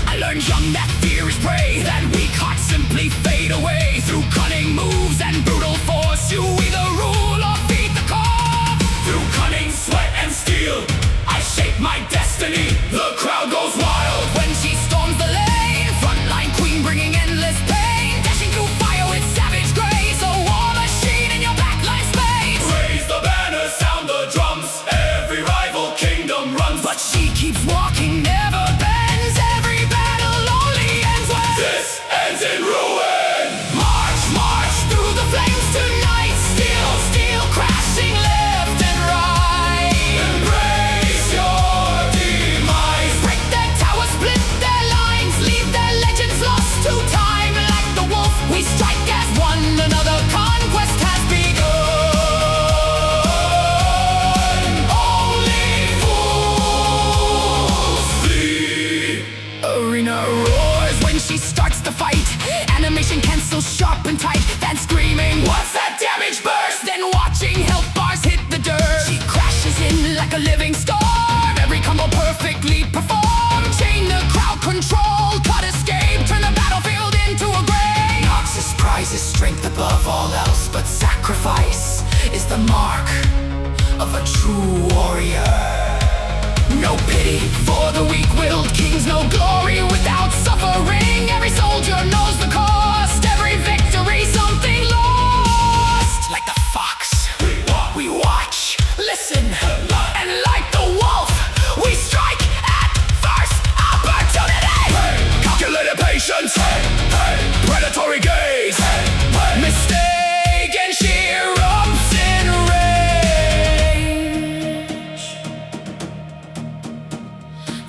I learned young that fear is prey, that weak hearts simply fade away. Through cunning moves and brutal force, you either rule or feed the core. Through cunning, sweat and steel, I shape my destiny. The crowd goes wild when she storms the lane. Frontline queen bringing endless pain, dashing through fire with savage grace. A war machine in your backline space. Raise the banner, sound the drums. Every rival kingdom runs, but she keeps walking, never bends. Every battle only ends when this ends in ruin. March, march through the flames tonight. Steel, steel crashing left and right. Embrace your demise. Break their towers, split their lines, leave their legends lost to time. Like the wolf, we strike as one. Another conquest has begun. Only fools. The arena roars when she starts the fight. Animation cancels sharp and tight. Then screaming, what's that damage burst? Then watching health bars hit the dirt. She crashes in like a living storm. Every combo perfectly performed. Chain the crowd control. Cut escape, turn the battlefield into a grave. Noxus prizes strength above all else, but sacrifice is the mark of a true warrior. No pity for the weak-willed kings, no glory without suffering. Every soldier knows the cost, every victory something lost. Like the fox, we watch, listen, and like the wolf, we strike at first opportunity. Calculated patience, predatory gaze, mistake and she erupts in rage.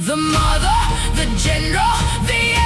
The mother, the general, the